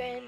been.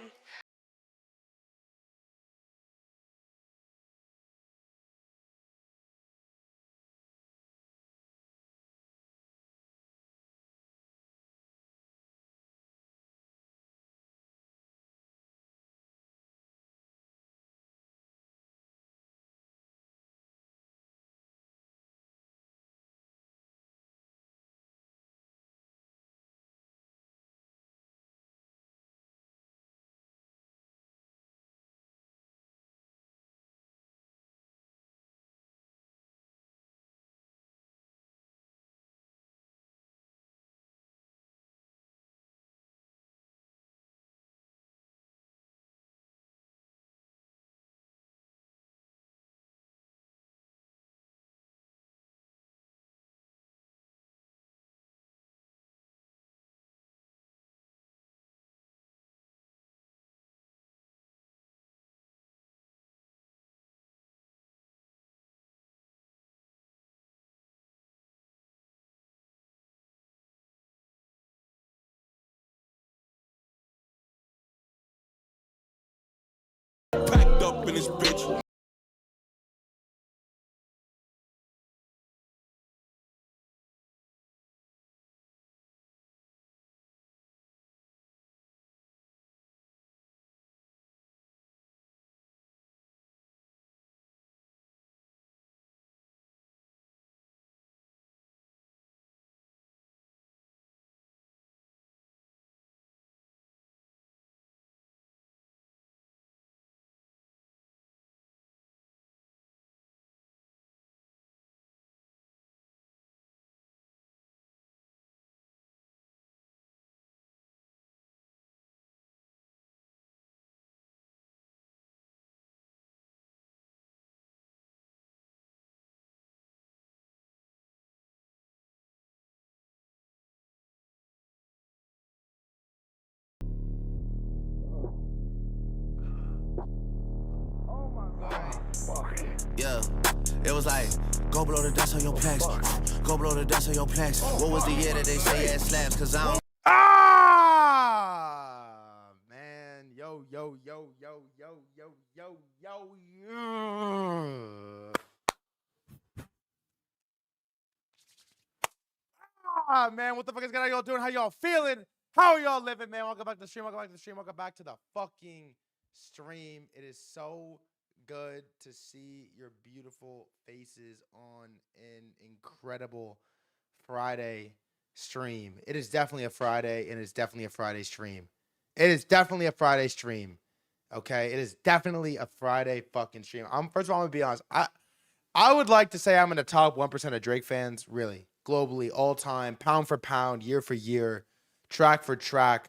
Packed up in this bitch. Yeah, it was like, go blow the dust on your plex. Go blow the dust on your plex. What was the year that they say ass slaps? Cause I don't. Man. Yo. Man, what the fuck is going on? Y'all doing? How y'all feeling? How are y'all living, man? Welcome back to the stream. Welcome back to the fucking stream. It is so good to see your beautiful faces on an incredible Friday stream. It is definitely a Friday, and it's definitely a Friday stream. It is definitely a Friday stream. Okay, it is definitely a Friday fucking stream. First of all, I'm gonna be honest. I would like to say I'm in the top 1% of Drake fans, really, globally, all time, pound for pound, year for year, track for track.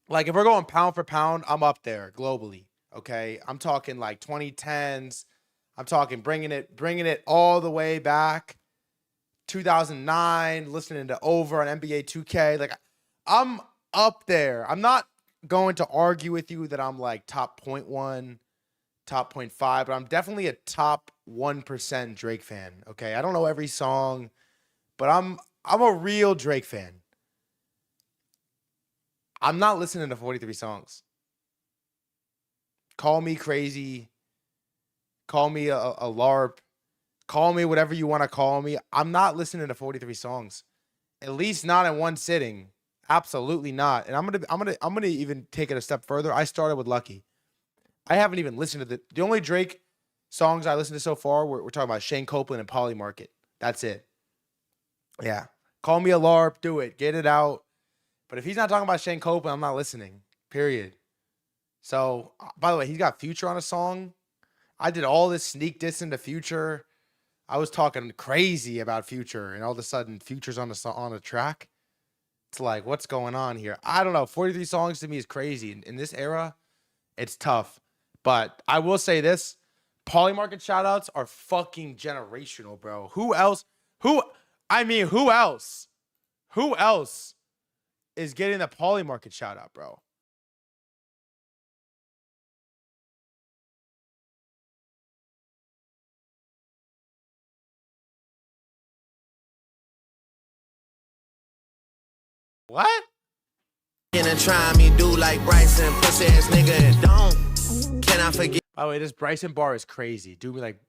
Like, if we're going pound for pound, I'm up there globally. Okay, I'm talking like 2010s. I'm talking bringing it all the way back 2009, listening to Over on NBA 2K. Like, I'm up there. I'm not going to argue with you that I'm like top 0.1, top 0.5, but I'm definitely a top 1% Drake fan. Okay, I don't know every song, but I'm a real Drake fan. I'm not listening to 43 songs. Call me crazy. Call me a LARP. Call me whatever you want to call me. I'm not listening to 43 songs. At least not in one sitting. Absolutely not. And I'm gonna even take it a step further. I started with Lucky. I haven't even listened to the only Drake songs I listened to so far. We're talking about Shane Copeland and Polly Market. That's it. Yeah. Call me a LARP. Do it. Get it out. But if he's not talking about Shane Copeland, I'm not listening. Period. So, by the way, he's got Future on a song. I did all this sneak diss into Future. I was talking crazy about Future, and all of a sudden, Future's on a track. It's like, what's going on here? I don't know. 43 songs to me is crazy. In this era, it's tough. But I will say this. Polymarket shoutouts are fucking generational, bro. Who else? Who else? Who else is getting the Polymarket shoutout, bro? What? And try me do like Bryson, pussy ass nigga, and don't. Can I forget? By the way, this Bryson bar is crazy. Do me like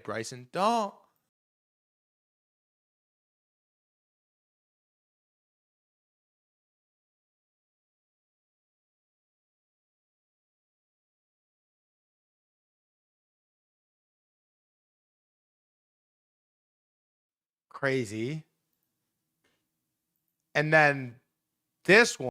Bryson. Don't. Crazy. And then this one.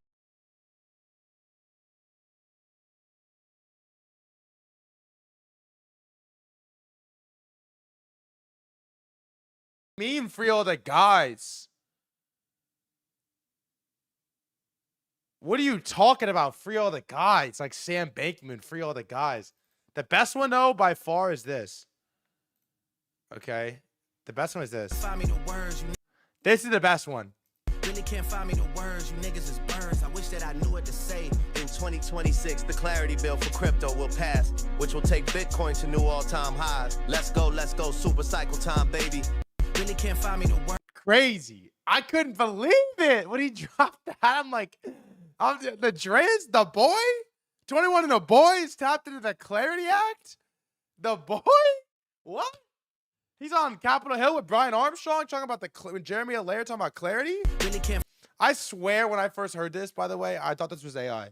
Me and free all the guys. What are you talking about? Free all the guys. Like Sam Bankman, free all the guys. The best one, though, by far is this. Okay? The best one is this. This is the best one. Really can't find me the words, you niggas is birds. I wish that I knew what to say. In 2026, the clarity bill for crypto will pass, which will take Bitcoin to new all-time highs. Let's go, super cycle time, baby. Really can't find me the words. Crazy. I couldn't believe it when he dropped that. I'm like, the Driz, the boy? 21 and the boys tapped into the Clarity Act? The boy? What? He's on Capitol Hill with Brian Armstrong talking about when Jeremy Allaire talking about clarity. Really can't. I swear when I first heard this, by the way, I thought this was AI.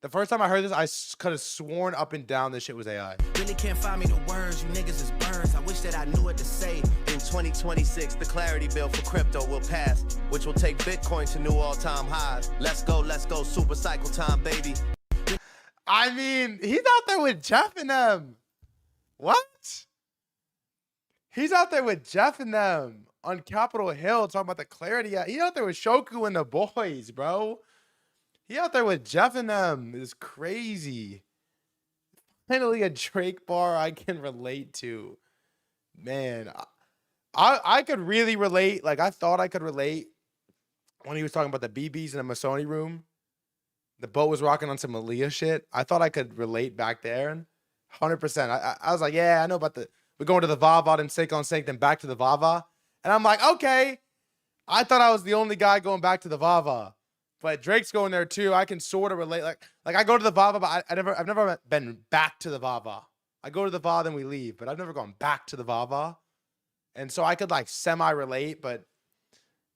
The first time I heard this, I could have sworn up and down this shit was AI. Really can't find me the words, you niggas is birds. I wish that I knew what to say. In 2026, the clarity bill for crypto will pass, which will take Bitcoin to new all-time highs. Let's go, super cycle time, baby. I mean, he's out there with Jeff and them. What? He's out there with Jeff and them on Capitol Hill talking about the clarity. He's out there with Shoku and the boys, bro. He out there with Jeff and them. It's crazy. Finally, a Drake bar I can relate to. Man, I could really relate. Like, I thought I could relate when he was talking about the BBs in the Masoni room. The boat was rocking on some Aaliyah shit. I thought I could relate back there. 100%. I was like, yeah, I know about we're going to the Vava, then Sync on Sync, then back to the Vava. And I'm like, okay. I thought I was the only guy going back to the Vava. But Drake's going there too. I can sort of relate. Like I go to the Vava, but I've never been back to the Vava. I go to the Vava, then we leave. But I've never gone back to the Vava. And so I could like semi-relate. But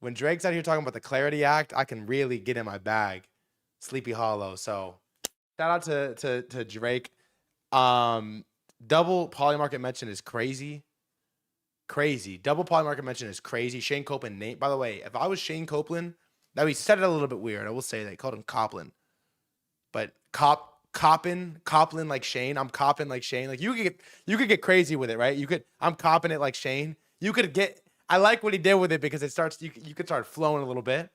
when Drake's out here talking about the Clarity Act, I can really get in my bag. Sleepy Hollow. So shout out to Drake. Double polymarket mention is crazy. Crazy. Double polymarket mention is crazy. Shane Copeland name. By the way, if I was Shane Copeland, now he said it a little bit weird. I will say that he called him Copland. But Coppin like Shane. I'm copping like Shane. Like you could get crazy with it, right? I'm copping it like Shane. You could get I like what he did with it because it starts you could start flowing a little bit.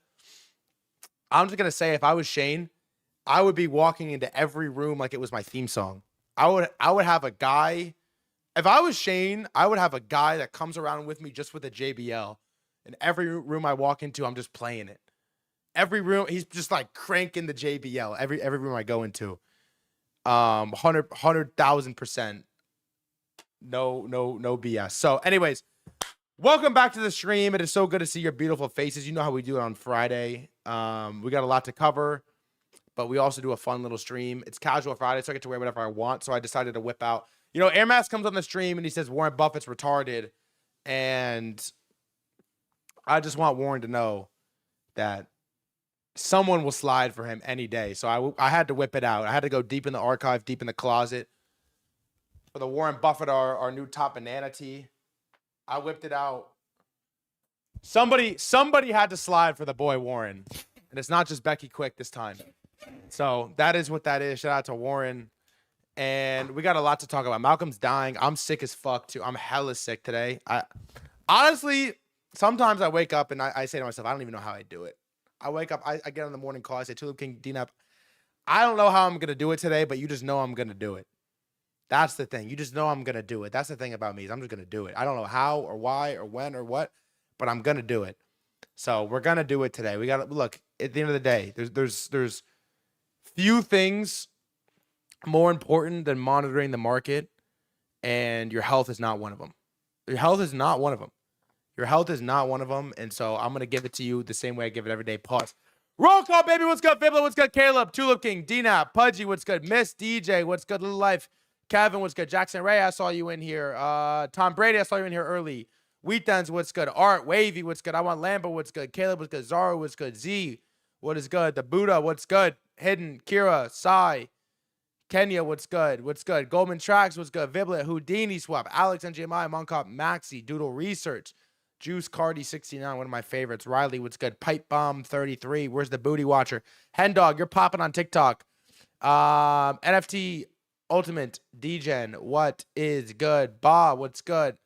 I'm just gonna say if I was Shane, I would be walking into every room like it was my theme song. I would have a guy. If I was Shane, I would have a guy that comes around with me just with a JBL. In every room I walk into, I'm just playing it. Every room, he's just like cranking the JBL. Every room I go into. 100,000%. No BS. So anyways, welcome back to the stream. It is so good to see your beautiful faces. You know how we do it on Friday. We got a lot to cover. But we also do a fun little stream. It's Casual Friday, so I get to wear whatever I want. So I decided to whip out. You know, Air Mask comes on the stream and he says Warren Buffett's retarded. And I just want Warren to know that someone will slide for him any day. So I had to whip it out. I had to go deep in the archive, deep in the closet. For the Warren Buffett, our new top banana tee. I whipped it out. Somebody had to slide for the boy Warren. And it's not just Becky Quick this time. So that is what that is. Shout out to Warren. And we got a lot to talk about. Malcolm's dying. I'm sick as fuck too. I'm hella sick today. Honestly, sometimes I wake up and I say to myself, I don't even know how I do it. I wake up, I get on the morning call. I say, Tulip King, D-Nap, I don't know how I'm going to do it today, but you just know I'm going to do it. That's the thing. You just know I'm going to do it. That's the thing about me is I'm just going to do it. I don't know how or why or when or what, but I'm going to do it. So we're going to do it today. We got to look at the end of the day. There's few things more important than monitoring the market, and your health is not one of them. Your health is not one of them. Your health is not one of them, and so I'm going to give it to you the same way I give it every day. Pause. Roll call, baby. What's good? Fibla, what's good? Caleb, Tulip King, D-Nap, Pudgy, what's good? Miss DJ, what's good? Little Life, Kevin, what's good? Jackson Ray, I saw you in here. Tom Brady, I saw you in here early. Wheatens, what's good? Art, Wavy, what's good? I want Lambo, what's good? Caleb, what's good? Zara, what's good? Z, what is good? The Buddha, what's good? Hidden, Kira, Sai, Kenya, what's good? What's good? Goldman Tracks, what's good? Viblet, Houdini Swap, Alex, NGMI, Moncop, Maxi, Doodle Research, Juice Cardi 69, one of my favorites. Riley, what's good? Pipe Bomb 33. Where's the Booty Watcher? Hen Dog, you're popping on TikTok. NFT Ultimate Degen, what is good? Ba, what's good?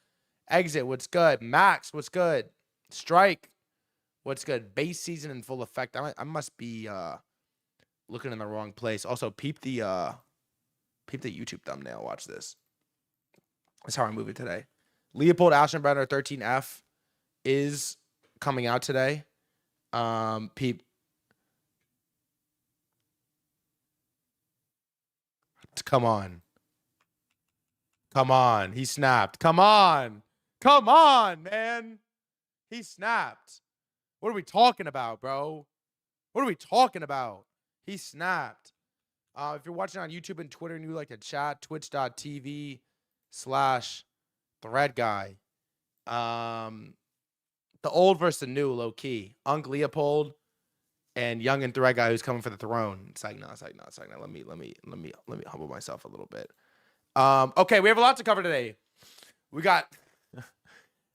Exit, what's good? Max, what's good? Strike, what's good? Base season in full effect. I must be looking in the wrong place. Also, peep the YouTube thumbnail. Watch this. That's how I move it today. Leopold Ashenbrenner 13F is coming out today. Peep. Come on. Come on. He snapped. Come on. Come on, man. He snapped. What are we talking about, bro? What are we talking about? He snapped. If you're watching on YouTube and Twitter and you like to chat, twitch.tv/threadguy. The old versus the new, low key. Unc Leopold and young and thread guy who's coming for the throne. It's like, no. Let me humble myself a little bit. Okay, we have a lot to cover today. We're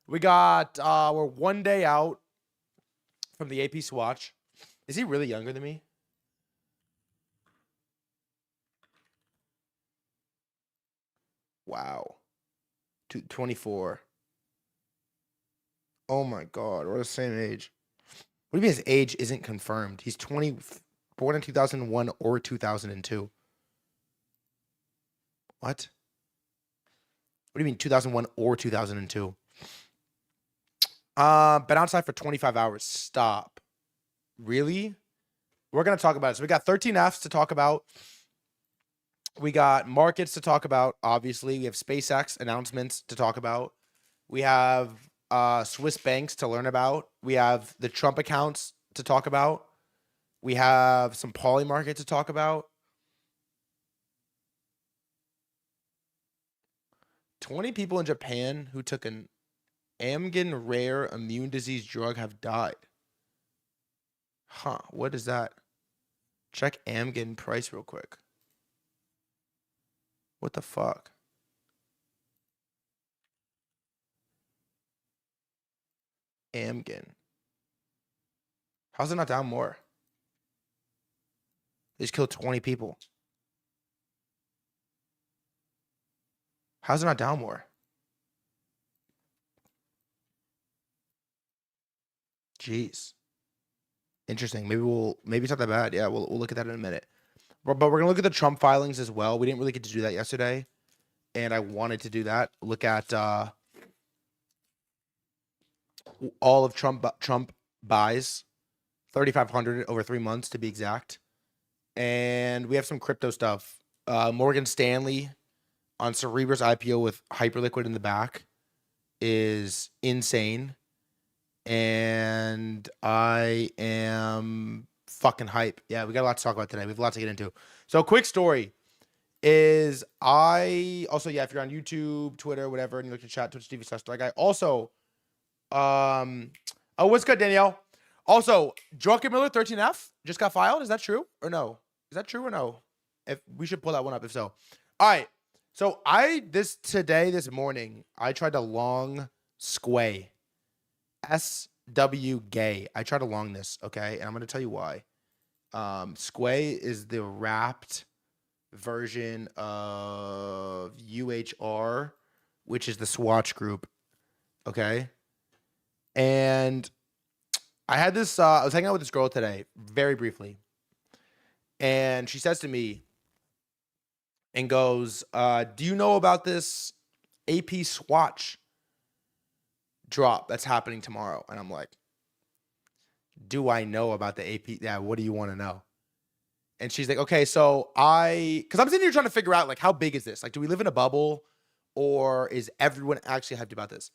one day out from the AP Swatch. Is he really younger than me? Wow. 24. Oh my God, we're the same age. What do you mean his age isn't confirmed? He's 20, born in 2001 or 2002. What? What do you mean 2001 or 2002? Been outside for 25 hours. Stop. Really? We're going to talk about it. So we got 13 Fs to talk about. We got markets to talk about, obviously. We have SpaceX announcements to talk about. We have Swiss banks to learn about. We have the Trump accounts to talk about. We have some poly market to talk about. 20 people in Japan who took an Amgen rare immune disease drug have died. Huh, what is that? Check Amgen price real quick. What the fuck? Amgen. How's it not down more? They just killed 20 people. How's it not down more? Jeez. Interesting. Maybe it's not that bad. Yeah, we'll look at that in a minute. But we're gonna look at the Trump filings as well. We didn't really get to do that yesterday, and I wanted to do that. Look at all of Trump buys, 3,500 over 3 months to be exact. And we have some crypto stuff. Morgan Stanley on Cerebrus IPO with Hyperliquid in the back is insane. And I am fucking hype. Yeah, we got a lot to talk about today. We have a lot to get into. So quick story is if you're on YouTube, Twitter, whatever, and you look at chat, Twitch TV/threadguy. Also, what's good, Danielle? Also, Drunken Miller 13F just got filed. Is that true or no? Is that true or no? If we should pull that one up, if so. All right. So this morning, I tried to long Squay. SW Gay. I tried to long this, okay? And I'm going to tell you why. Squay is the wrapped version of UHR, which is the Swatch group, okay? And I had this, I was hanging out with this girl today, very briefly. And she says to me and goes, do you know about this AP Swatch drop that's happening tomorrow? And I'm like, do I know about the AP? Yeah, what do you want to know? And she's like, okay, so because I'm sitting here trying to figure out, like, how big is this? Like, do we live in a bubble, or is everyone actually hyped about this?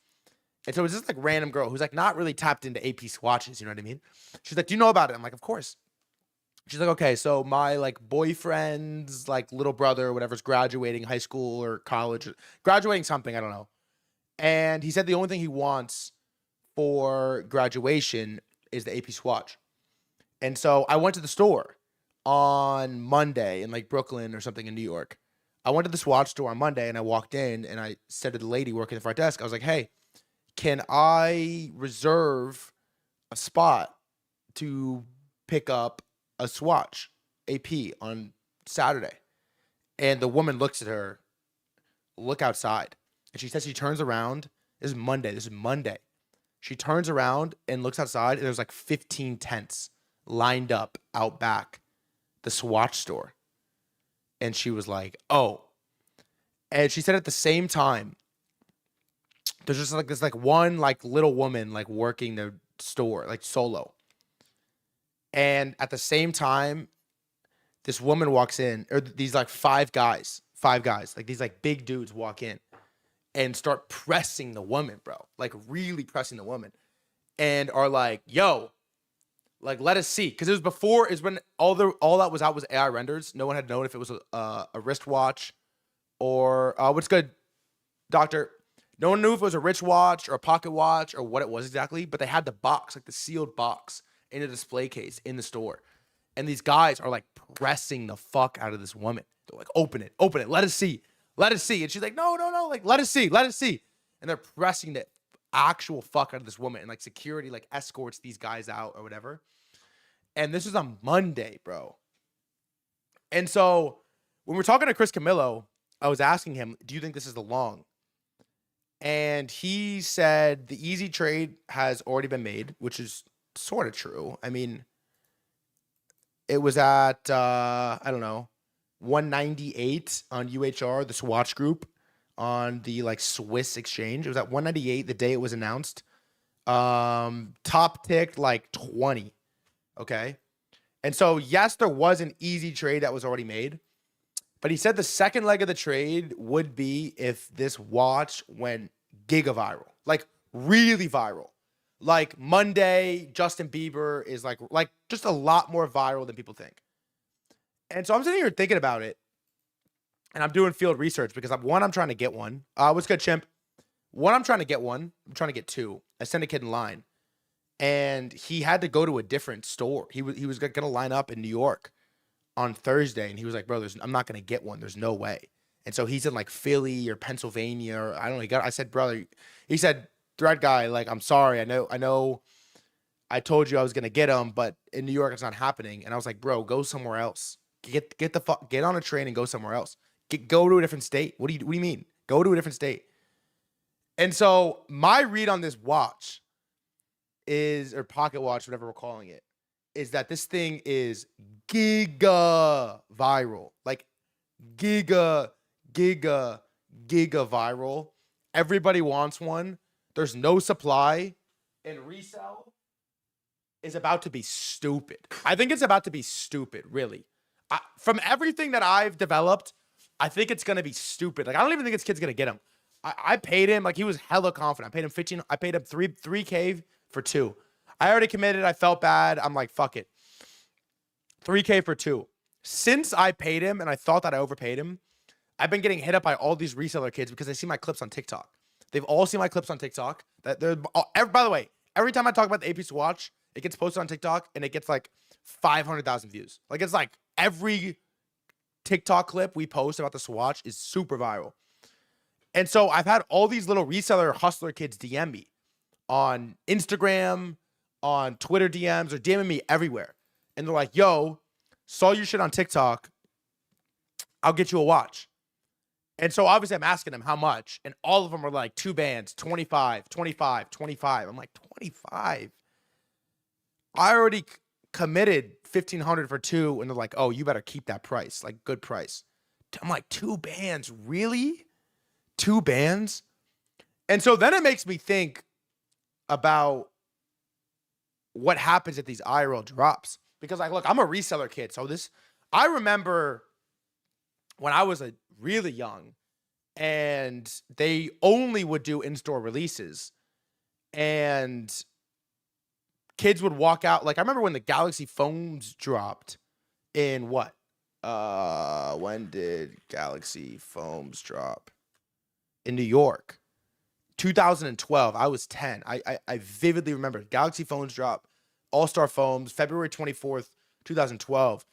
And so it's this like random girl who's like not really tapped into AP swatches, you know what I mean? She's like, do you know about it? I'm like, of course. She's like, okay, so my like boyfriend's like little brother or whatever's graduating high school or college, graduating something, I don't know. And he said the only thing he wants for graduation is the AP Swatch. And so I went to the store on Monday in like Brooklyn or something in New York. I went to the Swatch store on Monday and I walked in and I said to the lady working the front desk, I was like, hey, can I reserve a spot to pick up a Swatch AP on Saturday? And the woman looks at her, look outside. And she says she turns around. This is Monday. She turns around and looks outside, and there's like 15 tents lined up out back the Swatch store. And she was like, oh. And she said at the same time, there's just like this like one like little woman like working the store, like solo. And at the same time, this woman walks in, or these like five guys, like these like big dudes walk in and start pressing the woman, bro. Like really pressing the woman. And are like, yo, like let us see. Cause it was before, is when all that was out was AI renders. No one had known if it was a wristwatch or what's good, doctor. No one knew if it was a wrist watch or a pocket watch or what it was exactly, but they had the box, like the sealed box in a display case in the store. And these guys are like pressing the fuck out of this woman. They're like, open it, let us see. And she's like, no, like, let us see. And they're pressing the actual fuck out of this woman. And like security like escorts these guys out or whatever. And this was on Monday, bro. And so when we're talking to Chris Camillo, I was asking him, do you think this is the long? And he said the easy trade has already been made, which is sort of true. I mean, it was at, I don't know, 198 on UHR, the Swatch Group, on the like Swiss exchange. It was at 198 the day it was announced. Top ticked like 20. Okay. And so, yes, there was an easy trade that was already made. But he said the second leg of the trade would be if this watch went giga viral, like really viral. Like Monday, Justin Bieber is like just a lot more viral than people think. And so I'm sitting here thinking about it, and I'm doing field research because I'm trying to get one. What's good, Chimp? I'm trying to get one. I'm trying to get two. I sent a kid in line, and he had to go to a different store. He was going to line up in New York on Thursday, and he was like, bro, I'm not going to get one. There's no way. And so he's in like Philly or Pennsylvania, or I don't know. I said, brother, he said, threadguy, like, I'm sorry. I know I told you I was going to get him, but in New York, it's not happening. And I was like, bro, go somewhere else. Get on a train and go somewhere else. Go to a different state. What do you mean? Go to a different state. And so my read on this watch is, or pocket watch, whatever we're calling it, is that this thing is giga viral. Like giga viral. Everybody wants one. There's no supply, and resell is about to be stupid. I think it's about to be stupid, really. From everything that I've developed, I think it's gonna be stupid. Like I don't even think this kid's gonna get him. I paid him, like he was hella confident. I paid him 15. I paid him $3K for two. I already committed. I felt bad. I'm like, fuck it. $3K for two. Since I paid him and I thought that I overpaid him, I've been getting hit up by all these reseller kids because they see my clips on TikTok. They've all seen my clips on TikTok. By the way, every time I talk about the AP Swatch, it gets posted on TikTok and it gets like 500,000 views. Like it's like every TikTok clip we post about the Swatch is super viral. And so I've had all these little reseller hustler kids DM me on Instagram, on Twitter DMs, or DMing me everywhere. And they're like, yo, saw your shit on TikTok. I'll get you a watch. And so obviously I'm asking them how much. And all of them are like, two bands, 25, 25, 25. I'm like, 25? I already committed 1,500 for two. And they're like, oh, you better keep that price. Like, good price. I'm like, two bands? Really? Two bands? And so then it makes me think about what happens if these IRL drops. Because like, look, I'm a reseller kid. So I remember when I was really young and they only would do in-store releases and kids would walk out. Like I remember when the Galaxy phones dropped in what? When did Galaxy Foams drop? In New York. 2012. I was 10. I vividly remember Galaxy Foams drop. All-Star Foams, February 24th, 2012.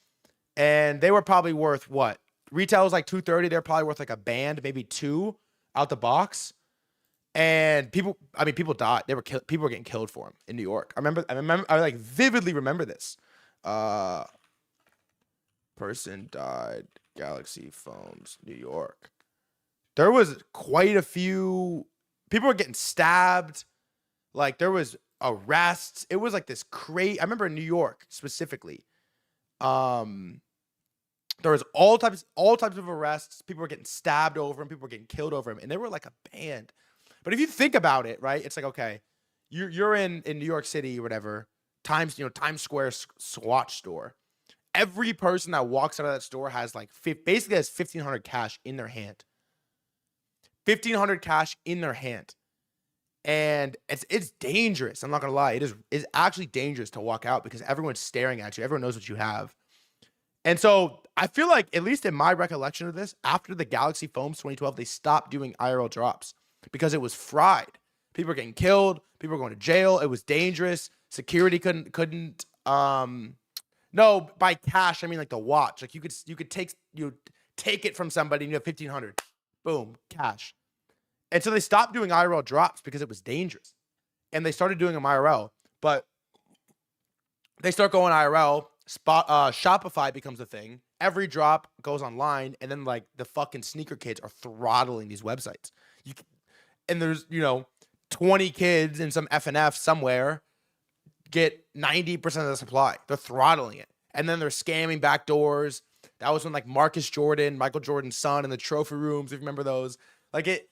And they were probably worth what? Retail was like $230. They're probably worth like a band, maybe two out the box. And people died. People were getting killed for them in New York. I like vividly remember this. Person died, Galaxy Foams, New York. There was quite a few people were getting stabbed. Like there was arrests. It was like this crazy. I remember in New York specifically. There was all types of arrests. People were getting stabbed over him. People were getting killed over him, and they were like a band. But if you think about it, right, it's like okay, you're in New York City or whatever, Times Square Swatch store. Every person that walks out of that store has like basically has 1,500 cash in their hand. 1,500 cash in their hand. And it's dangerous. I'm not gonna lie. It's actually dangerous to walk out because everyone's staring at you. Everyone knows what you have. And so I feel like, at least in my recollection of this, after the Galaxy Foams 2012, they stopped doing IRL drops because it was fried. People were getting killed. People were going to jail. It was dangerous. Security couldn't. No, by cash I mean like the watch. Like you could take it from somebody and you have 1,500. Boom, cash. And so they stopped doing IRL drops because it was dangerous. And they started doing them IRL. But they start going IRL. Shopify becomes a thing. Every drop goes online. And then like the fucking sneaker kids are throttling these websites. And there's, 20 kids in some FNF somewhere get 90% of the supply. They're throttling it. And then they're scamming backdoors. That was when like Marcus Jordan, Michael Jordan's son in the trophy rooms, if you remember those. Like it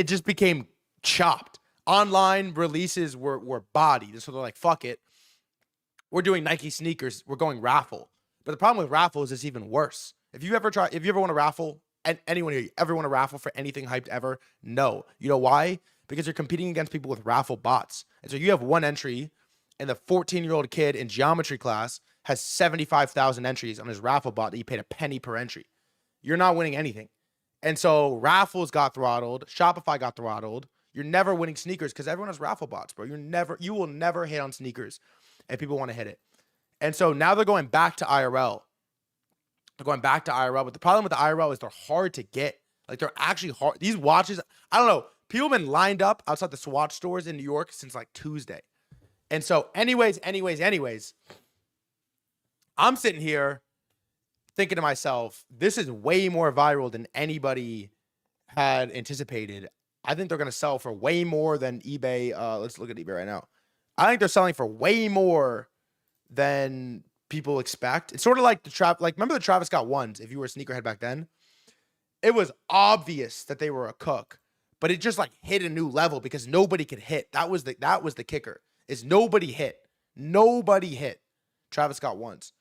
just became chopped. Online releases were bodied. And so they're like, fuck it. We're doing Nike sneakers. We're going raffle. But the problem with raffle is it's even worse. If you ever want to raffle, and anyone here, you ever want to raffle for anything hyped ever? No. You know why? Because you're competing against people with raffle bots. And so you have one entry, and the 14-year-old kid in geometry class has 75,000 entries on his raffle bot that you paid a penny per entry. You're not winning anything. And so raffles got throttled. Shopify got throttled. You're never winning sneakers because everyone has raffle bots, bro. You will never hit on sneakers if people want to hit it. And so now they're going back to IRL. But the problem with the IRL is they're hard to get. Like they're actually hard. These watches, I don't know. People have been lined up outside the Swatch stores in New York since like Tuesday. And so anyways, I'm sitting here thinking to myself, this is way more viral than anybody had anticipated. I think they're going to sell for way more than eBay. Let's look at eBay right now. I think they're selling for way more than people expect. It's sort of like remember the Travis Scott ones, if you were a sneakerhead back then? It was obvious that they were a cook, but it just like hit a new level because nobody could hit. That was the kicker. Is nobody hit Travis Scott ones.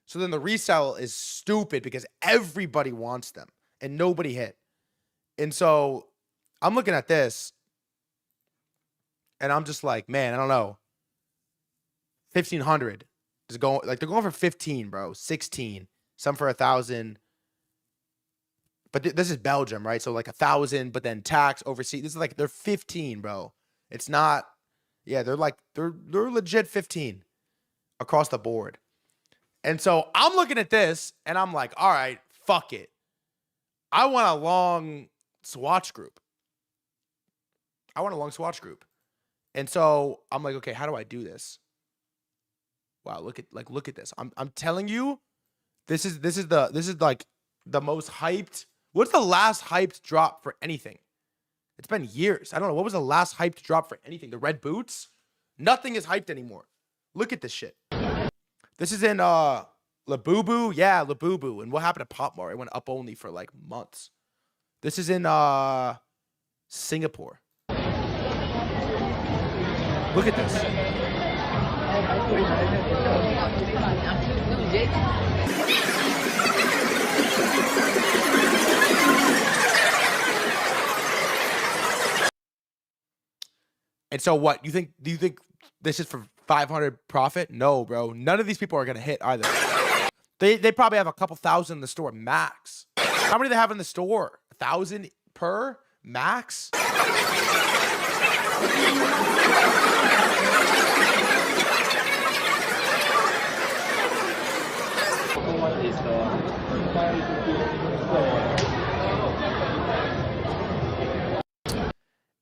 So then the resale is stupid because everybody wants them and nobody hit. And so I'm looking at this and I'm just like, man, I don't know. 1,500 is going, like they're going for 15, bro. 16, some for 1,000. But this is Belgium, right? So like 1,000, but then tax overseas. This is like, they're 15, bro. It's not, yeah, they're legit 15 across the board. And so I'm looking at this and I'm like, all right, fuck it. I want a long Swatch group. And so I'm like, okay, how do I do this? Wow, look at this. I'm telling you, this is like the most hyped. What's the last hyped drop for anything? It's been years. I don't know. What was the last hyped drop for anything? The red boots? Nothing is hyped anymore. Look at this shit. This is in Labubu. Yeah, Labubu. And what happened to Pop Mart? It went up only for like months. This is in Singapore. Look at this. And so what? Do you think this is for 500 profit? No, bro. None of these people are going to hit either. They probably have a couple thousand in the store max. How many do they have in the store? 1,000 per max?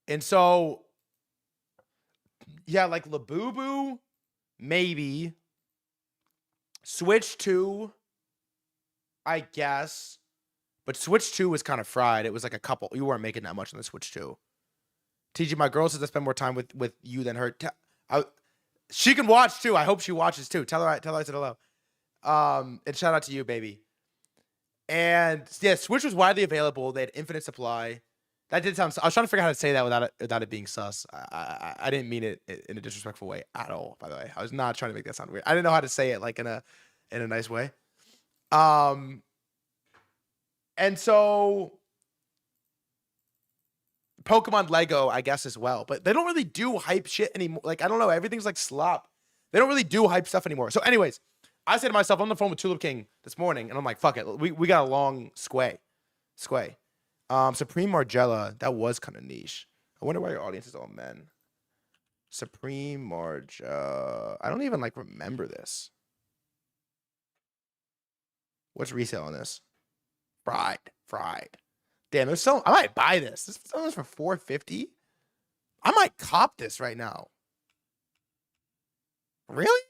And so, yeah, like Labubu, maybe. Switch 2, I guess. But Switch 2 was kind of fried. It was like a couple. You weren't making that much on the Switch 2. TG, my girl says I spend more time with you than her. She can watch too. I hope she watches too. Tell her I said hello. And shout out to you, baby. And yeah, Switch was widely available. They had infinite supply. That did sound. I was trying to figure out how to say that without it being sus. I didn't mean it in a disrespectful way at all. By the way, I was not trying to make that sound weird. I didn't know how to say it like in a nice way. And so Pokemon Lego, I guess, as well. But they don't really do hype shit anymore. Like, I don't know. Everything's like slop. They don't really do hype stuff anymore. So anyways, I said to myself, I'm on the phone with Tulip King this morning, and I'm like, fuck it. We got a long Sway. Supreme Margella, that was kind of niche. I wonder why your audience is all men. Supreme Margella. I don't even like remember this. What's resale on this? Fried. Damn, there's so I might buy this. This is for $450. I might cop this right now. Really?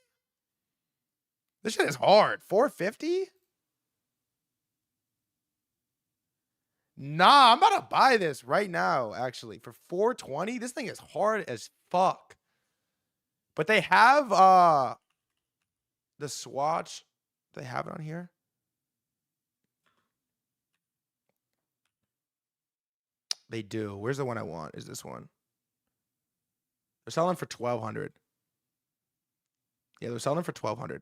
This shit is hard. $450? Nah, I'm about to buy this right now, actually. For $420. This thing is hard as fuck. But they have the swatch. Do they have it on here? They do. Where's the one I want? Is this one? They're selling for $1,200. Yeah, they're selling for $1,200.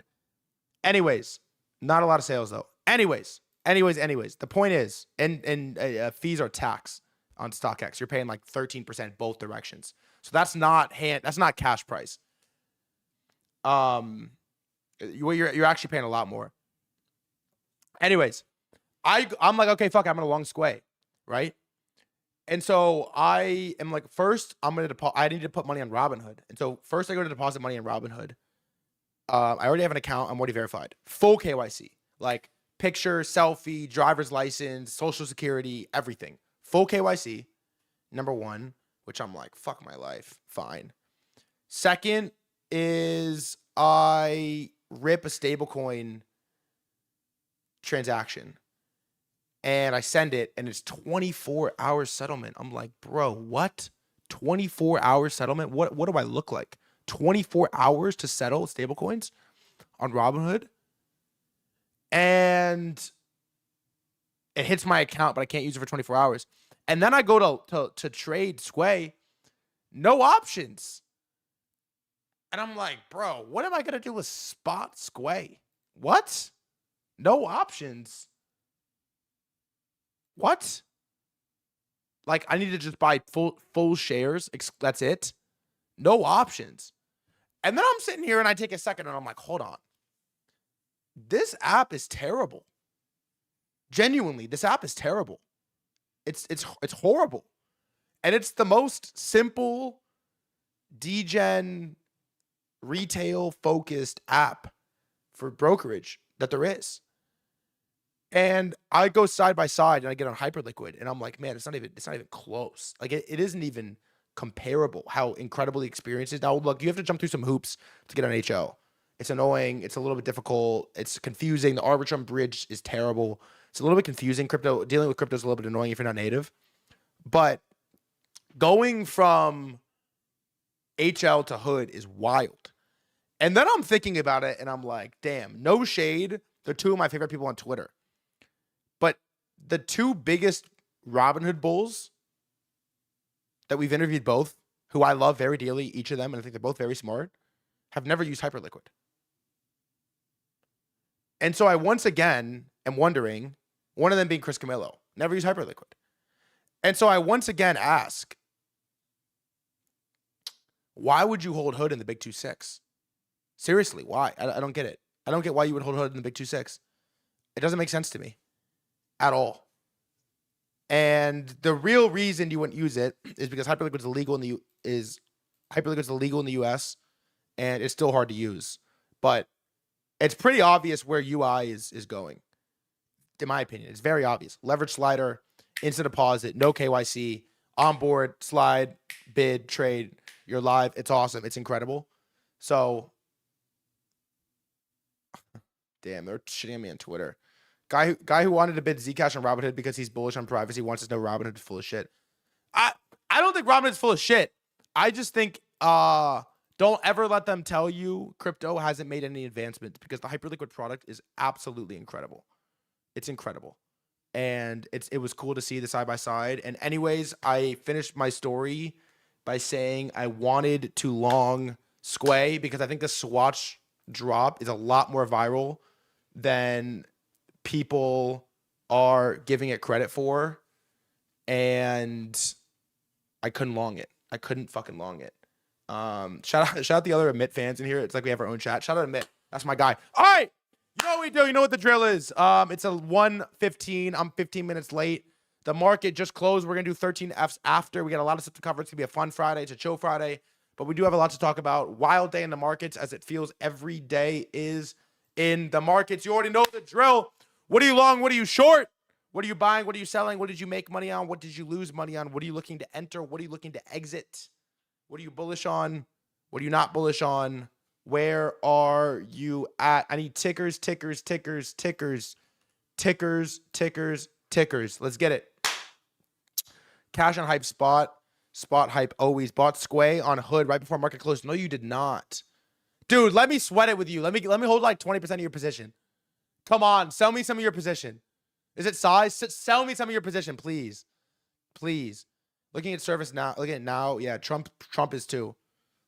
Anyways, not a lot of sales though. Anyways. The point is, and fees are tax on StockX. You're paying like 13% both directions. So that's not cash price. You're actually paying a lot more. Anyways, I'm like, okay, fuck, I'm gonna long Sway, right? And so I am like, first I need to put money on Robinhood. And so first I go to deposit money on Robinhood. I already have an account. I'm already verified. Full KYC, like picture, selfie, driver's license, social security, everything. Full KYC, number one, which I'm like, fuck my life. Fine. Second is I rip a stablecoin transaction and I send it and it's 24-hour settlement. I'm like, bro, what? 24-hour settlement? What do I look like? 24 hours to settle stablecoins on Robinhood? And it hits my account, but I can't use it for 24 hours. And then I go to trade Sway, no options. And I'm like, bro, what am I going to do with spot Sway? What? No options. What? Like, I need to just buy full shares. That's it. No options. And then I'm sitting here and I take a second and I'm like, hold on. This app is terrible. Genuinely, this app is terrible. It's horrible. And it's the most simple degen retail focused app for brokerage that there is. And I go side by side and I get on Hyperliquid and I'm like, man, it's not even close. Like it isn't even comparable how incredibly experienced it is. Now, look, you have to jump through some hoops to get on HO. It's annoying. It's a little bit difficult. It's confusing. The Arbitrum bridge is terrible. It's a little bit confusing. Dealing with crypto is a little bit annoying if you're not native. But going from HL to Hood is wild. And then I'm thinking about it and I'm like, damn, no shade. They're two of my favorite people on Twitter. But the two biggest Robinhood bulls that we've interviewed both, who I love very dearly, each of them, and I think they're both very smart, have never used Hyperliquid. And so I once again am wondering, one of them being Chris Camillo, never used Hyperliquid. And so I once again ask, why would you hold Hood in the Big 2-6? Seriously, why? I don't get it. I don't get why you would hold Hood in the Big 2-6. It doesn't make sense to me at all. And the real reason you wouldn't use it is because Hyperliquid is illegal in the US, and it's still hard to use. But it's pretty obvious where UI is going. In my opinion, it's very obvious. Leverage slider, instant deposit, no KYC, onboard, slide, bid, trade. You're live. It's awesome. It's incredible. So, damn, they're shitting on me on Twitter. Guy who wanted to bid Zcash on Robinhood because he's bullish on privacy wants to know Robinhood is full of shit. I don't think Robinhood's full of shit. I just think don't ever let them tell you crypto hasn't made any advancements, because the Hyperliquid product is absolutely incredible. It's incredible. And it was cool to see the side by side. And anyways, I finished my story by saying I wanted to long Squay because I think the Swatch drop is a lot more viral than people are giving it credit for, and I couldn't long it. I couldn't fucking long it. Shout out the other Emit fans in here. It's like we have our own chat. Shout out Emit. That's my guy. All right. You know what we do. You know what the drill is. It's a 1:15. I'm 15 minutes late. The market just closed. We're going to do 13 Fs after. We got a lot of stuff to cover. It's going to be a fun Friday. It's a chill Friday. But we do have a lot to talk about. Wild day in the markets, as it feels every day is in the markets. You already know the drill. What are you long? What are you short? What are you buying? What are you selling? What did you make money on? What did you lose money on? What are you looking to enter? What are you looking to exit? What are you bullish on? What are you not bullish on? Where are you at? I need tickers, tickers, tickers, tickers, tickers, tickers, tickers. Let's get it. Cash on hype spot. Spot hype always. Bought Squay on Hood right before market closed. No, you did not. Dude, let me sweat it with you. Let me hold like 20% of your position. Come on, sell me some of your position. Is it size? Sell me some of your position, please. Please. Looking at service now. Looking at now. Yeah, Trump is too.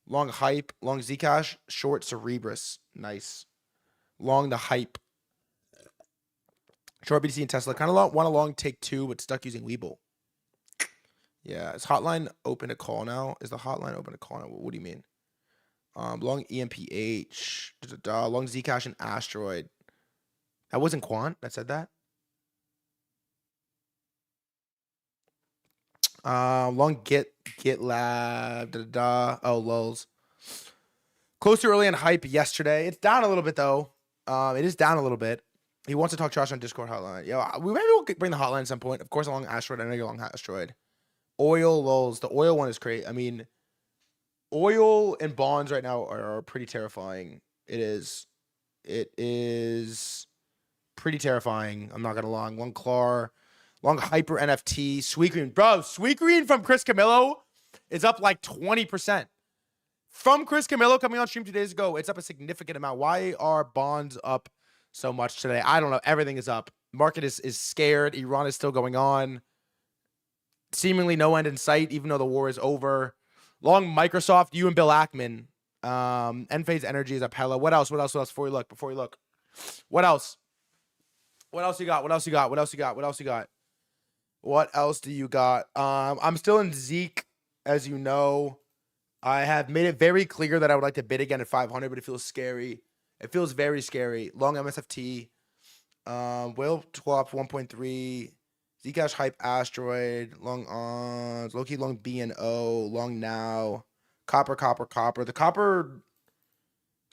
Long hype. Long Zcash. Short Cerebrus. Nice. Long the hype. Short BTC and Tesla. Kind of want a long take two, but stuck using Webull. Yeah. Is hotline open to call now? Is the hotline open to call now? What do you mean? Long EMPH. Long Zcash and Asteroid. That wasn't Quant that said that. Long GitLab. Oh, lulz. Close to early and hype yesterday. It's down a little bit though. It is down a little bit. He wants to talk trash on Discord hotline. Yo, we'll bring the hotline at some point. Of course, along Asteroid. I know you're along Asteroid. Oil lulz. The oil one is crazy. I mean, oil and bonds right now are pretty terrifying. It is pretty terrifying. I'm not gonna lie. Long Clar. Long Hyper NFT. Sweetgreen. Bro, Sweetgreen from Chris Camillo is up like 20%. From Chris Camillo coming on stream 2 days ago, it's up a significant amount. Why are bonds up so much today? I don't know. Everything is up. Market is scared. Iran is still going on. Seemingly no end in sight, even though the war is over. Long Microsoft, you and Bill Ackman. Enphase Energy is up hella. What else? Before you look. What else? What else you got? What else do you got? I'm still in Zeke, as you know. I have made it very clear that I would like to bid again at 500, but it feels scary. It feels very scary. Long MSFT. Will swap 1.3. Zcash hype Asteroid. Long ons. Low-key long BNO. Long now. Copper. The copper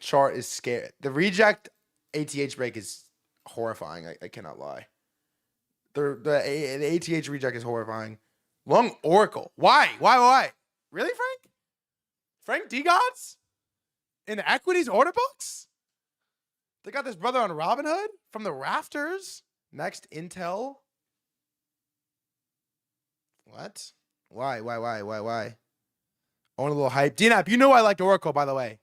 chart is scary. The reject ATH break is horrifying. I cannot lie. The ATH reject is horrifying. Long Oracle. Why? Really, Frank? Frank D-Gods? In the equities order books? They got this brother on Robinhood from the rafters. Next, Intel. What? Why? Own a little hype. DNAP, you knew I liked Oracle, by the way.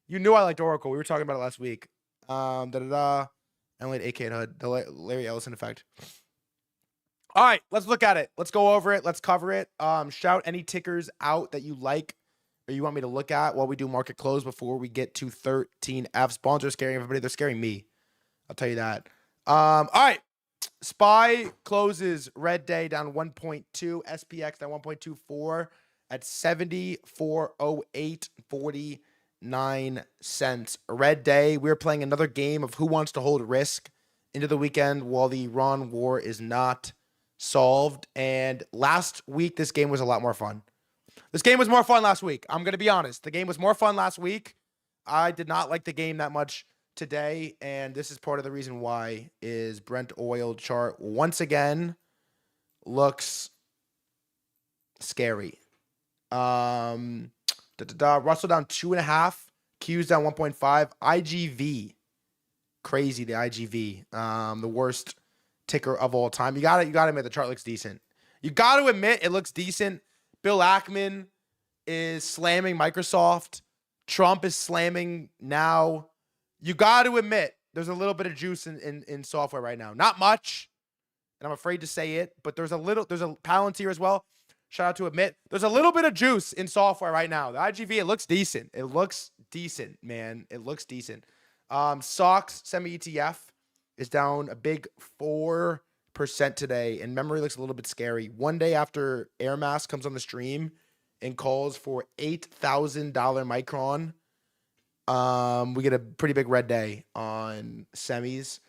You knew I liked Oracle. We were talking about it last week. And late AK Hood. The Larry Ellison effect. All right, let's look at it. Let's go over it. Let's cover it. Shout any tickers out that you like or you want me to look at while we do market close before we get to 13 Fs. Bonds are scaring everybody. They're scaring me. I'll tell you that. All right. SPY closes red day down 1.2. SPX down 1.24 at 74.0849 cents. Red day. We're playing another game of who wants to hold risk into the weekend while the Iran war is not solved. And last week, this game was a lot more fun. This game was more fun last week. I'm going to be honest. The game was more fun last week. I did not like the game that much today, and this is part of the reason why is Brent oil chart once again looks scary. Russell down 2.5, Q's down 1.5, IGV crazy. The IGV, the worst ticker of all time. You gotta admit the chart looks decent. You gotta admit it looks decent. Bill Ackman is slamming Microsoft. Trump is slamming now. You got to admit there's a little bit of juice in software right now. Not much, and I'm afraid to say it, but there's a Palantir as well. Shout out to admit there's a little bit of juice in software right now. The IGV, it looks decent. It looks decent, man. It looks decent. SOX semi ETF is down a big 4% today, and memory looks a little bit scary. One day after Air Mass comes on the stream and calls for $8,000 Micron, we get a pretty big red day on semis.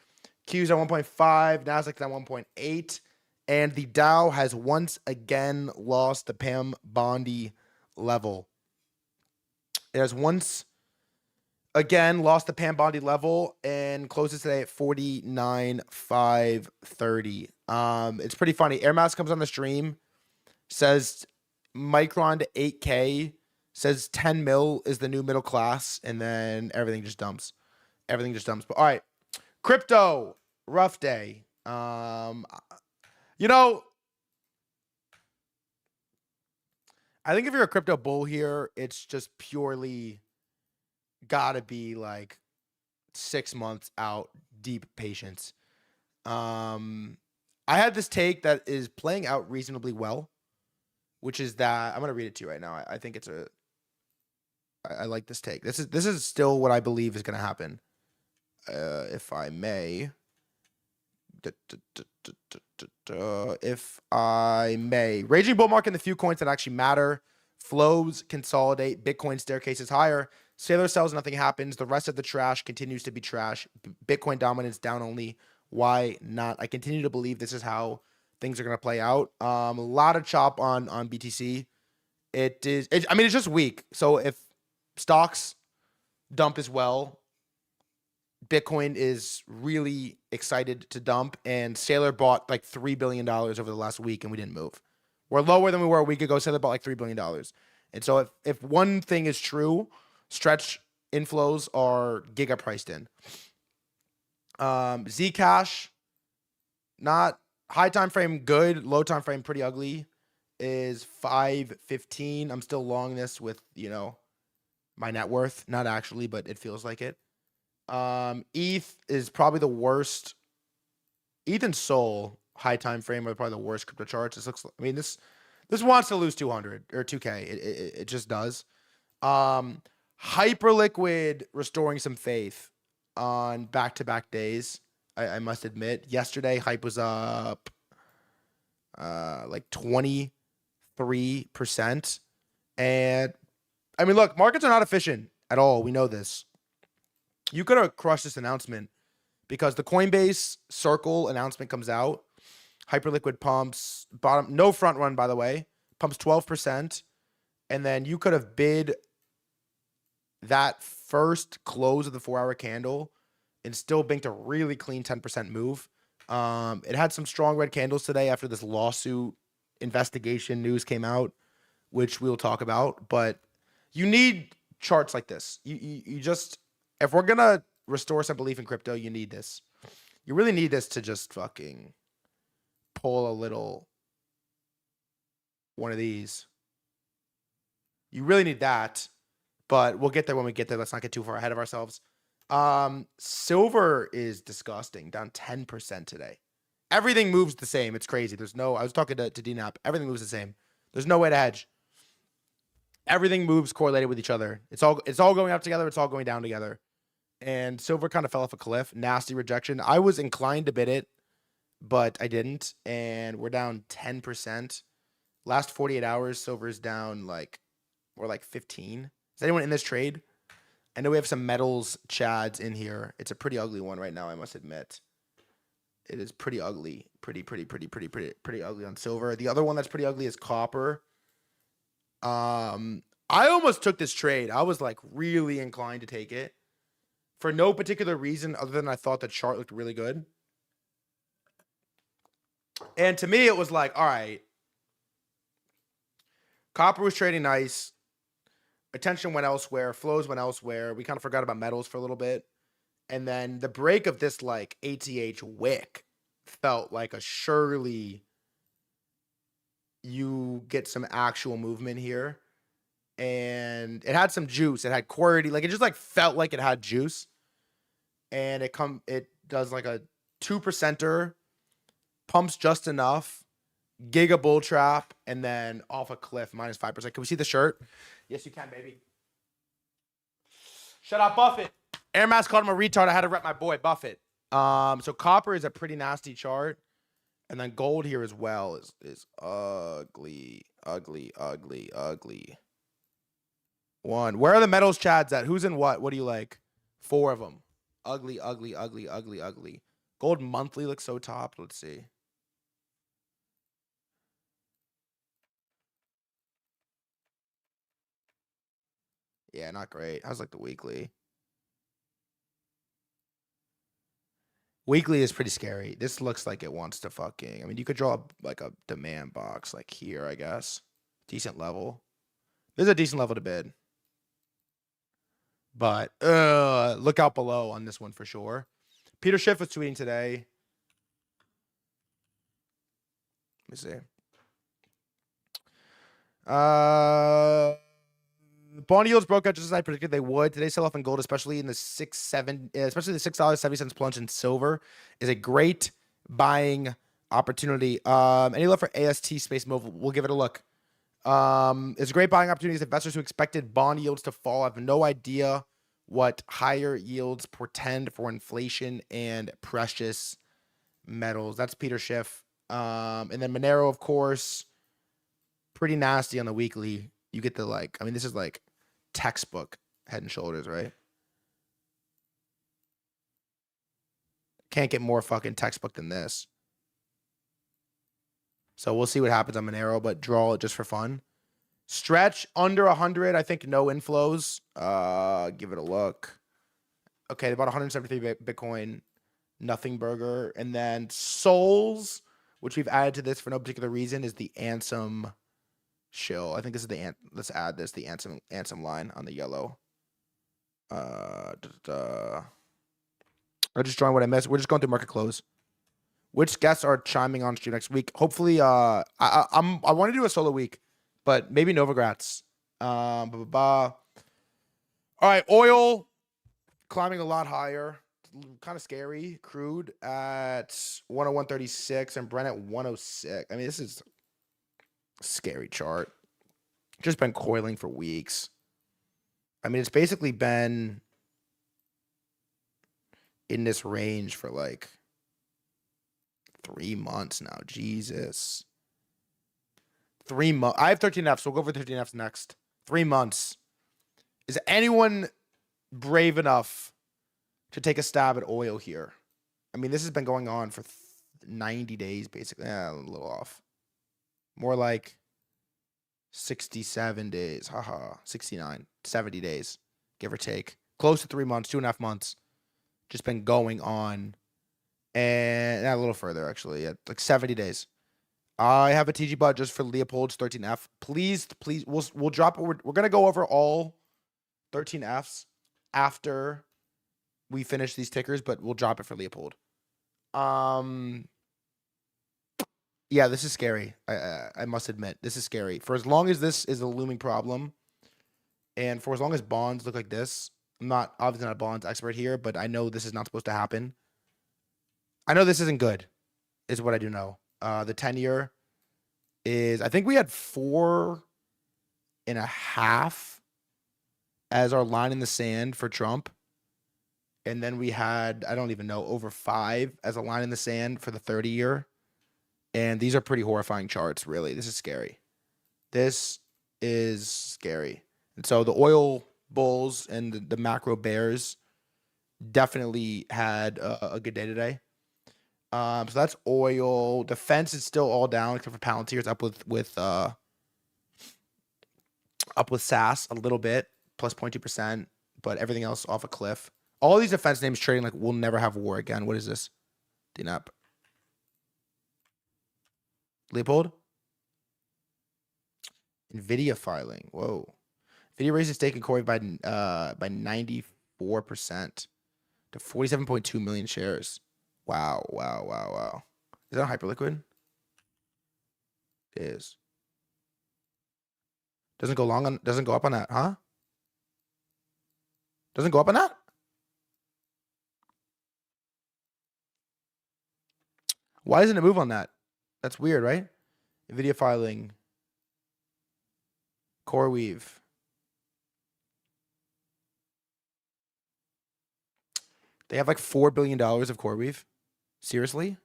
Q's at 1.5, Nasdaq's at 1.8, and the Dow has once again lost the Pam Bondi level. It has once again lost the Pam Bondi level and closes today at 49,530. It's pretty funny. Air Mass comes on the stream, says Micron to 8K, says 10 mil is the new middle class, and then everything just dumps. Everything just dumps. But all right, crypto, rough day. You know, I think if you're a crypto bull here, it's just purely gotta be like 6 months out, deep patience. I had this take that is playing out reasonably well, which is that I'm gonna read it to you right now. I think I like this take. This is still what I believe is gonna happen. If I may. If I may. Raging bull market in the few coins that actually matter. Flows consolidate. Bitcoin staircase is higher. Sailor sells, nothing happens. The rest of the trash continues to be trash. Bitcoin dominance down only. Why not? I continue to believe this is how things are going to play out. A lot of chop on BTC. It's just weak. So if stocks dump as well, Bitcoin is really excited to dump, and Sailor bought like $3 billion over the last week, and we didn't move. We're lower than we were a week ago. Sailor bought like $3 billion. And so if one thing is true, stretch inflows are giga priced in. Zcash, not high time frame good, low time frame pretty ugly, is 515. I'm still long this with, my net worth. Not actually, but it feels like it. ETH is probably the worst. ETH and Sol high time frame are probably the worst crypto charts. This wants to lose 200 or 2K. It just does. Hyperliquid restoring some faith on back-to-back days. I must admit, yesterday hype was up like 23%. And look, markets are not efficient at all. We know this. You could have crushed this announcement because the Coinbase Circle announcement comes out. Hyperliquid pumps bottom, no front run, by the way, pumps 12%. And then you could have bid that first close of the 4-hour candle and still banked a really clean 10% move. It had some strong red candles today after this lawsuit investigation news came out, which we'll talk about. But you need charts like this. You just, if we're going to restore some belief in crypto, you need this. You really need this to just fucking pull a little one of these. You really need that, but we'll get there when we get there. Let's not get too far ahead of ourselves. Silver is disgusting, down 10% today. Everything moves the same. It's crazy. I was talking to DNAP. Everything moves the same. There's no way to hedge. Everything moves correlated with each other. It's all going up together. It's all going down together. And silver kind of fell off a cliff. Nasty rejection. I was inclined to bid it, but I didn't. And we're down 10%. Last 48 hours, silver's down we're like 15. Is anyone in this trade? I know we have some metals chads in here. It's a pretty ugly one right now, I must admit. It is pretty ugly. Pretty ugly on silver. The other one that's pretty ugly is copper. I almost took this trade. I was like really inclined to take it for no particular reason other than I thought the chart looked really good. And to me, it was like, all right, copper was trading nice. Attention went elsewhere. Flows went elsewhere. We kind of forgot about metals for a little bit. And then the break of this like ATH wick felt like a surely you get some actual movement here. And it had some juice. It had quality. Like it just like felt like it had juice. And it does like a 2%er, pumps just enough, giga bull trap, and then off a cliff minus 5%. Can we see the shirt? Yes, you can, baby. Shut up, Buffett. Air Mass called him a retard. I had to rep my boy Buffett. So copper is a pretty nasty chart. And then gold here as well is ugly. One. Where are the metals chads at? Who's in what? What do you like? 4 of them. Ugly. Gold monthly looks so top. Let's see. Yeah, not great. How's like the weekly? Weekly is pretty scary. This looks like it wants to fucking... I mean, you could draw like a demand box like here, I guess. Decent level. There's a decent level to bid. But look out below on this one for sure. Peter Schiff was tweeting today. Let me see. Bond yields broke out just as I predicted they would. Today's sell-off in gold, especially in the especially the $6.70 plunge in silver, is a great buying opportunity. Any love for AST Space Mobile? We'll give it a look. It's a great buying opportunity. Investors who expected bond yields to fall have no idea what higher yields portend for inflation and precious metals. That's Peter Schiff. And then Monero, of course, pretty nasty on the weekly. You get the like, I mean, this is like textbook head and shoulders, right? Can't get more fucking textbook than this. So we'll see what happens on Monero, but draw it just for fun. Stretch under 100. I think no inflows. Give it a look. Okay, about 173 Bitcoin. Nothing burger. And then Souls, which we've added to this for no particular reason, is the Ansem shill. I think this is the let's add this, the Ansem line on the yellow. I just drawing what I missed. We're just going through market close. Which guests are chiming on stream next week? Hopefully, I want to do a solo week, but maybe Novogratz. All right, oil climbing a lot higher. Kind of scary. Crude at 101.36 and Brent at 106. I mean, this is a scary chart. Just been coiling for weeks. I mean, it's basically been in this range for like 3 months now. Jesus. 3 months. I have 13 Fs. So we'll go for 13 Fs next. 3 months. Is anyone brave enough to take a stab at oil here? I mean, this has been going on for 90 days, basically. A little off. More like 67 days. Haha. 69. 70 days. Give or take. Close to 3 months. 2.5 months. Just been going on. And a little further, actually. Yeah, like 70 days. I have a TG bot just for Leopold's 13F. Please, we'll drop it. We're going to go over all 13Fs after we finish these tickers, but we'll drop it for Leopold. Yeah, this is scary. I must admit, this is scary. For as long as this is a looming problem, and for as long as bonds look like this, I'm obviously not a bonds expert here, but I know this is not supposed to happen. I know this isn't good, is what I do know. The 10-year is, I think we had 4.5 as our line in the sand for Trump. And then we had, I don't even know, over 5 as a line in the sand for the 30-year. And these are pretty horrifying charts, really. This is scary. This is scary. And so the oil bulls and the macro bears definitely had a good day today. So that's oil. Defense is still all down except for Palantir. It's up with SAS a little bit, plus 0.2%, but everything else off a cliff. All these defense names trading like we'll never have war again. What is this? DNAP. Leopold? Nvidia filing. Whoa. Nvidia raised its stake in Corey by 94% to 47.2 million shares. Wow. Is that Hyperliquid? It is. Doesn't go up on that, huh? Doesn't go up on that? Why doesn't it move on that? That's weird, right? Nvidia filing. CoreWeave. They have like $4 billion of CoreWeave. Seriously?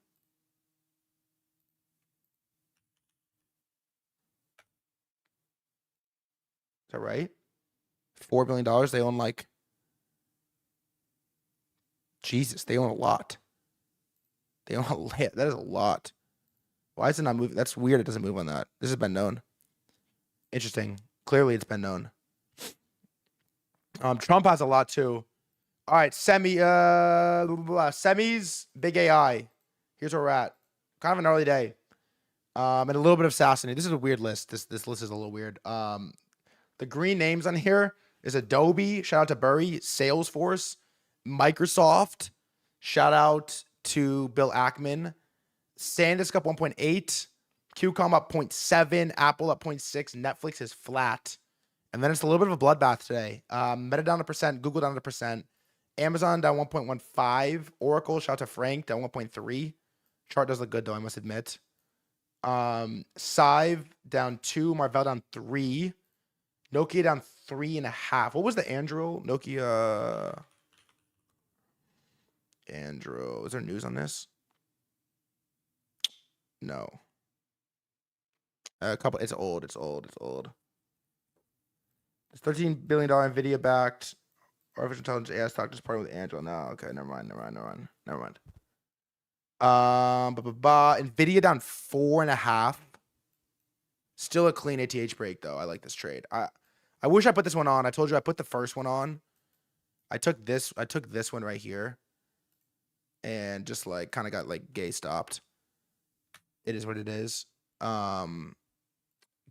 Is that right? $4 billion. They own like. Jesus, they own a lot. They own a lot. That is a lot. Why is it not moving? That's weird. It doesn't move on that. This has been known. Interesting. Clearly, it's been known. Trump has a lot too. All right, semis, big AI. Here's where we're at. Kind of an early day. And a little bit of Sassany. This is a weird list. This list is a little weird. The green names on here is Adobe. Shout out to Burry. Salesforce. Microsoft. Shout out to Bill Ackman. SanDisk up 1.8. QCOM up 0.7. Apple up 0.6. Netflix is flat. And then it's a little bit of a bloodbath today. Meta down 1%. Google down 1%. Amazon down 1.15. Oracle, shout out to Frank, down 1.3. Chart does look good though, I must admit. Sive down 2. Marvell down 3. Nokia down 3.5. What was the Andro? Nokia. Andro. Is there news on this? No. A couple. It's old. It's $13 billion Nvidia backed. Artificial intelligence AI stock just partnered with Angela. No, okay, never mind. Nvidia down 4.5. Still a clean ATH break though. I like this trade. I wish I put this one on. I told you I put the first one on. I took this one right here, and just like kind of got like gay stopped. It is what it is. Get a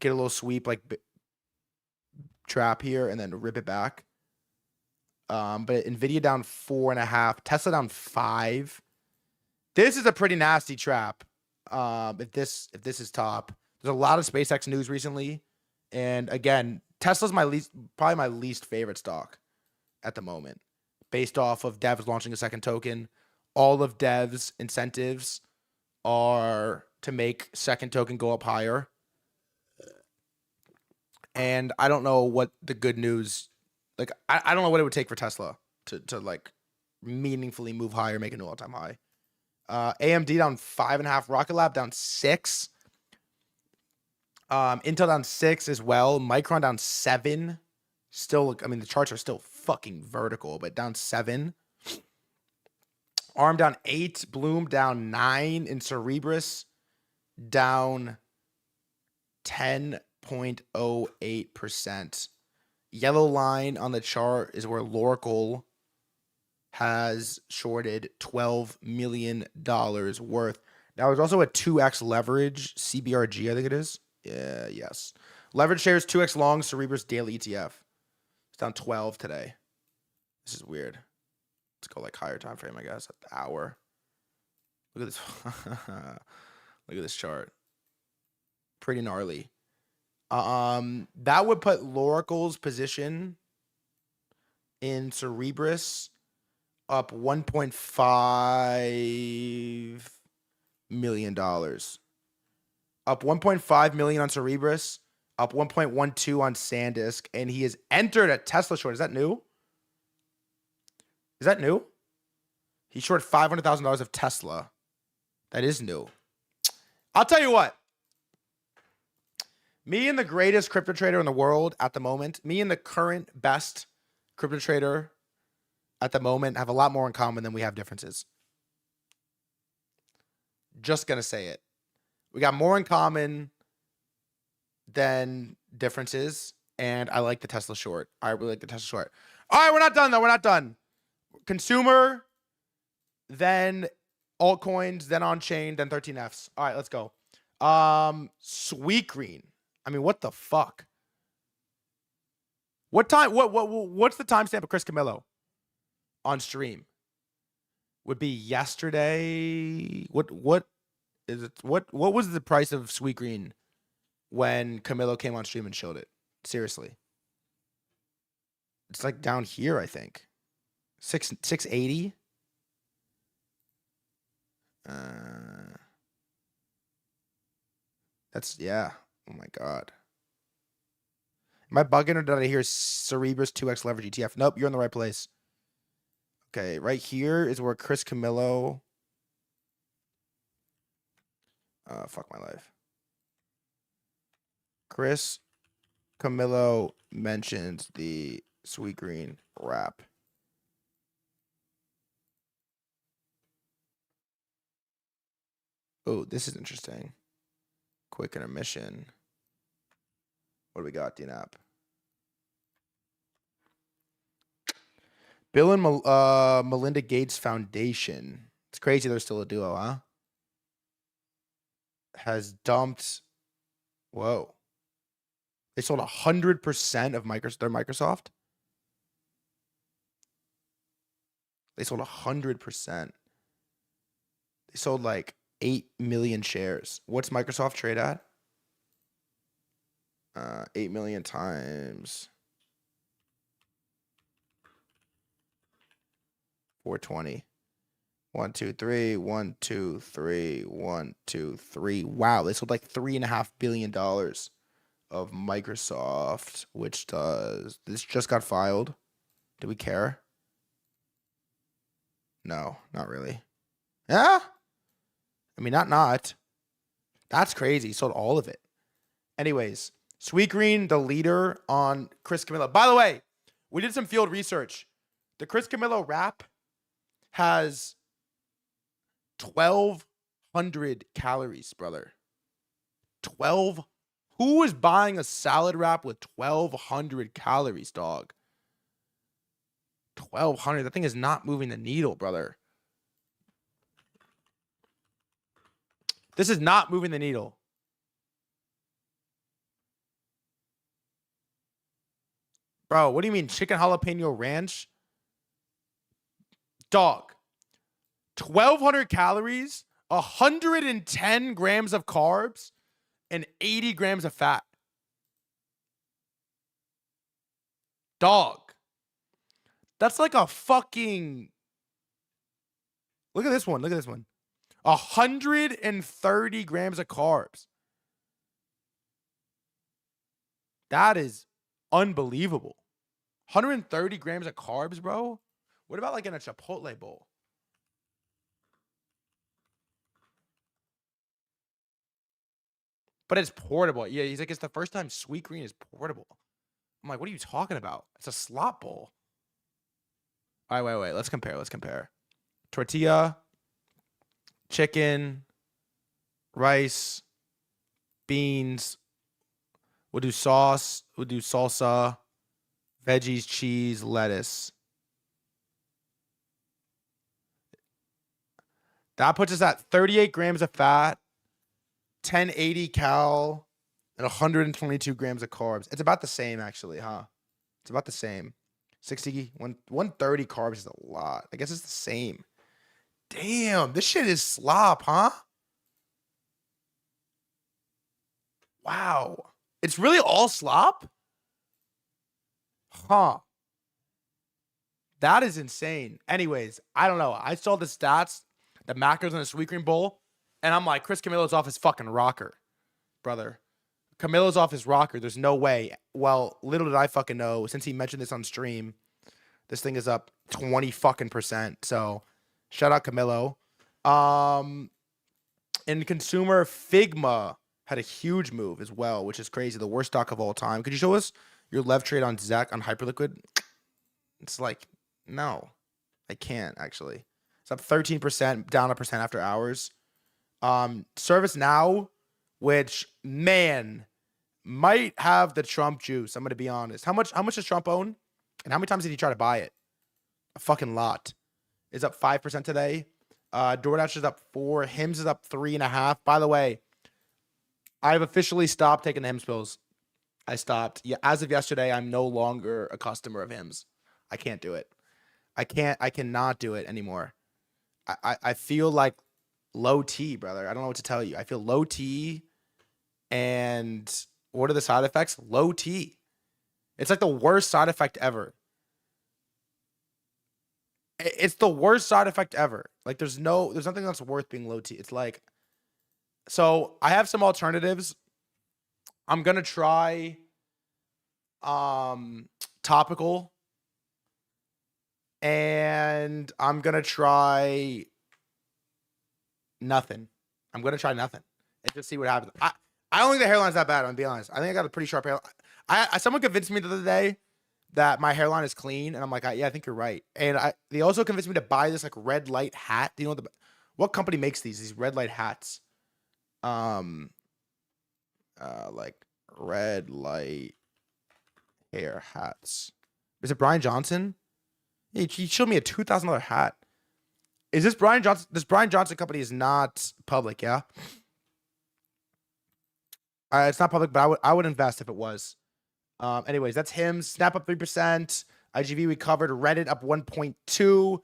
little sweep like trap here, and then rip it back. But Nvidia down 4.5, Tesla down 5. This is a pretty nasty trap. If this is top, there's a lot of SpaceX news recently, and again, Tesla's probably my least favorite stock at the moment, based off of devs launching a second token. All of devs' incentives are to make second token go up higher, and I don't know what the good news. Like, I don't know what it would take for Tesla to like meaningfully move higher, make a new all-time high. AMD down 5.5. Rocket Lab down 6. Intel down 6 as well. Micron down 7. Still, I mean, the charts are still fucking vertical, but down 7. ARM down 8. Bloom down 9. And Cerebras down 10.08%. Yellow line on the chart is where Loracle has shorted $12 million worth. Now, there's also a 2x leverage, CBRG, I think it is. Yeah, yes. Leverage shares 2x long, Cerebras daily ETF. It's down 12 today. This is weird. Let's go like higher time frame, I guess, at the hour. Look at this. Look at this chart. Pretty gnarly. That would put Loracle's position in Cerebras up $1.5 million. Up $1.5 million on Cerebras, up 1.12 on SanDisk, and he has entered a Tesla short. Is that new? Is that new? He shorted $500,000 of Tesla. That is new. I'll tell you what. Me and the greatest crypto trader in the world at the moment, me and the current best crypto trader at the moment have a lot more in common than we have differences. Just gonna say it. We got more in common than differences, and I like the Tesla short. I really like the Tesla short. All right, we're not done though. We're not done. Consumer, then altcoins, then on chain, then 13Fs. All right, let's go. Sweet green. I mean, what the fuck? What time? What's the timestamp of Chris Camillo on stream? Would be yesterday. What is it? What was the price of Sweet Green when Camillo came on stream and showed it? Seriously, it's like down here, I think. 680. That's yeah. Oh my god. Am I bugging or did I hear Cerebrus 2x leverage ETF? Nope, you're in the right place. Okay, right here is where Chris Camillo. Fuck my life. Chris Camillo mentions the Sweet Green wrap. Oh, this is interesting. Quick intermission. What do we got, DNAP? Bill and Melinda Gates Foundation. It's crazy they're still a duo, huh? Has dumped. Whoa. They sold 100% of their Microsoft. They sold 100%. They sold like 8 million shares. What's Microsoft trade at? 8 million times 420. 1, 2, 3, 1, 2, 3, 1, 2, 3. Wow, they sold like $3.5 billion of Microsoft, which does this just got filed. Do we care? No, not really. Yeah? I mean, not. That's crazy. He sold all of it. Anyways, Sweet Green, the leader on Chris Camillo. By the way, we did some field research. The Chris Camillo wrap has 1,200 calories, brother. 12. Who is buying a salad wrap with 1,200 calories, dog? 1,200. That thing is not moving the needle, brother. This is not moving the needle. Bro, what do you mean? Chicken jalapeno ranch? Dog. 1,200 calories, 110 grams of carbs, and 80 grams of fat. Dog. That's like a fucking... Look at this one. Look at this one. 130 grams of carbs. That is unbelievable. 130 grams of carbs, bro? What about like in a Chipotle bowl? But it's portable. Yeah, he's like, it's the first time Sweet Green is portable. I'm like, what are you talking about? It's a slop bowl. All right, wait. Let's compare. Tortilla, chicken, rice, beans. We'll do sauce. We'll do salsa, veggies, cheese, lettuce. That puts us at 38 grams of fat, 1080 cal, and 122 grams of carbs. It's about the same, actually, huh? It's about the same. 130 carbs is a lot. I guess it's the same. Damn, this shit is slop, huh? Wow. It's really all slop? Huh. That is insane. Anyways, I don't know. I saw the stats, the macros in the Sweet Green Bowl, and I'm like, Chris Camillo's off his fucking rocker, brother. Camillo's off his rocker. There's no way. Well, little did I fucking know, since he mentioned this on stream, this thing is up 20 fucking percent. So, shout out Camillo. In consumer, Figma had a huge move as well, which is crazy. The worst stock of all time. Could you show us your lev trade on Zach on Hyperliquid? It's like, no, I can't actually. It's up 13%, down 1% after hours. ServiceNow, which man might have the Trump juice. I'm gonna be honest. How much does Trump own? And how many times did he try to buy it? A fucking lot. Is up 5% today. DoorDash is up 4. Hims is up 3.5. By the way, I've officially stopped taking the Hims pills. I stopped. Yeah, as of yesterday, I'm no longer a customer of Hims. I can't do it. I cannot do it anymore. I feel like low T, brother. I don't know what to tell you. I feel low T. And what are the side effects? Low T. It's like the worst side effect ever. It's the worst side effect ever. Like there's nothing that's worth being low T. It's like, so I have some alternatives. I'm gonna try topical, and I'm gonna try nothing. I'm gonna try nothing and just see what happens. I don't think the hairline's that bad. I'm gonna be honest. I think I got a pretty sharp hairline. Someone convinced me the other day that my hairline is clean, and I'm like, yeah, I think you're right. And they also convinced me to buy this like red light hat. Do you know what company makes these red light hats? Like red light hair hats. Is it Brian Johnson? He showed me a $2,000 hat. Is this Brian Johnson? This Brian Johnson company is not public, yeah. It's not public, but I would invest if it was. Anyways, that's him. Snap up 3%. IGV we covered. Reddit up 1.2.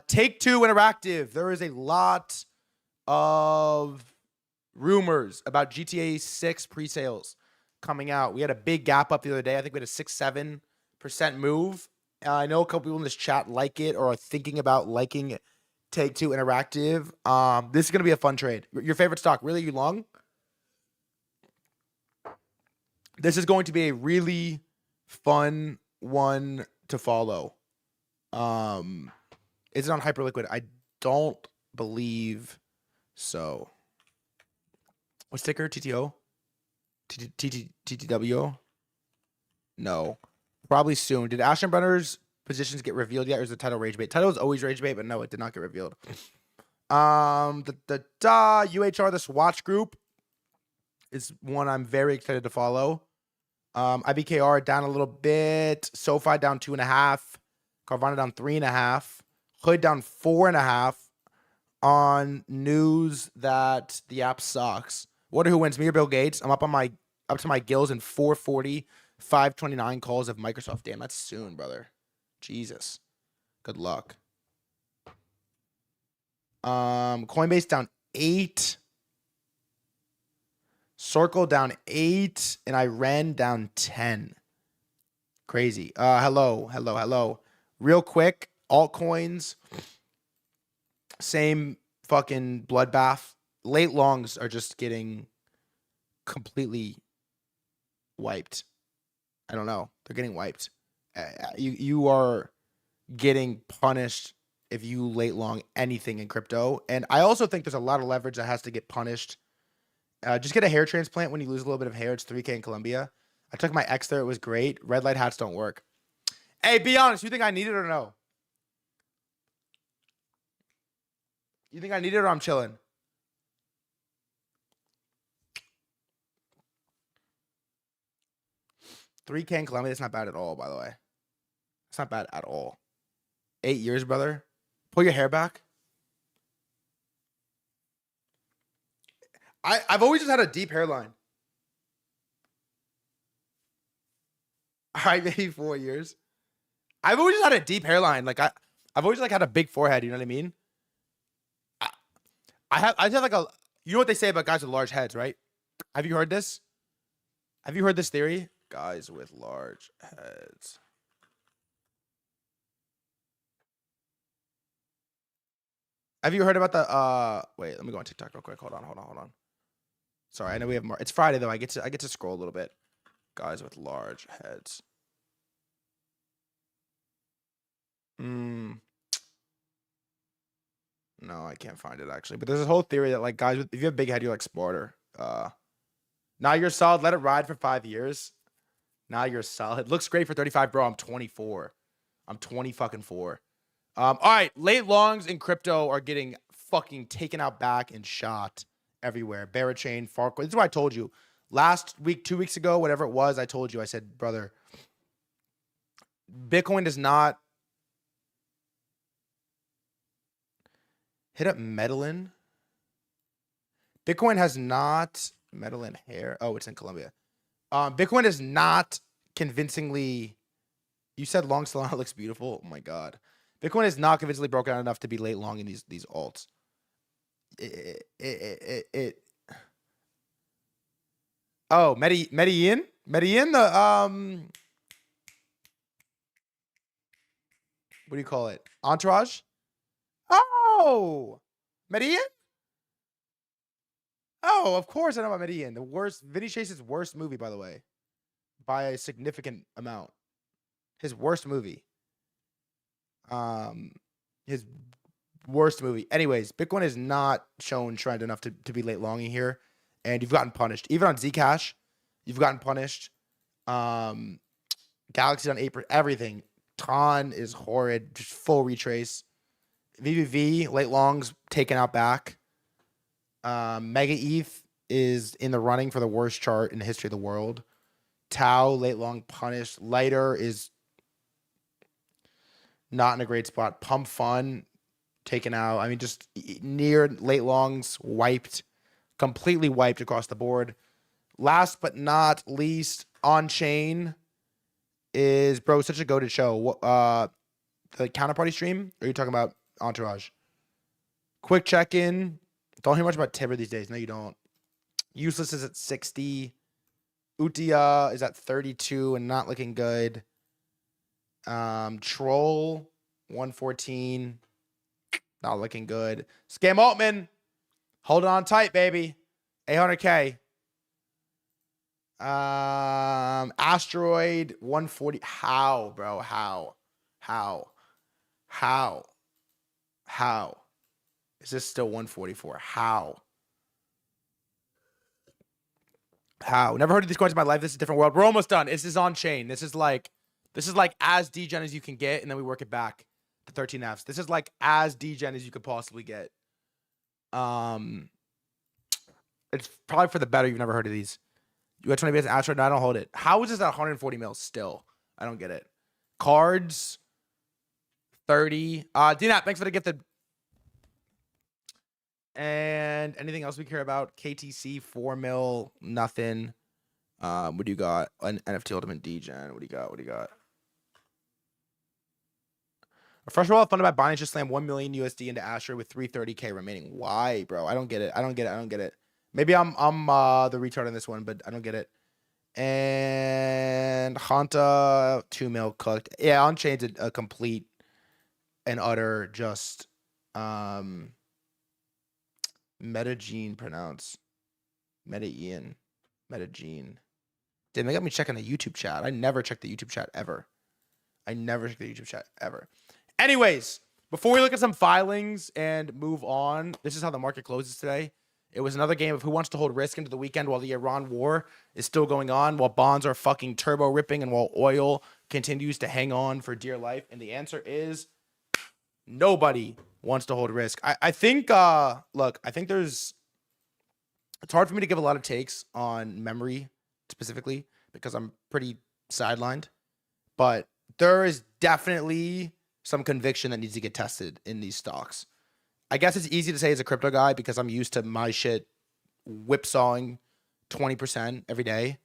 Take-Two Interactive. There is a lot of rumors about GTA 6 pre-sales coming out. We had a big gap up the other day. I think we had a 6-7% move. I know a couple people in this chat like it or are thinking about liking Take-Two Interactive. This is going to be a fun trade. Your favorite stock, really? You long? This is going to be a really fun one to follow. Is it on Hyperliquid? I don't believe so. What's ticker? TTO? TTW? No. Probably soon. Did Ashton Brenner's positions get revealed yet, or is the title rage bait? Title is always rage bait, but no, it did not get revealed. UHR, the Swatch Group is one I'm very excited to follow. IBKR down a little bit. SoFi down 2.5. Carvana down 3.5. Hood down 4.5 on news that the app sucks. Wonder who wins, me or Bill Gates? I'm up to my gills in 440, 529 calls of Microsoft. Damn, that's soon, brother. Jesus. Good luck. Coinbase down 8. Circle down 8, and Iran down 10. Crazy. Hello. Real quick, altcoins, same fucking bloodbath. Late longs are just getting completely wiped. I don't know. They're getting wiped. You are getting punished if you late long anything in crypto. And I also think there's a lot of leverage that has to get punished. Just get a hair transplant when you lose a little bit of hair. It's $3K in Colombia. I took my ex there. It was great. Red light hats don't work. Hey, be honest. You think I need it or no? You think I need it or I'm chilling? $3K in Colombia. That's not bad at all, by the way. It's not bad at all. 8 years, brother. Pull your hair back. I've always just had a deep hairline. All right, maybe 4 years. I've always just had a deep hairline. Like I've always like had a big forehead. You know what I mean? I just have like a. You know what they say about guys with large heads, right? Have you heard this? Have you heard this theory? Guys with large heads. Have you heard about the wait, let me go on TikTok real quick. Hold on. Sorry, I know we have more. It's Friday though. I get to scroll a little bit. Guys with large heads. No, I can't find it actually. But there's this whole theory that like guys with if you have a big head, you're like smarter. Now you're solid. Let it ride for 5 years. Now you're solid. Looks great for 35, bro. I'm 24. I'm 20 fucking 4. All right, late longs in crypto are getting fucking taken out back and shot everywhere. Barachain, Farcoin. This is what I told you last week, 2 weeks ago, whatever it was. I told you, I said, brother, Bitcoin does not hit up Medellin. Bitcoin has not Medellin hair. Oh, it's in Colombia. Bitcoin is not convincingly. You said long Solana looks beautiful. Oh my god, Bitcoin is not convincingly broken out enough to be late long in these alts. Oh, Medellin. The what do you call it? Entourage. Oh, Medellin. Oh, of course I know about Medellin. The worst, Vinny Chase's worst movie, by the way, by a significant amount. His worst movie. His worst movie. Anyways, Bitcoin is not shown trend enough to be late longing here, and you've gotten punished. Even on Zcash, you've gotten punished. Galaxy on 8%, everything. Tron is horrid, just full retrace. VVV, late longs taken out back. Mega ETH is in the running for the worst chart in the history of the world. Tau, late long punished. Lighter is not in a great spot. Pump Fun, taken out. I mean, just near late longs, wiped. Completely wiped across the board. Last but not least, On Chain is, bro, such a goated show. The counterparty stream? Or are you talking about Entourage? Quick check-in. Don't hear much about Tibber these days. No, you don't. Useless is at 60. Utia is at 32 and not looking good. Troll, 114. Not looking good. Scam Altman. Hold on tight, baby. 800K. Asteroid, 140. How, bro? How? Is this still 144? How? Never heard of these coins in my life. This is a different world. We're almost done. This is on chain. This is like as degen as you can get, and then we work it back to 13 Fs. This is like as degen as you could possibly get. It's probably for the better. You've never heard of these. You got 20 bits Asteroid. No, I don't hold it. How is this at 140 mils still? I don't get it. Cards, 30. DNAP, thanks for the gifted. And anything else we care about? KTC, 4 mil, nothing. What do you got? An NFT Ultimate Degen. What do you got? First of all, funded by Binance just slammed 1 million USD into Asteroid with 330K remaining. Why, bro? I don't get it. Maybe I'm the retard on this one, but I don't get it. And Hanta, 2 mil cooked. Yeah, on chain's a complete and utter just Metagene pronounce. Metagene. Damn, they got me checking the YouTube chat. I never check the YouTube chat ever. Anyways, before we look at some filings and move on, this is how the market closes today. It was another game of who wants to hold risk into the weekend while the Iran war is still going on, while bonds are fucking turbo ripping, and while oil continues to hang on for dear life. And the answer is nobody wants to hold risk. I think, look, I think it's hard for me to give a lot of takes on memory specifically because I'm pretty sidelined, but there is definitely some conviction that needs to get tested in these stocks. I guess it's easy to say as a crypto guy because I'm used to my shit whipsawing 20% every day,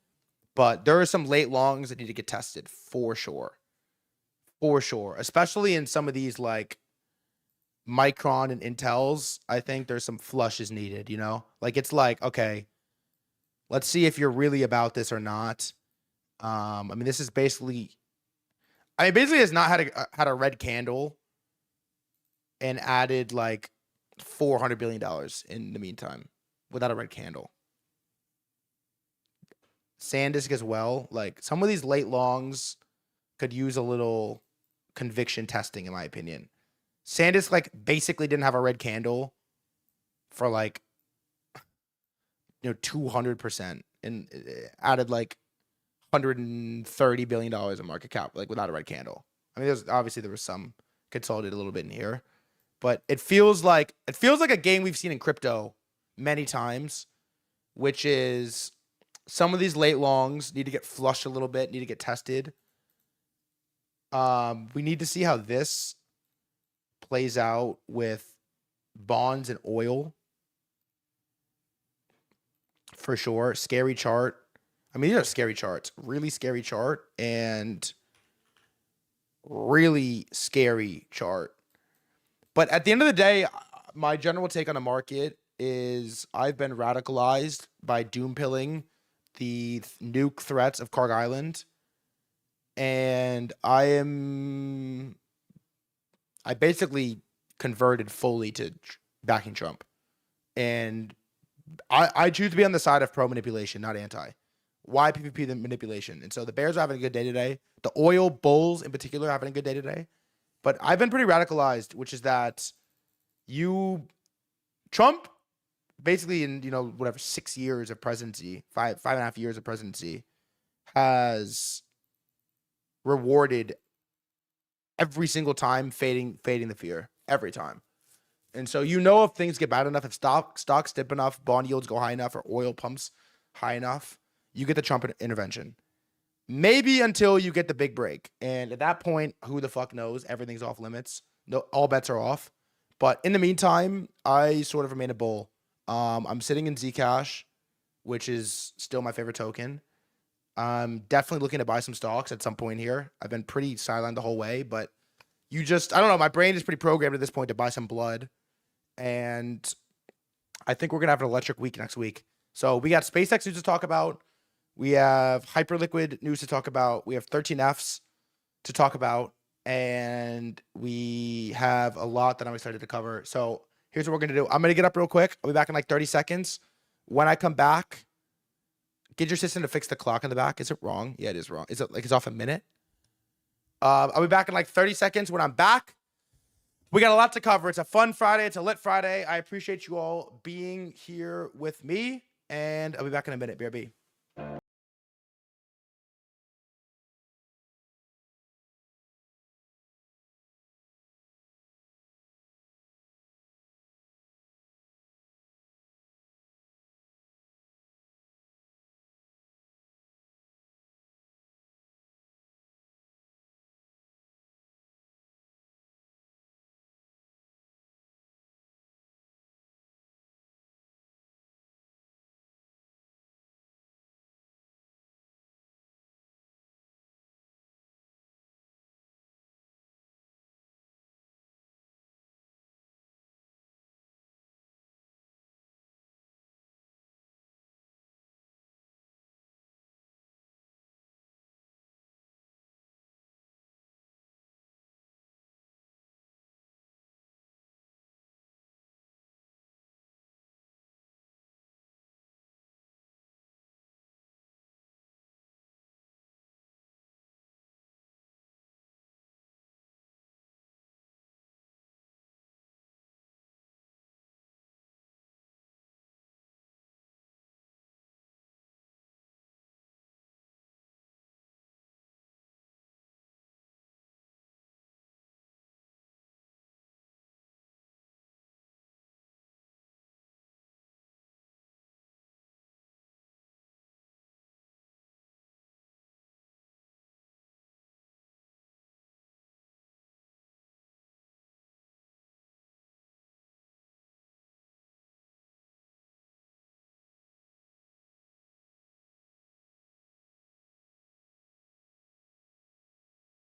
but there are some late longs that need to get tested for sure. Especially in some of these like Micron and Intels. I think there's some flushes needed, you know? Like it's like, okay, let's see if you're really about this or not. I mean, this is basically has not had a red candle and added like $400 billion in the meantime without a red candle. SanDisk as well. Like some of these late longs could use a little conviction testing, in my opinion. SanDisk like basically didn't have a red candle for like 200% and added like $130 billion in market cap, like without a red candle. I mean, there was some consolidated a little bit in here, But it feels like a game we've seen in crypto many times, which is some of these late longs need to get flushed a little bit, need to get tested. We need to see how this plays out with bonds and oil. For sure. Scary chart. I mean, these are scary charts. Really scary chart and really scary chart. But at the end of the day, my general take on the market is I've been radicalized by doom pilling the nuke threats of Karg Island. And I basically converted fully to backing Trump. And I choose to be on the side of pro manipulation, not anti. Why PvP the manipulation? And so the Bears are having a good day today. The oil bulls in particular are having a good day today. But I've been pretty radicalized, which is that Trump basically in, 6 years of presidency, five and a half years of presidency, has rewarded every single time fading the fear. Every time. And so if things get bad enough, if stocks dip enough, bond yields go high enough, or oil pumps high enough, you get the Trump intervention. Maybe until you get the big break. And at that point, who the fuck knows? Everything's off limits. No, all bets are off. But in the meantime, I sort of remain a bull. I'm sitting in Zcash, which is still my favorite token. I'm definitely looking to buy some stocks at some point here. I've been pretty sidelined the whole way, but I don't know. My brain is pretty programmed at this point to buy some blood. And I think we're going to have an electric week next week. So we got SpaceX news to talk about. We have Hyperliquid news to talk about. We have 13Fs to talk about. And we have a lot that I'm excited to cover. So here's what we're going to do. I'm going to get up real quick. I'll be back in like 30 seconds. When I come back, get your assistant to fix the clock in the back. Is it wrong? Yeah, it is wrong. Is it like it's off a minute? I'll be back in like 30 seconds. When I'm back, we got a lot to cover. It's a fun Friday. It's a lit Friday. I appreciate you all being here with me. And I'll be back in a minute. BRB.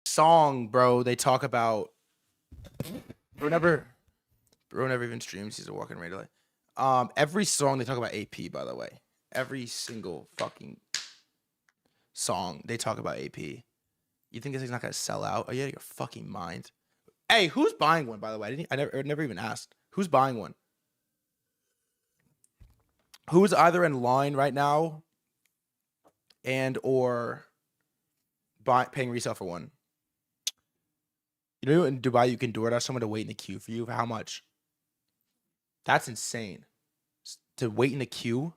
Song, bro. They talk about bro never even streams. He's a walking radio. Every song they talk about AP. By the way, every single fucking song they talk about AP. You think this thing's not gonna sell out? Are you out of your fucking mind? Hey, who's buying one? By the way, I never even asked. Who's buying one? Who's either in line right now and or paying resale for one? You know, in Dubai, you can DoorDash someone to wait in the queue for you. For how much? That's insane. To wait in the queue?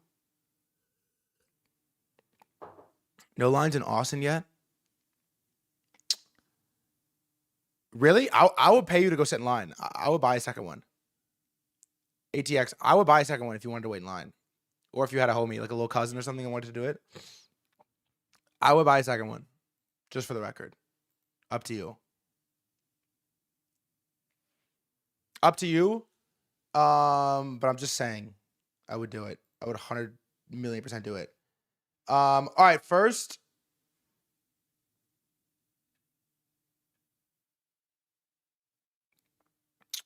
No lines in Austin yet? Really? I would pay you to go sit in line. I would buy a second one. ATX, I would buy a second one if you wanted to wait in line. Or if you had a homie, like a little cousin or something and wanted to do it. I would buy a second one. Just for the record. Up to you. Up to you. But I'm just saying. I would do it. I would 100 million% do it. All right, first.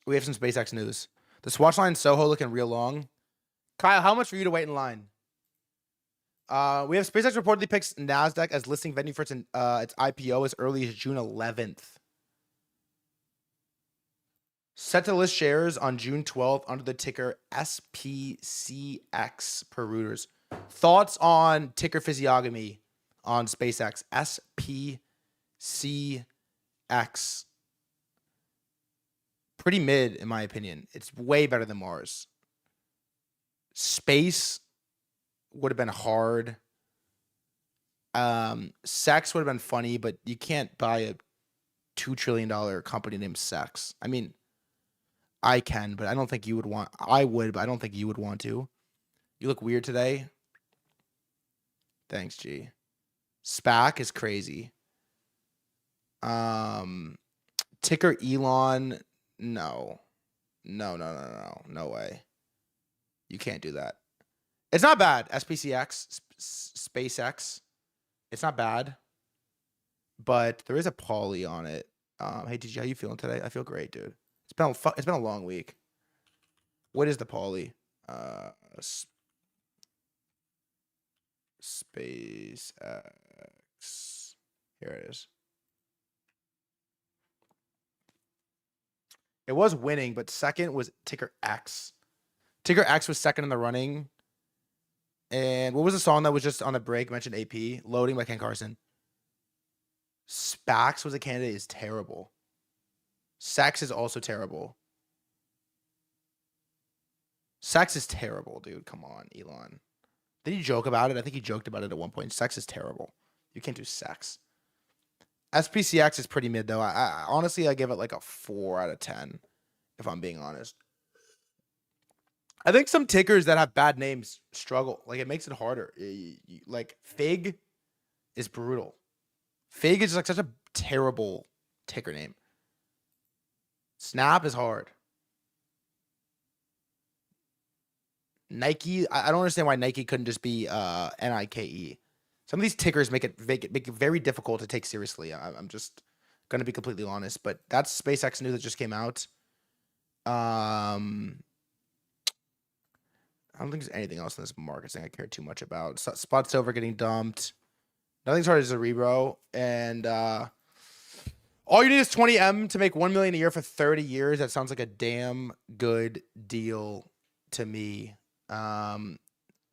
We have some SpaceX news. The Swatch line Soho looking real long. Kyle, how much for you to wait in line? We have SpaceX reportedly picks NASDAQ as listing venue for its IPO as early as June 11th. Set to list shares on June 12th under the ticker SPCX per Reuters. Thoughts on ticker physiognomy on SpaceX? SPCX. Pretty mid, in my opinion. It's way better than Mars. Space would have been hard. Sex would have been funny, but you can't buy a $2 trillion company named Sex. I mean, I can, but I don't think you would want. I would, but I don't think you would want to. You look weird today. Thanks, G. SPAC is crazy. Ticker Elon. No way. You can't do that. It's not bad. SPCX, SpaceX. It's not bad, but there is a poly on it. Hey, TG, how you feeling today? I feel great, dude. It's been a long week. What is the poly? SpaceX. Here it is. It was winning, but second was ticker X. Ticker X was second in the running. And what was the song that was just on the break? Mentioned AP. Loading by Ken Carson. Spax was a candidate is terrible. Sex is also terrible. Sex is terrible, dude. Come on, Elon. Did he joke about it? I think he joked about it at one point. Sex is terrible. You can't do sex. SPCX is pretty mid, though. I honestly, I give it like a 4 out of 10, if I'm being honest. I think some tickers that have bad names struggle. Like, it makes it harder. Like, Fig is brutal. Fig is like such a terrible ticker name. Snap is hard. Nike, I don't understand why Nike couldn't just be Nike. Some of these tickers make it very difficult to take seriously. I'm just going to be completely honest, but that's SpaceX news that just came out. I don't think there's anything else in this market thing I care too much about. Spot Silver getting dumped. Nothing's hard as a rebro. And all you need is 20M to make $1 million a year for 30 years. That sounds like a damn good deal to me.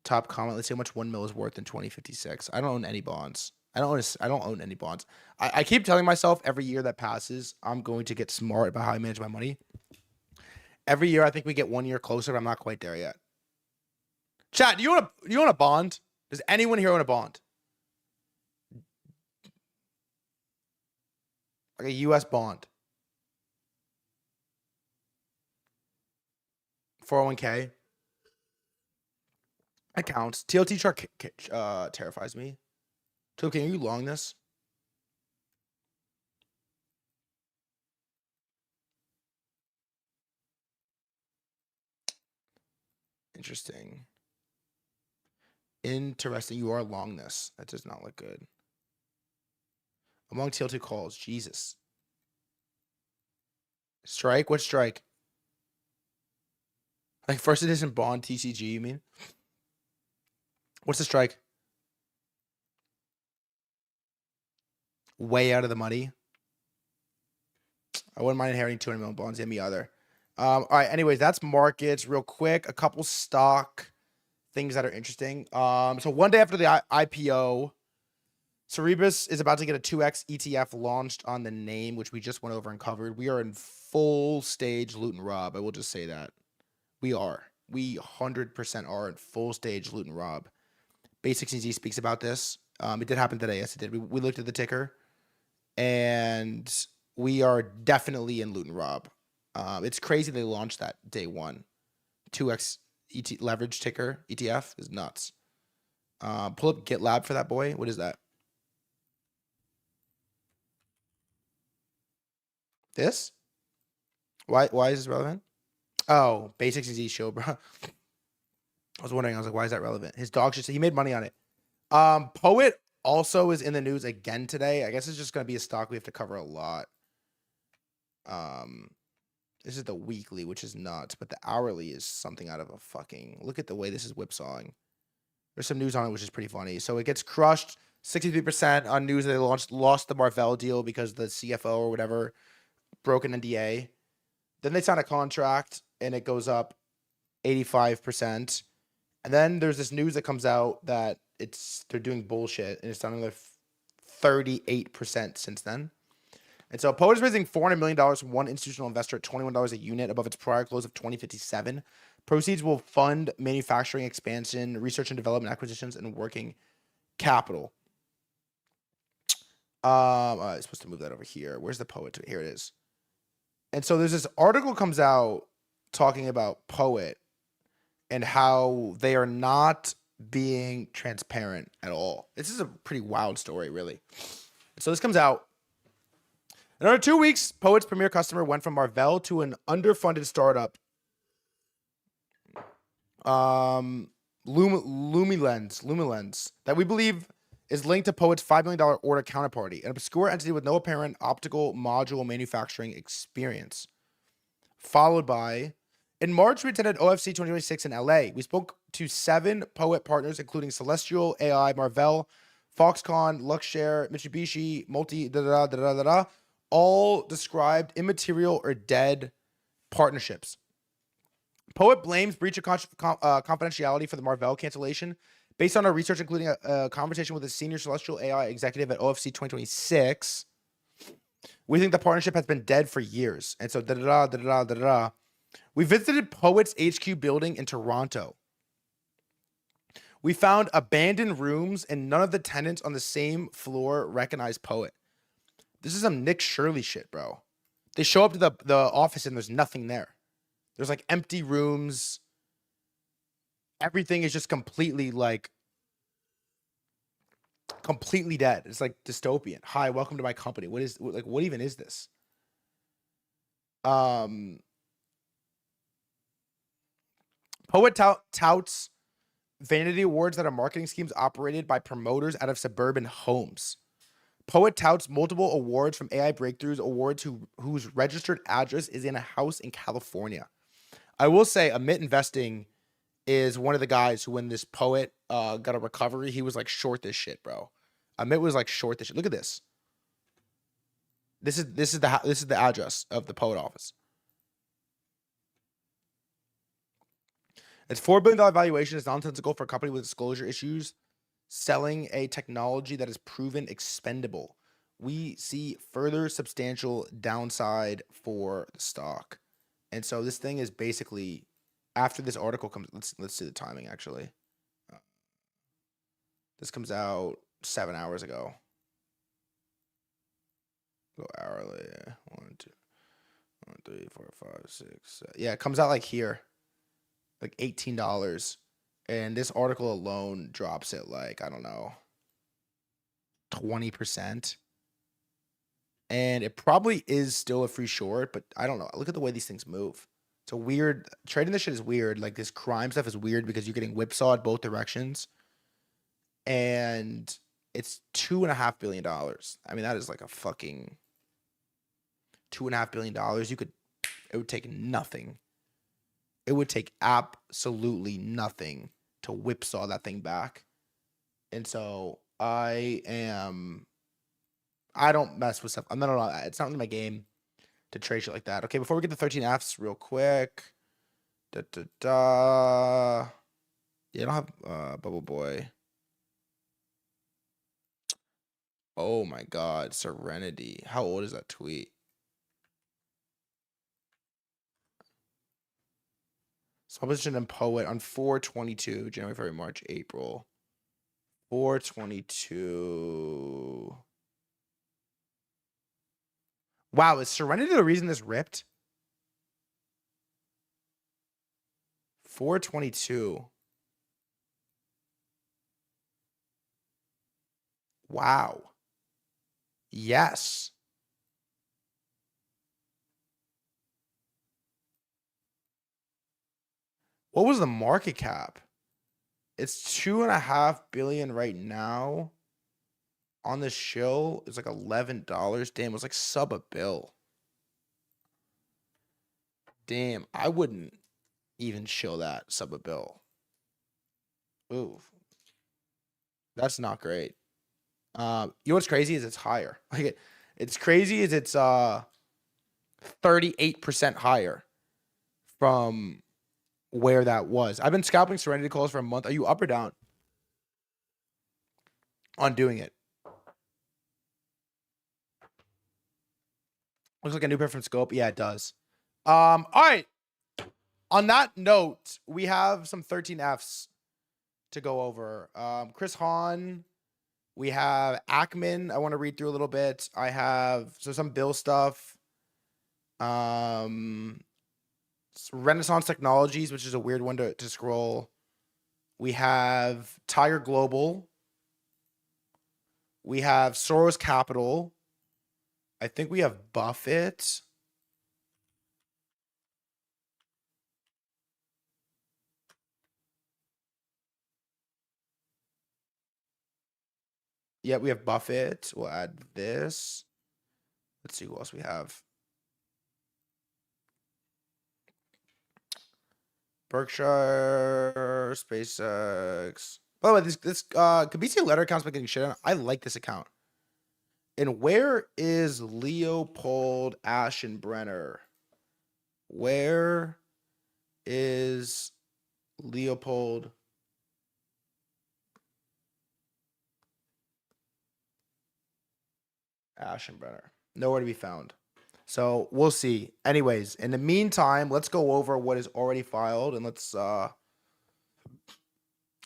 Top comment. Let's see how much 1 mil is worth in 2056. I don't own any bonds. I don't own any bonds. I keep telling myself every year that passes, I'm going to get smart about how I manage my money. Every year, I think we get 1 year closer, but I'm not quite there yet. Chat, do you own a bond? Does anyone here own a bond? Like a U.S. bond. 401k. That counts. TLT chart terrifies me. So can you long this? Interesting. Interesting. You are long this. That does not look good. Among TL2 calls. Jesus. Strike? What strike? Like first edition bond TCG, you mean? What's the strike? Way out of the money. I wouldn't mind inheriting 200 million bonds. Yeah, me either. All right. Anyways, that's markets. Real quick, a couple stock things that are interesting. So one day after the IPO, Cerebus is about to get a 2x ETF launched on the name, which we just went over and covered. We are in full stage loot and rob. I will just say that. We are. We 100% are in full stage loot and rob. Basics and Z speaks about this. It did happen today. Yes, it did. We looked at the ticker, and we are definitely in loot and rob. It's crazy they launched that day one. 2x leverage ticker ETF is nuts. Pull up GitLab for that boy. What is that? This? Why is this relevant? Oh, Basics is show, bro. I was wondering. I was like, why is that relevant? His dog he made money on it. Poet also is in the news again today. I guess it's just gonna be a stock we have to cover a lot. This is the weekly, which is nuts, but the hourly is something out of a fucking. Look at the way this is whipsawing. There's some news on it, which is pretty funny. So it gets crushed 63% on news that they lost the Marvell deal because the CFO or whatever broke an NDA. Then they sign a contract and it goes up 85%. And then there's this news that comes out that they're doing bullshit and it's down another 38% since then. And so Poet is raising $400 million from one institutional investor at $21 a unit above its prior close of $20.57. Proceeds will fund manufacturing expansion, research and development, acquisitions, and working capital. I'm supposed to move that over here. Where's the Poet? Here it is. And so there's this article comes out talking about Poet and how they are not being transparent at all. This is a pretty wild story, really. So this comes out. In under 2 weeks, Poet's premier customer went from Marvell to an underfunded startup, Lumilens, that we believe is linked to Poet's $5 million order counterparty, an obscure entity with no apparent optical module manufacturing experience. Followed by, in March, we attended OFC 2026 in LA. We spoke to 7 Poet partners, including Celestial, AI, Marvell, Foxconn, Luxshare, Mitsubishi, all described immaterial or dead partnerships. Poet blames breach of confidentiality for the Marvell cancellation based on our research, including a conversation with a senior Celestial AI executive at OFC 2026. We think the partnership has been dead for years. And so we visited Poet's HQ building in Toronto. We found abandoned rooms and none of the tenants on the same floor recognized Poet. This is some Nick Shirley shit, bro. They show up to the office and there's nothing there. There's like empty rooms. Everything is just completely dead. It's like dystopian. Hi, welcome to my company. What even is this? Poet touts vanity awards that are marketing schemes operated by promoters out of suburban homes. Poet touts multiple awards from AI Breakthroughs Awards whose registered address is in a house in California. I will say Amit Investing is one of the guys who, when this Poet got a recovery, he was like short this shit, bro. Amit was like short this shit. Look at this. This is the address of the Poet office. Its $4 billion valuation is nonsensical for a company with disclosure issues, selling a technology that is proven expendable. We see further substantial downside for the stock. And so this thing is basically, after this article comes, let's see the timing actually. This comes out 7 hours ago. Go hourly. 1, 2, 1, 3, 4, 5, 6. Yeah, it comes out like here, like $18. And this article alone drops it like, I don't know, 20%. And it probably is still a free short, but I don't know. Look at the way these things move. It's a weird, trading this shit is weird. Like this crime stuff is weird because you're getting whipsawed both directions. And it's $2.5 billion. I mean, that is like a fucking $2.5 billion. It would take nothing. It would take absolutely nothing to whipsaw that thing back. And so I don't mess with stuff. It's not in my game to trade shit like that. Okay, before we get to 13 Fs real quick. Yeah, I don't have Bubble Boy. Oh my God, Serenity. How old is that tweet? So published in Poet on 4/22, January, February, March, April. 4/22. Wow, is Serenity the reason this ripped? 422. Wow. Yes. What was the market cap? It's 2.5 billion right now. On the show, it's like $11. Damn, it was like sub a bill. Damn, I wouldn't even show that sub a bill. Ooh, that's not great. You know what's crazy is it's higher. Like it's crazy is it's 38% higher from where that was. I've been scalping Serenity calls for a month. Are you up or down on doing it? Looks like a new pair from Scope. Yeah, it does. All right. On that note, we have some 13Fs to go over. Chris Hahn. We have Ackman. I want to read through a little bit. I have some Bill stuff. Renaissance Technologies, which is a weird one to scroll. We have Tiger Global. We have Soros Capital. I think we have Buffett. Yeah, we have Buffett. We'll add this. Let's see who else we have. Berkshire, SpaceX. By the way, this Kabisi letter account's been getting shit on. I like this account. And where is Leopold Aschenbrenner? Where is Leopold? Aschenbrenner. Nowhere to be found. So we'll see. Anyways, in the meantime, let's go over what is already filed and let's I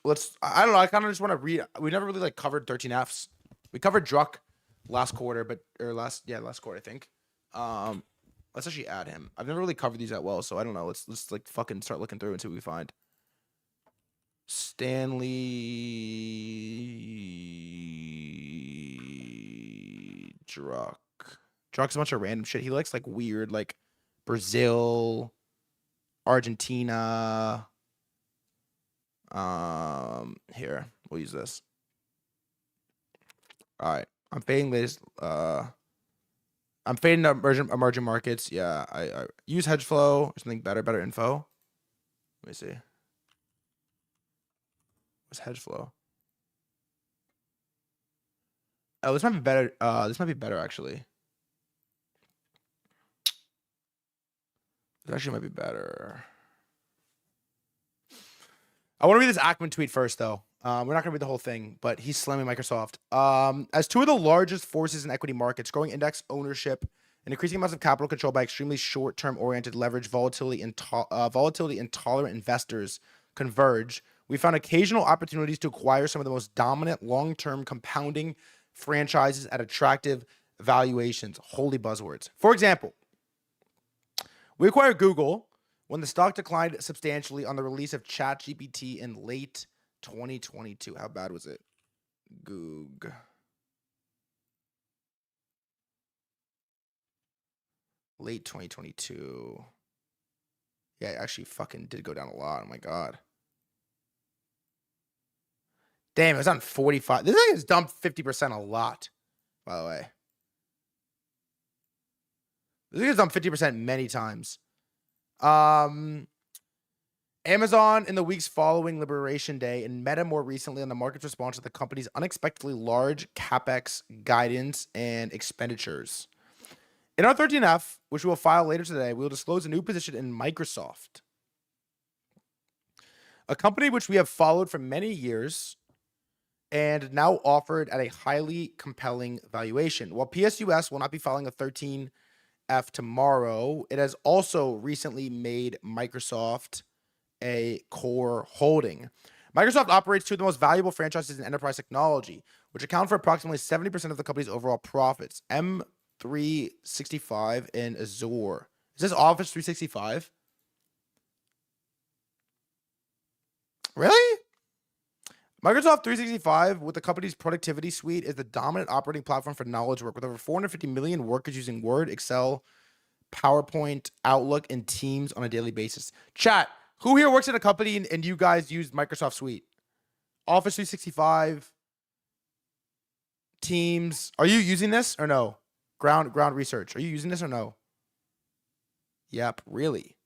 don't know, I kind of just want to read. We never really like covered 13Fs. We covered Druck last quarter, last quarter, I think. Let's actually add him. I've never really covered these that well, so I don't know. Let's like fucking start looking through and see what we find. Stanley Druck. Druck's a bunch of random shit. He likes like weird, like Brazil, Argentina. Here, we'll use this. All right, I'm fading this. I'm fading the emerging markets. Yeah, I use hedge flow or something better info. Let me see. What's hedge flow? Oh, this might be better. This might be better actually. This actually might be better. I want to read this Ackman tweet first, though. We're not going to read the whole thing, but he's slamming Microsoft. As two of the largest forces in equity markets, growing index ownership and increasing amounts of capital controlled by extremely short-term oriented leverage, volatility intolerant investors converge, we found occasional opportunities to acquire some of the most dominant long-term compounding franchises at attractive valuations. Holy buzzwords. For example, we acquired Google when the stock declined substantially on the release of ChatGPT in late 2022. How bad was it? Goog. Late 2022. Yeah, it actually fucking did go down a lot. Oh my God. Damn, it was on 45. This thing has dumped 50% a lot, by the way. This thing has dumped 50% many times. Amazon in the weeks following Liberation Day and Meta more recently on the market's response to the company's unexpectedly large capex guidance and expenditures. In our 13F, which we will file later today, we will disclose a new position in Microsoft, a company which we have followed for many years and now offered at a highly compelling valuation. While PSUS will not be filing a 13F tomorrow, it has also recently made Microsoft a core holding. Microsoft operates two of the most valuable franchises in enterprise technology, which account for approximately 70% of the company's overall profits. 365 and Azure. Is this Office 365? Really? Microsoft 365 with the company's productivity suite is the dominant operating platform for knowledge work with over 450 million workers using Word, Excel, PowerPoint, Outlook, and Teams on a daily basis. Chat, who here works at a company and you guys use Microsoft Suite? Office 365, Teams. Are you using this or no? Ground research. Are you using this or no? Yep, really.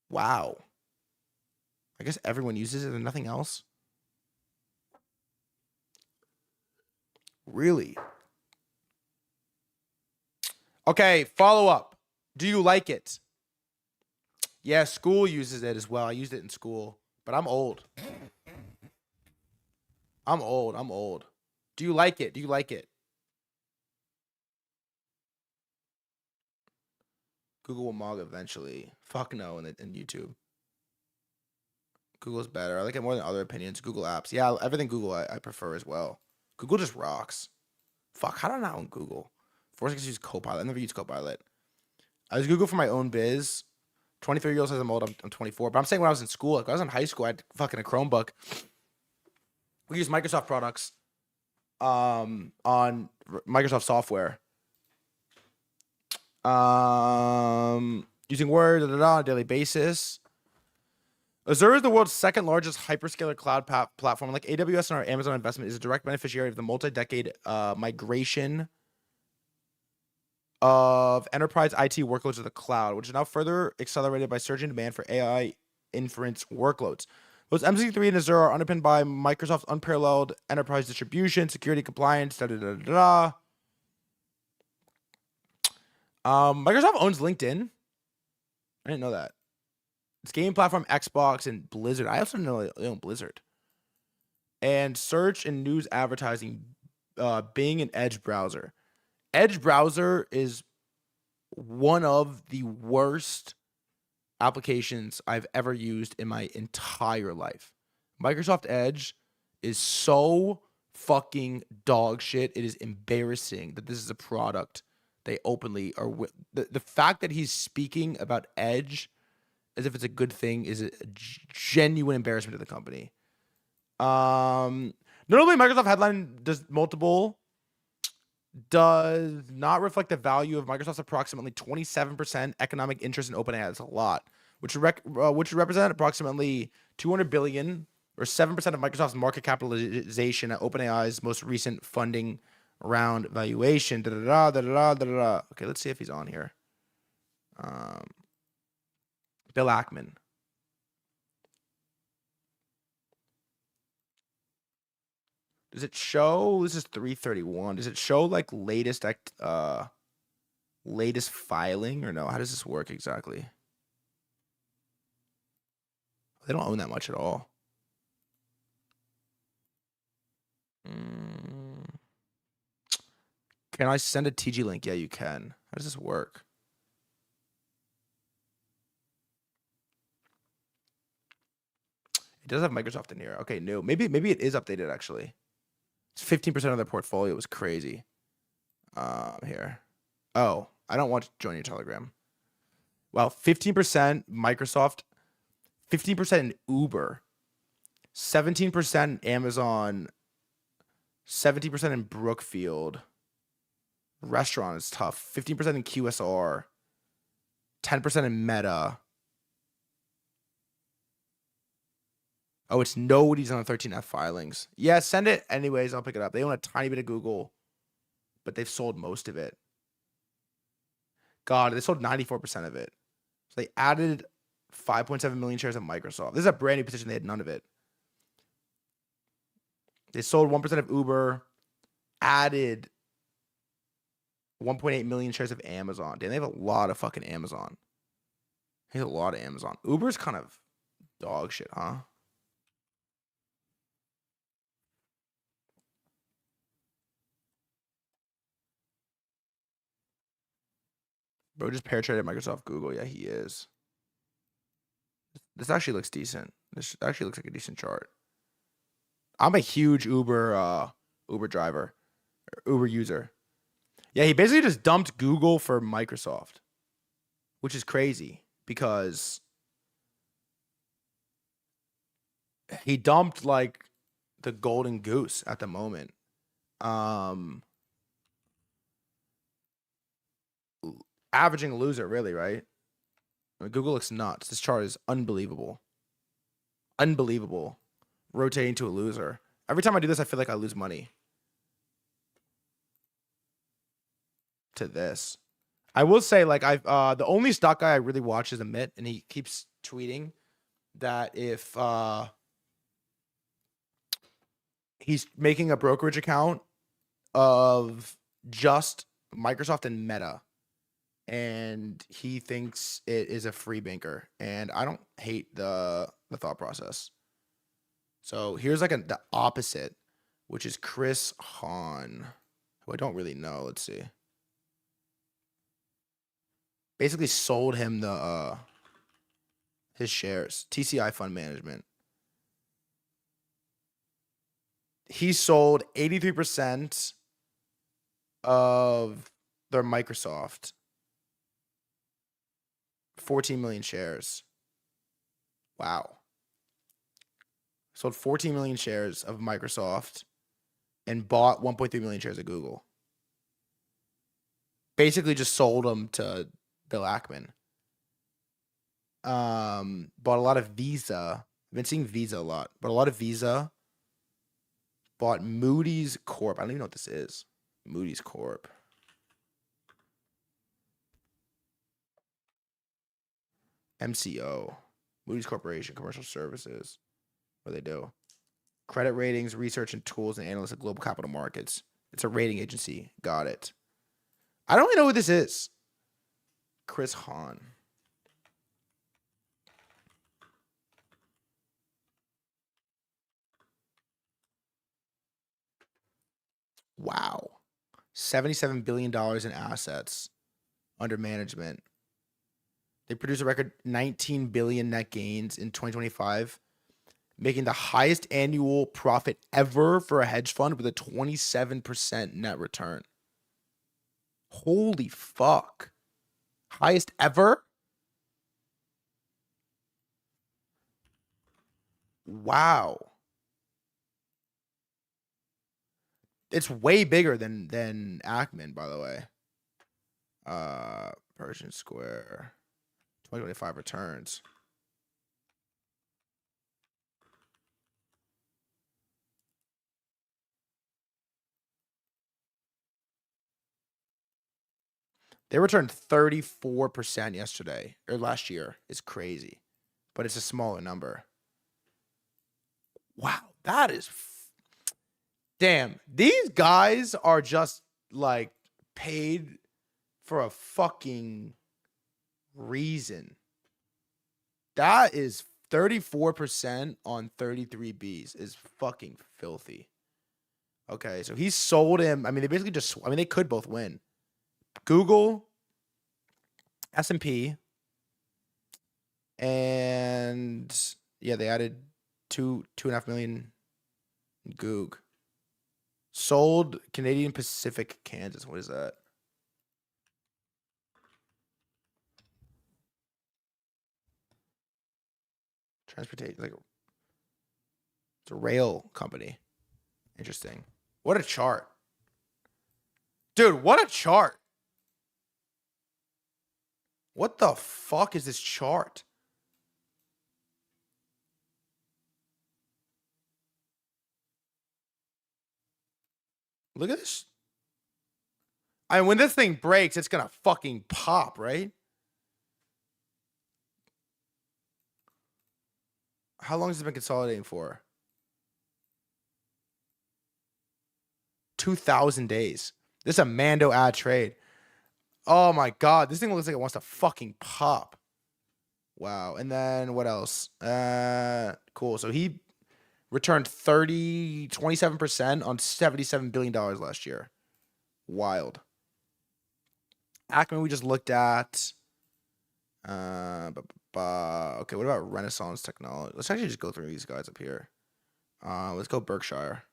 Wow. I guess everyone uses it and nothing else. Really? Okay, follow up. Do you like it? Yeah, school uses it as well. I used it in school, but I'm old. I'm old. Do you like it? Do you like it? Google will mog eventually. Fuck no in YouTube. Google's better. I like it more than other opinions. Google apps. Yeah, everything Google I prefer as well. Google just rocks. Fuck, how do I not own Google? Force use Copilot. I never use Copilot. I use Google for my own biz. 23-year-old says I'm old. I'm 24. But I'm saying when I was in school, like when I was in high school, I had fucking a Chromebook. We use Microsoft products on Microsoft software. Using Word on a daily basis. Azure is the world's second largest hyperscaler cloud platform. Like AWS and our Amazon investment is a direct beneficiary of the multi-decade migration of enterprise IT workloads to the cloud, which is now further accelerated by surging demand for AI inference workloads. Both MC3 and Azure are underpinned by Microsoft's unparalleled enterprise distribution, security, compliance, Microsoft owns LinkedIn. I didn't know that. It's game platform Xbox and Blizzard. I also know they own Blizzard. And search and news advertising, Bing and Edge browser. Edge browser is one of the worst applications I've ever used in my entire life. Microsoft Edge is so fucking dog shit. It is embarrassing that this is a product they openly are. The fact that he's speaking about Edge as if it's a good thing is a genuine embarrassment to the company. Notably, Microsoft headline does not reflect the value of Microsoft's approximately 27% economic interest in OpenAI. That's a lot, which would represent approximately $200 billion or 7% of Microsoft's market capitalization at OpenAI's most recent funding round valuation. Okay, let's see if he's on here. Bill Ackman. Does it show? This is 331. Does it show like latest filing or no? How does this work exactly? They don't own that much at all. Can I send a TG link? Yeah, you can. How does this work? It does have Microsoft in here. Okay, no. Maybe it is updated actually. It's 15% of their portfolio. It was crazy. Here. Oh, I don't want to join your Telegram. Well, 15% Microsoft, 15% in Uber, 17% in Amazon, 17% in Brookfield. Restaurant is tough. 15% in QSR, 10% in Meta. Oh, it's nobody's on the 13F filings. Yeah, send it anyways. I'll pick it up. They own a tiny bit of Google, but they've sold most of it. God, they sold 94% of it. So they added 5.7 million shares of Microsoft. This is a brand new position. They had none of it. They sold 1% of Uber, added 1.8 million shares of Amazon. Damn, they have a lot of fucking Amazon. They have a lot of Amazon. Uber's kind of dog shit, huh? Bro, just pair traded Microsoft Google. Yeah, he is. This actually looks decent. This actually looks like a decent chart. I'm a huge Uber driver, Uber user. Yeah, he basically just dumped Google for Microsoft, which is crazy because he dumped like the golden goose at the moment. Averaging loser, really, right? I mean, Google looks nuts. This chart is unbelievable. Unbelievable. Rotating to a loser. Every time I do this, I feel like I lose money. To this. I will say, like, the only stock guy I really watch is Amit, and he keeps tweeting that if he's making a brokerage account of just Microsoft and Meta, and he thinks it is a free banker, and I don't hate the thought process. So here's like the opposite, which is Chris Hahn, who I don't really know. Let's see. Basically sold him the his shares. TCI Fund Management. He sold 83% of their Microsoft. 14 million shares. Wow. Sold 14 million shares of Microsoft and bought 1.3 million shares of Google. Basically just sold them to Bill Ackman. Bought a lot of Visa. I've been seeing Visa a lot. Bought a lot of Visa. Bought Moody's Corp. I don't even know what this is. Moody's Corp. MCO. Moody's Corporation, Commercial Services. What do they do? Credit ratings, research, and tools and analysts at global capital markets. It's a rating agency. Got it. I don't even know who this is. Chris Hahn. Wow. $77 billion in assets under management. They produced a record 19 billion net gains in 2025, making the highest annual profit ever for a hedge fund with a 27% net return. Holy fuck. Highest ever? Wow. It's way bigger than Ackman, by the way. Persian Square 2025 returns. They returned 34% yesterday or last year. It's crazy, but it's a smaller number. Wow, that is damn. These guys are just like paid for a fucking reason. That is 34% on 33 Bs is fucking filthy. Okay, so he sold him. I mean, they basically just, I mean, they could both win. Google, S&P, and yeah, they added 2.5 million Goog. Sold Canadian Pacific, Kansas. What is that? Transportation, like it's a rail company. Interesting. What a chart. Dude, what a chart. What the fuck is this chart? Look at this. I mean, when this thing breaks, it's gonna fucking pop, right? How long has it been consolidating for? 2,000 days. This is a Mando ad trade. Oh my god, this thing looks like it wants to fucking pop. Wow. And then what else? Cool. So he returned 27% on $77 billion last year. Wild. Ackman, we just looked at. Okay, what about Renaissance Technology? Let's actually just go through these guys up here. Let's go Berkshire.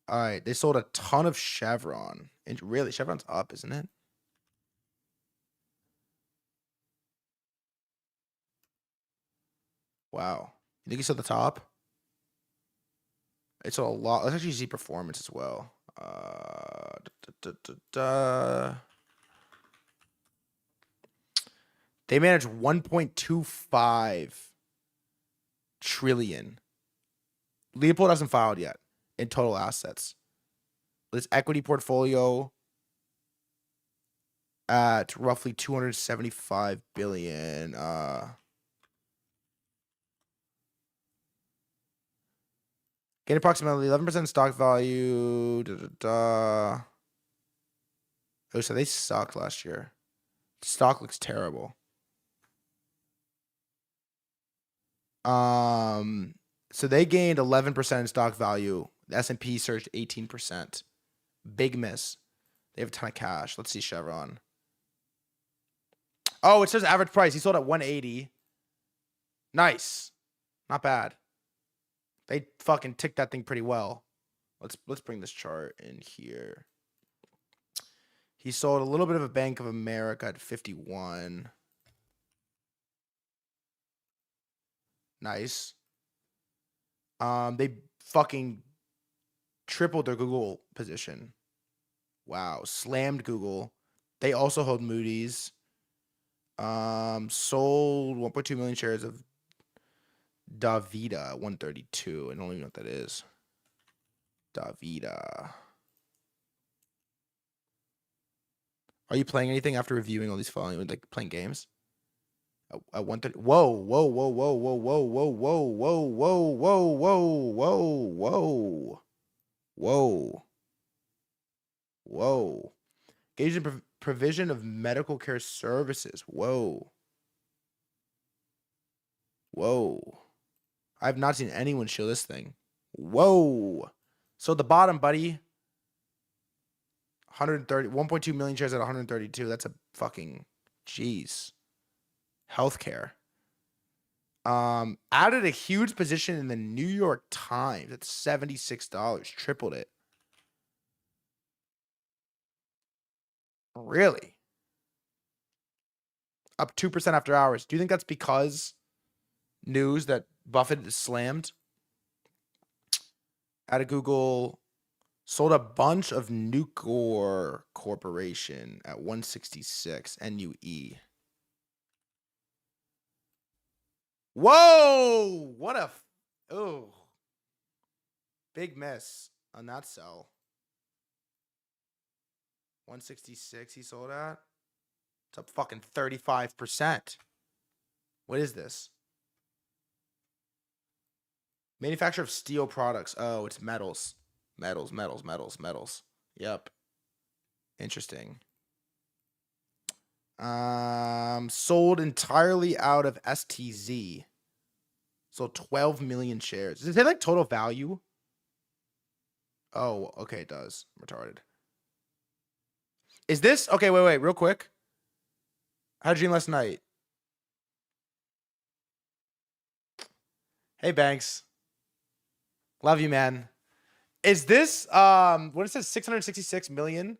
All right, they sold a ton of Chevron. And really, Chevron's up, isn't it? Wow. You think it's at the top? It's a lot. Let's actually see performance as well. They manage 1.25 trillion. Leopold hasn't filed yet in total assets. This equity portfolio at roughly 275 billion. Gain approximately 11% stock value. Oh, so they sucked last year. Stock looks terrible. So they gained 11% in stock value. The S&P surged 18%. Big miss. They have a ton of cash. Let's see Chevron. Oh, it says average price. He sold at 180. Nice. Not bad. They fucking ticked that thing pretty well. Let's bring this chart in here. He sold a little bit of a Bank of America at 51. Nice. They fucking tripled their Google position. Wow. Slammed Google. They also hold Moody's. Sold 1.2 million shares of Davida 132. I don't even know what that is. Davida. Are you playing anything after reviewing all these following? Like playing games? At 130. Whoa, whoa, whoa, whoa, whoa, whoa, whoa, whoa, whoa, whoa, whoa, whoa, whoa, whoa, whoa. Engaged in provision of medical care services. Whoa. Whoa. I have not seen anyone show this thing. Whoa. So the bottom, buddy. 1.2 million shares at 132. That's a fucking jeez. Healthcare. Added a huge position in the New York Times at $76. Tripled it. Really? Up 2% after hours. Do you think that's because news that Buffett is slammed? Out of Google, sold a bunch of Nucor Corporation at 166 NUE. Whoa! What a big miss on that sell. 166 he sold at. It's up fucking 35%. What is this? Manufacturer of steel products. Oh, it's metals. Metals. Yep. Interesting. Sold entirely out of STZ. Sold 12 million shares. Does it say like total value? Oh, okay, it does. Retarded. Is this okay? Wait, real quick. How'd you dream last night? Hey, Banks. Love you, man. Is this what it says 666 million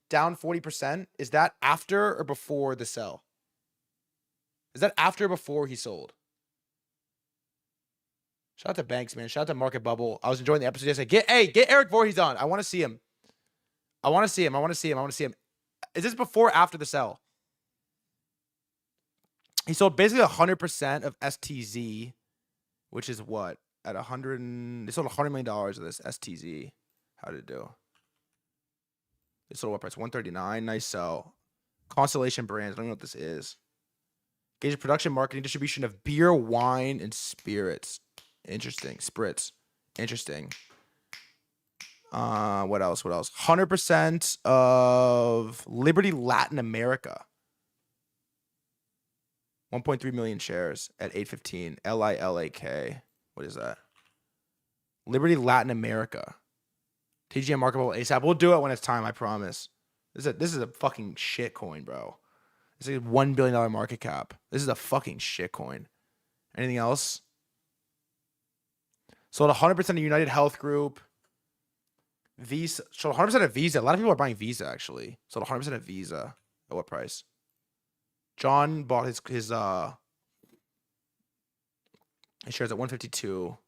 down 40%? Is that after or before the sell? Is that after or before he sold? Shout out to Banks, man. Shout out to Market Bubble. I was enjoying the episode yesterday. Get Eric Voorhees on. I want to see him. I want to see him. Is this before or after the sell? He sold basically 100% of STZ, which is what? At 100, they sold $100 million of this STZ. How did it do? They sold what price? 139. Nice sell. Constellation Brands. I don't know what this is. Gauge of production, marketing, distribution of beer, wine, and spirits. Interesting. Spritz. Interesting. What else? 100% of Liberty Latin America. 1.3 million shares at 815. LILAK. What is that? Liberty Latin America. TGM marketable ASAP. We'll do it when it's time, I promise. This is a fucking shit coin, bro. It's like a $1 billion market cap. This is a fucking shit coin. Anything else? Sold 100% of United Health Group. Visa. So 100% of Visa. A lot of people are buying Visa actually. So 100% of Visa. At what price? John bought his shares at 152.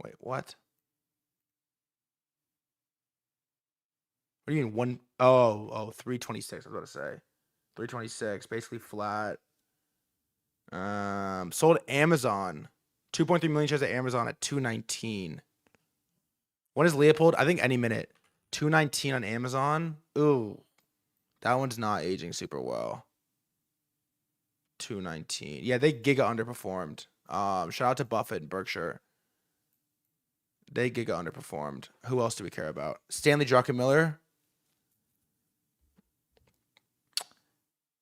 Wait, what? What do you mean one? Oh, 326. I was about to say 326, basically flat. Sold Amazon, 2.3 million shares at Amazon at 219. When is Leopold? I think any minute. 219 on Amazon. Ooh, that one's not aging super well. 219. Yeah, they giga underperformed. Shout out to Buffett and Berkshire. They giga underperformed. Who else do we care about? Stanley Druckenmiller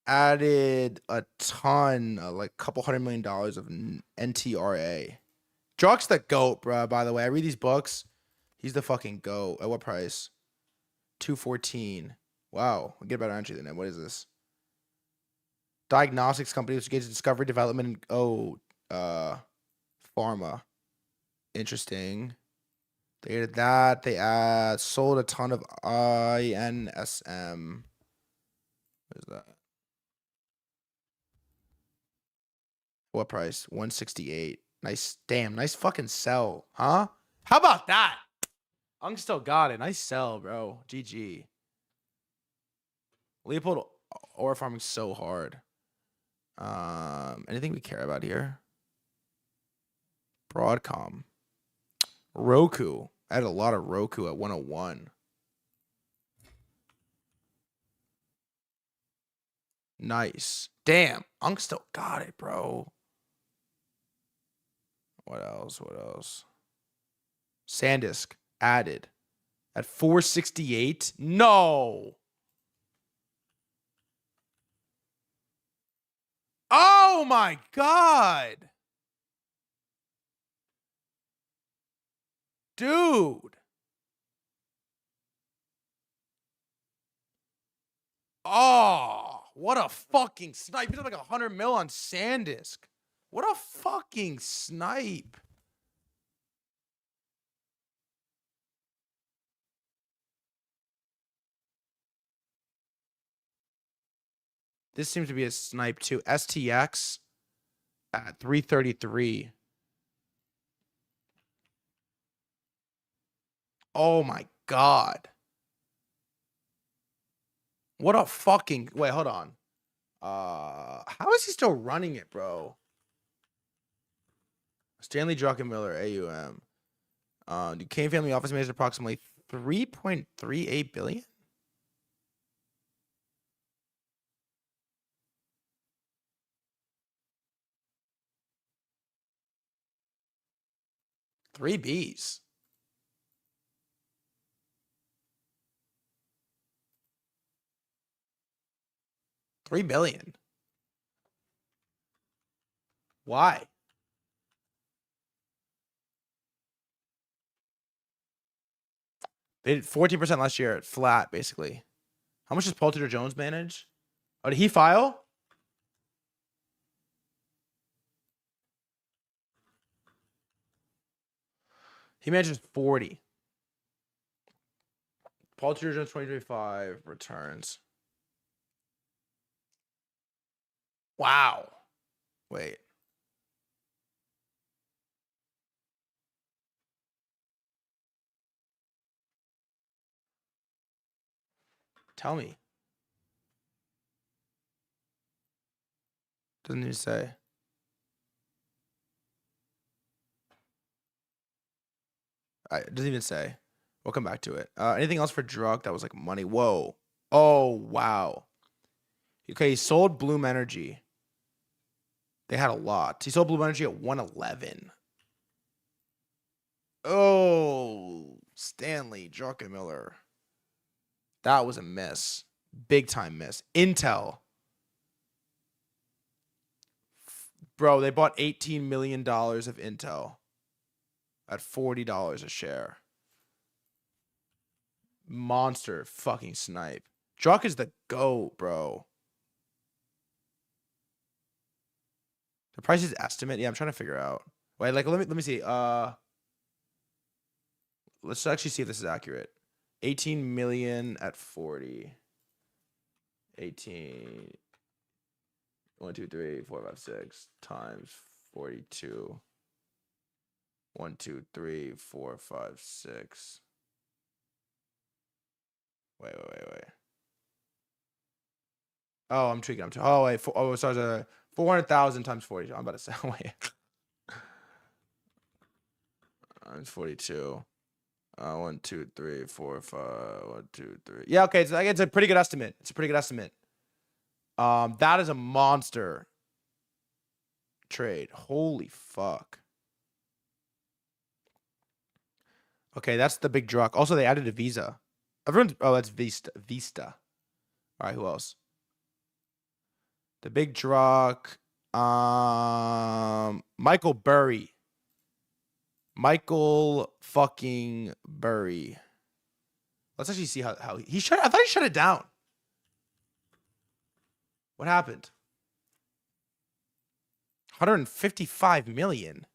added a ton, like a couple $100 million of NTRA. Druck's the GOAT, bro. By the way, I read these books. He's the fucking GOAT. At what price? 214. Wow, I'll get a better entry than that. What is this? Diagnostics company which gets discovery, development, and pharma. Interesting. They added that. They sold a ton of INSM. What is that? What price? 168. Nice. Damn, nice fucking sell, huh? How about that? Ung still got it. Nice sell, bro. GG. Leopold ore farming so hard. Anything we care about here? Broadcom. Roku. I had a lot of Roku at 101. Nice. Damn. Unk still got it, bro. What else? What else? SanDisk added at 468. No. Oh my God. Dude. Oh, what a fucking snipe. He's like 100 mil on SanDisk. What a fucking snipe. This seems to be a snipe too. STX at 333. Oh my God. What a fucking wait, hold on. How is he still running it, bro? Stanley Druckenmiller, AUM. Duquesne family office managed approximately 3.38 billion. Three B's. $3 billion. Why? They did 14% last year, flat basically. How much does Paul Tudor Jones manage? Oh, did he file? He manages 40. Paul Tudor Jones 2025 returns. Wow. Wait. Tell me. Doesn't even say. It doesn't even say. We'll come back to it. Anything else for drug that was like money? Whoa. Oh, wow. Okay, he sold Bloom Energy. They had a lot. He sold Bloom Energy at 111. Oh, Stanley Druckenmiller. That was a miss. Big time miss. Intel. Bro, they bought $18 million of Intel at $40 a share. Monster fucking snipe. Druck is the GOAT, bro. The price is estimate. Yeah, I'm trying to figure out. Wait, like let me see. let's actually see if this is accurate. 18 million at 40. 18. 1, 2, 3, 4, 5, 6 times 42. 1, 2, 3, 4, 5, 6. Wait. Oh, I'm tweaking. Oh, wait. Sorry. 400,000 times 40. I'm about to say. Wait. Times 42. 1, 2, 3, 4, 5. 1, 2, 3. Yeah, okay. It's a pretty good estimate. That is a monster trade. Holy fuck. Okay, that's the big drug. Also, they added a Visa. That's Vista. All right, who else? The big drug. Michael Burry. Michael fucking Burry. Let's actually see how he shut. I thought he shut it down. What happened? 155 million.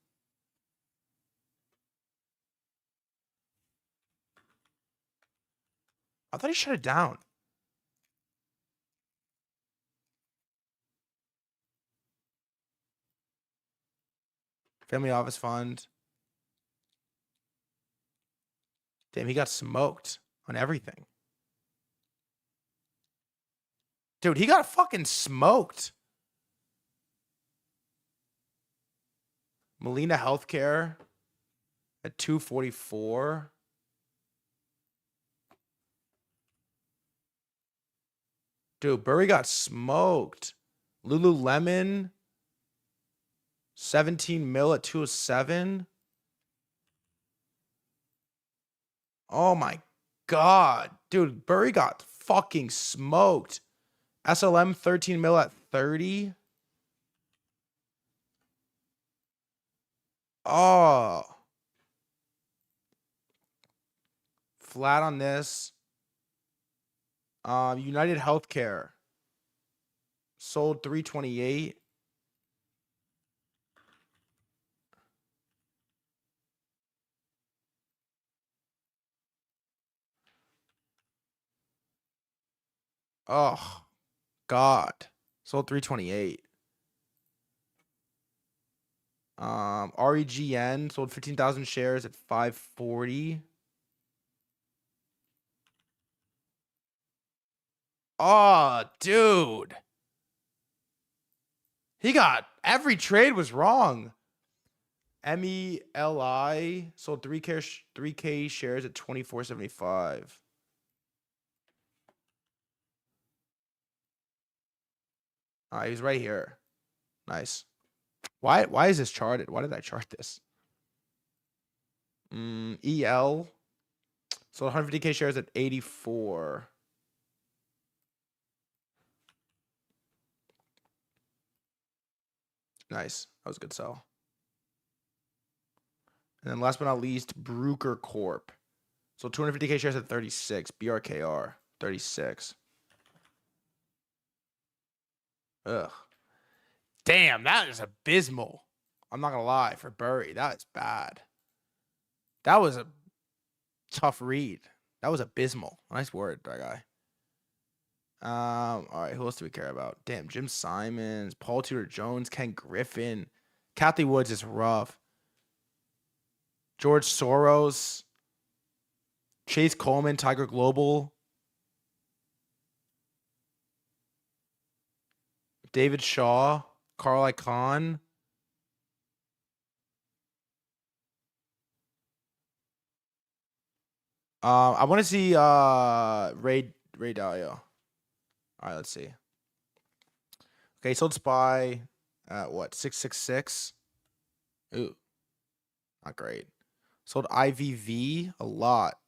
I thought he shut it down. Family Office Fund. Damn, he got smoked on everything. Dude, he got fucking smoked. Molina Healthcare at 244. Dude, Burry got smoked. Lululemon, 17 mil at 207. Oh my god. Dude, Burry got fucking smoked. SLM, 13 mil at 30. Oh. Flat on this. United Healthcare sold 328. Oh god, sold 328. REGN sold 15,000 shares at 540. Oh, dude. He got every trade was wrong. MELI sold 3K shares at 24.75. He's right here. Nice. Why is this charted? Why did I chart this? EL sold 150K shares at 84. Nice. That was a good sell. And then last but not least, Bruker Corp. So 250K shares at 36. BRKR, 36. Ugh. Damn, that is abysmal. I'm not going to lie. For Burry, that is bad. That was a tough read. That was abysmal. Nice word, that guy. All right, who else do we care about? Damn, Jim Simons, Paul Tudor Jones, Ken Griffin, Kathy Woods is rough. George Soros, Chase Coleman, Tiger Global, David Shaw, Carl Icahn. I want to see Ray Dalio. All right, let's see. Okay, sold SPY at what? 666. Ooh, not great. Sold IVV a lot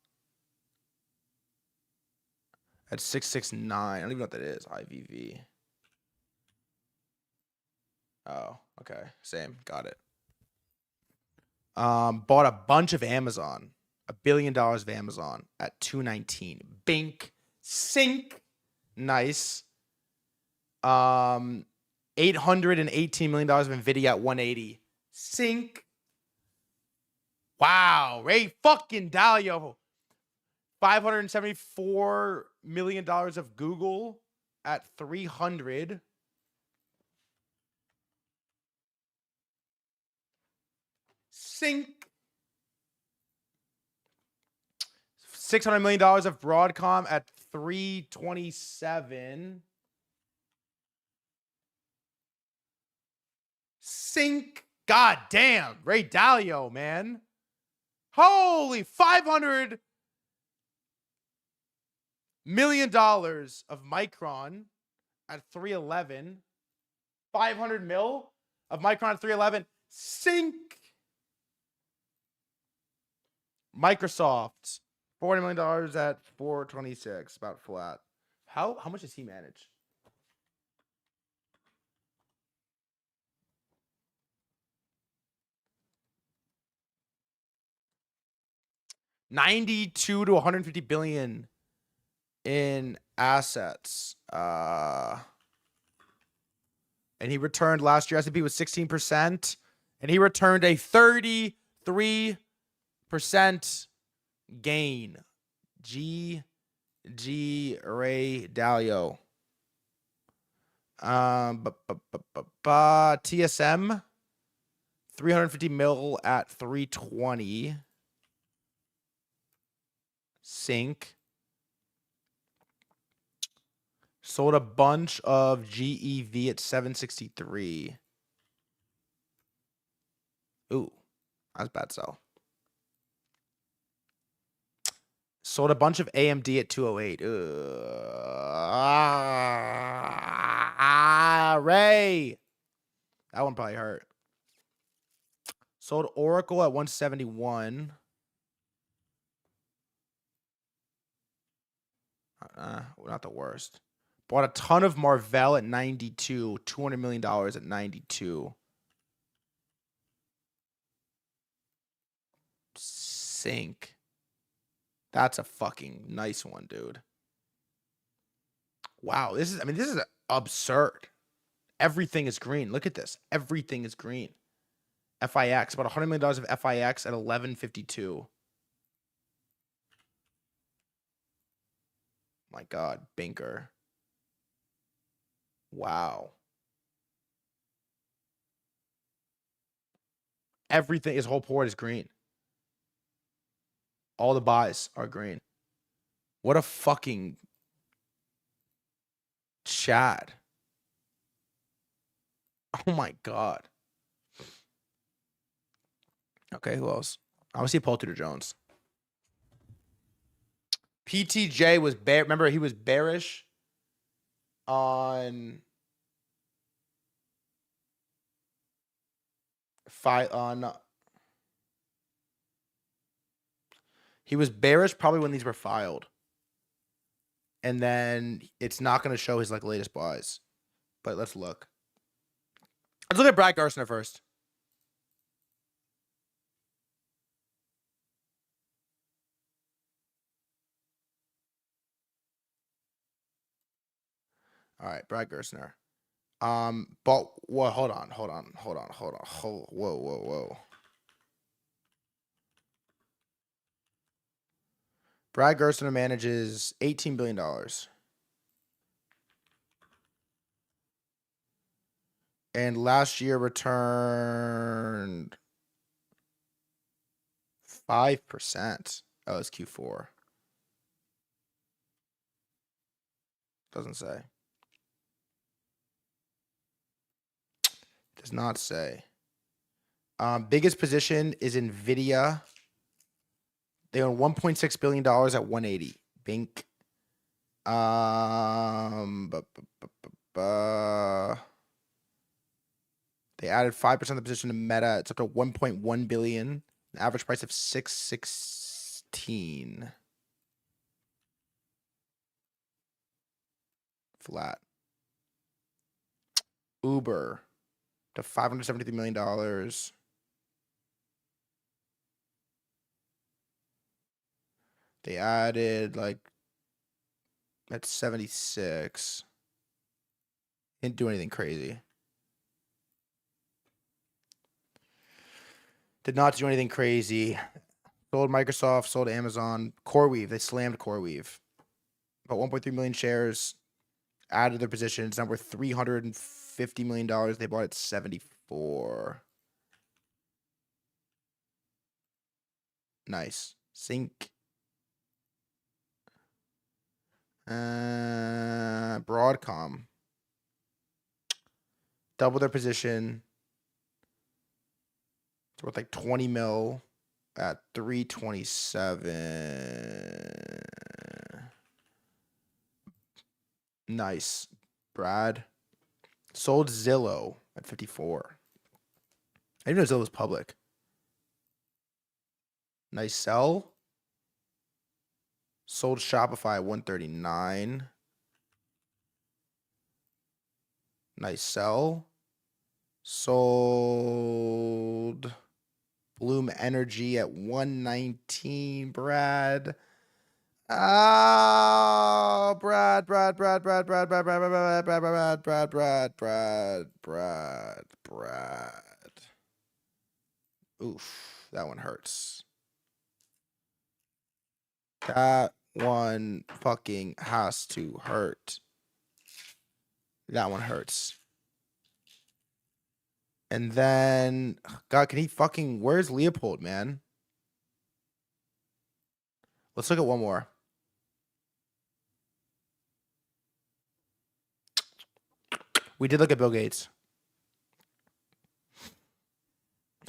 at 669. I don't even know what that is. IVV. Oh, okay. Same. Got it. Bought a bunch of Amazon. $1 billion of Amazon at 219. Bink. Sink. Nice. $818 million of Nvidia at 180. Sink. Wow, Ray fucking Dalio. $574 million of Google at 300. Sink. $600 million of Broadcom at 327. Sink. God damn. Ray Dalio, man. Holy $500 million of Micron at 311. 500 mil of Micron at 311. Sink. Microsoft, $40 million at 426, about flat. How much does he manage? $92 to $150 billion in assets. And he returned last year. S&P was 16%, and he returned a 33% gain. G Ray Dalio. TSM 350 mil at 320. Sync. Sold a bunch of GEV at 763. Ooh, that's bad sell. Sold a bunch of AMD at 208. Ray. That one probably hurt. Sold Oracle at 171. Not the worst. Bought a ton of Marvell at 92. $200 million at 92. Sync. That's a fucking nice one, dude. Wow, this is absurd. Everything is green. Look at this. Everything is green. FIX, about $100 million of FIX at 1152. My God, Binker. Wow. Everything, his whole port is green. All the buys are green. What a fucking Chad. Oh my God. Okay, who else? I want to see Paul Tudor Jones. PTJ was bear. Remember, he was bearish on he was bearish probably when these were filed. And then it's not going to show his latest buys. But let's look. Let's look at Brad Garstner first. All right, Brad Gerstner. But what? Hold on. Whoa. Brad Gerstner manages $18 billion. And last year returned 5%. Oh, it's Q4. Doesn't say. Does not say. Biggest position is Nvidia. They own $1.6 billion at 180. Bink. They added 5% of the position to Meta. It's up to $1.1 billion. An average price of $616. Flat. Uber to $573 million. They added at 76. Didn't do anything crazy. Did not do anything crazy. Sold Microsoft, sold Amazon. CoreWeave, they slammed CoreWeave. About 1.3 million shares. Added their position. It's now worth $350 million. They bought it 74. Nice. Sync. Broadcom. Double their position. It's worth like 20 mil at 327. Nice. Brad. Sold Zillow at 54. I didn't know Zillow was public. Nice sell. Sold Shopify at 139. Nice sell. Sold Bloom Energy at 119. Brad. Oh, Brad. Oof, that one hurts. That one fucking has to hurt. That one hurts. And then, God, can he fucking... Where's Leopold, man? Let's look at one more. We did look at Bill Gates.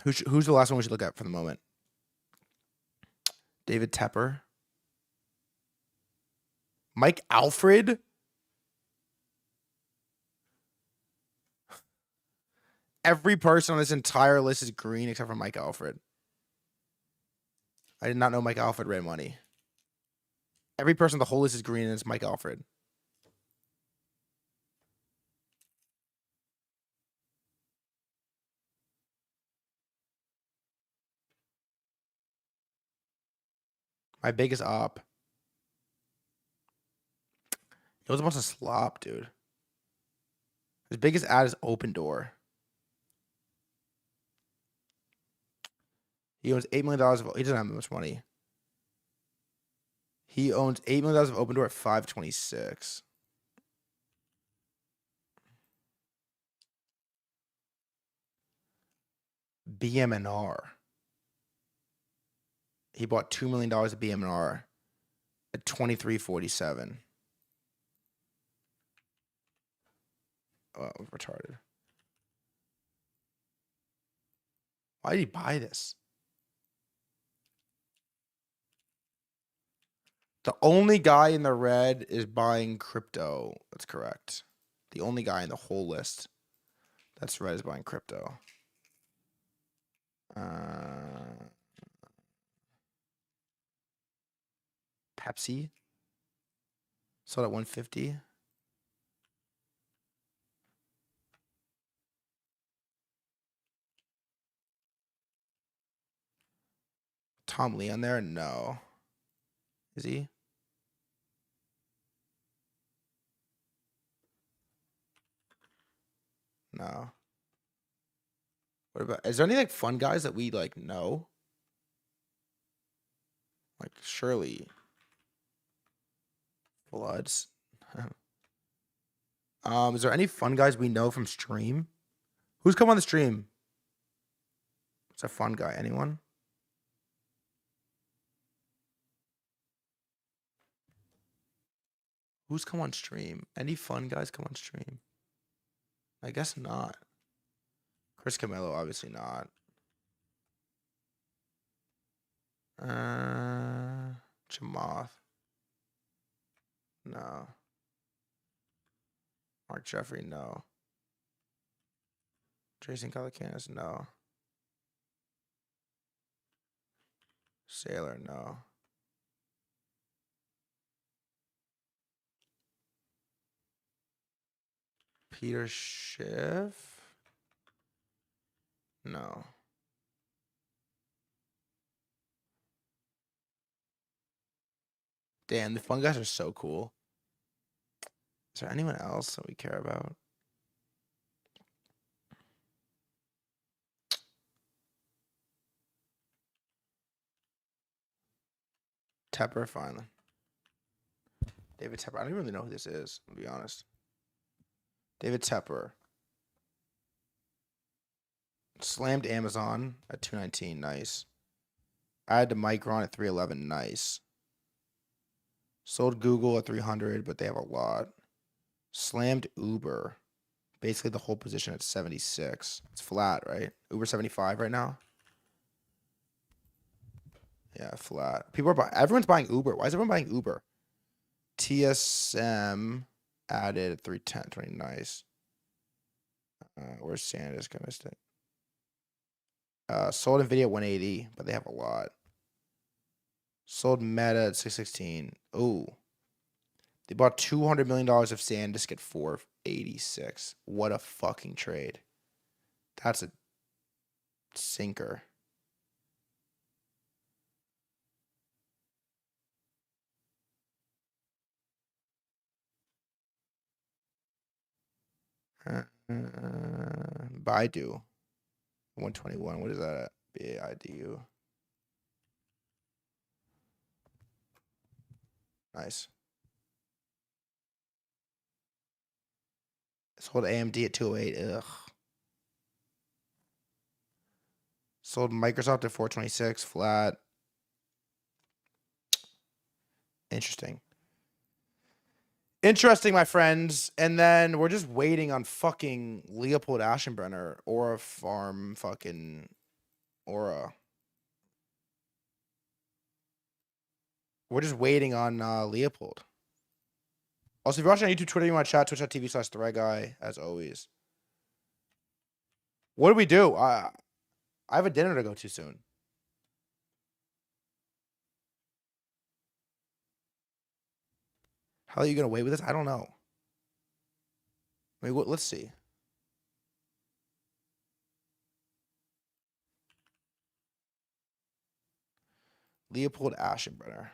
Who's the last one we should look at for the moment? David Tepper. Mike Alfred? Every person on this entire list is green except for Mike Alfred. I did not know Mike Alfred ran money. Every person on the whole list is green and it's Mike Alfred. My biggest op. It was a bunch of slop, dude. His biggest ad is Open Door. He owns $8 million of... He doesn't have much money. He owns $8 million of Open Door at 526. BMNR. He bought $2 million of BMNR at 2347. Oh, retarded. Why did he buy this? The only guy in the red is buying crypto. That's correct. The only guy in the whole list that's red is buying crypto. Pepsi sold at 150. Tom Lee on there? No. Is he? No. What about... Is there any like fun guys that we like know? Like surely Bloods. Is there any fun guys we know from stream? Who's come on the stream? It's a fun guy. Anyone? Who's come on stream? Any fun guys come on stream? I guess not. Chris Camillo, obviously not. Chamath. No. Mark Jeffrey, no. Jason Calacanis, no. Sailor, no. Peter Schiff? No. Damn, the fun guys are so cool. Is there anyone else that we care about? Tepper, finally. David Tepper. I don't even really know who this is, to be honest. David Tepper. Slammed Amazon at 219. Nice. I had the Micron at 311. Nice. Sold Google at 300, but they have a lot. Slammed Uber. Basically the whole position at 76. It's flat, right? Uber 75 right now. Yeah, flat. People are buying. Everyone's buying Uber. Why is everyone buying Uber? TSM added at 310. 20. Nice. Where's SanDisk? I missed it. Sold Nvidia at 180, but they have a lot. Sold Meta at 616. Oh. They bought $200 million of SanDisk at 486. What a fucking trade. That's a sinker. Baidu. 121. What is that at? BAIDU. Nice. Sold AMD at 208. Ugh. Sold Microsoft at 426. Flat. Interesting. Interesting, my friends. And then we're just waiting on fucking Leopold Aschenbrenner. Aura Farm fucking Aura. We're just waiting on Leopold. Also, if you're watching on YouTube, Twitter, you want to chat, twitch.tv/threadguy, as always. What do we do? I have a dinner to go to soon. How are you going to wait with this? I don't know. I mean, let's see. Leopold Aschenbrenner.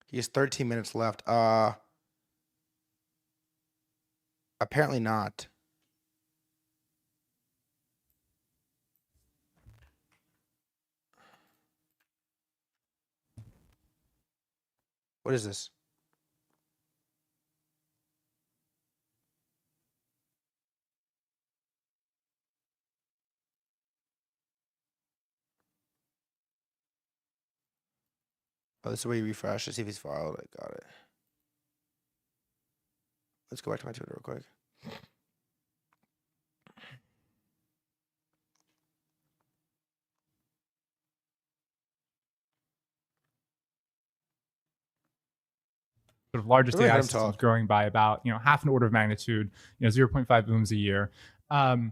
He has 13 minutes left. Apparently not. What is this? Oh, this is where you refresh to see if he's filed. I got it. Let's go back to my Twitter real quick. Sort of largest Everybody AI heard him systems talk. growing by about half an order of magnitude, 0.5 booms a year, and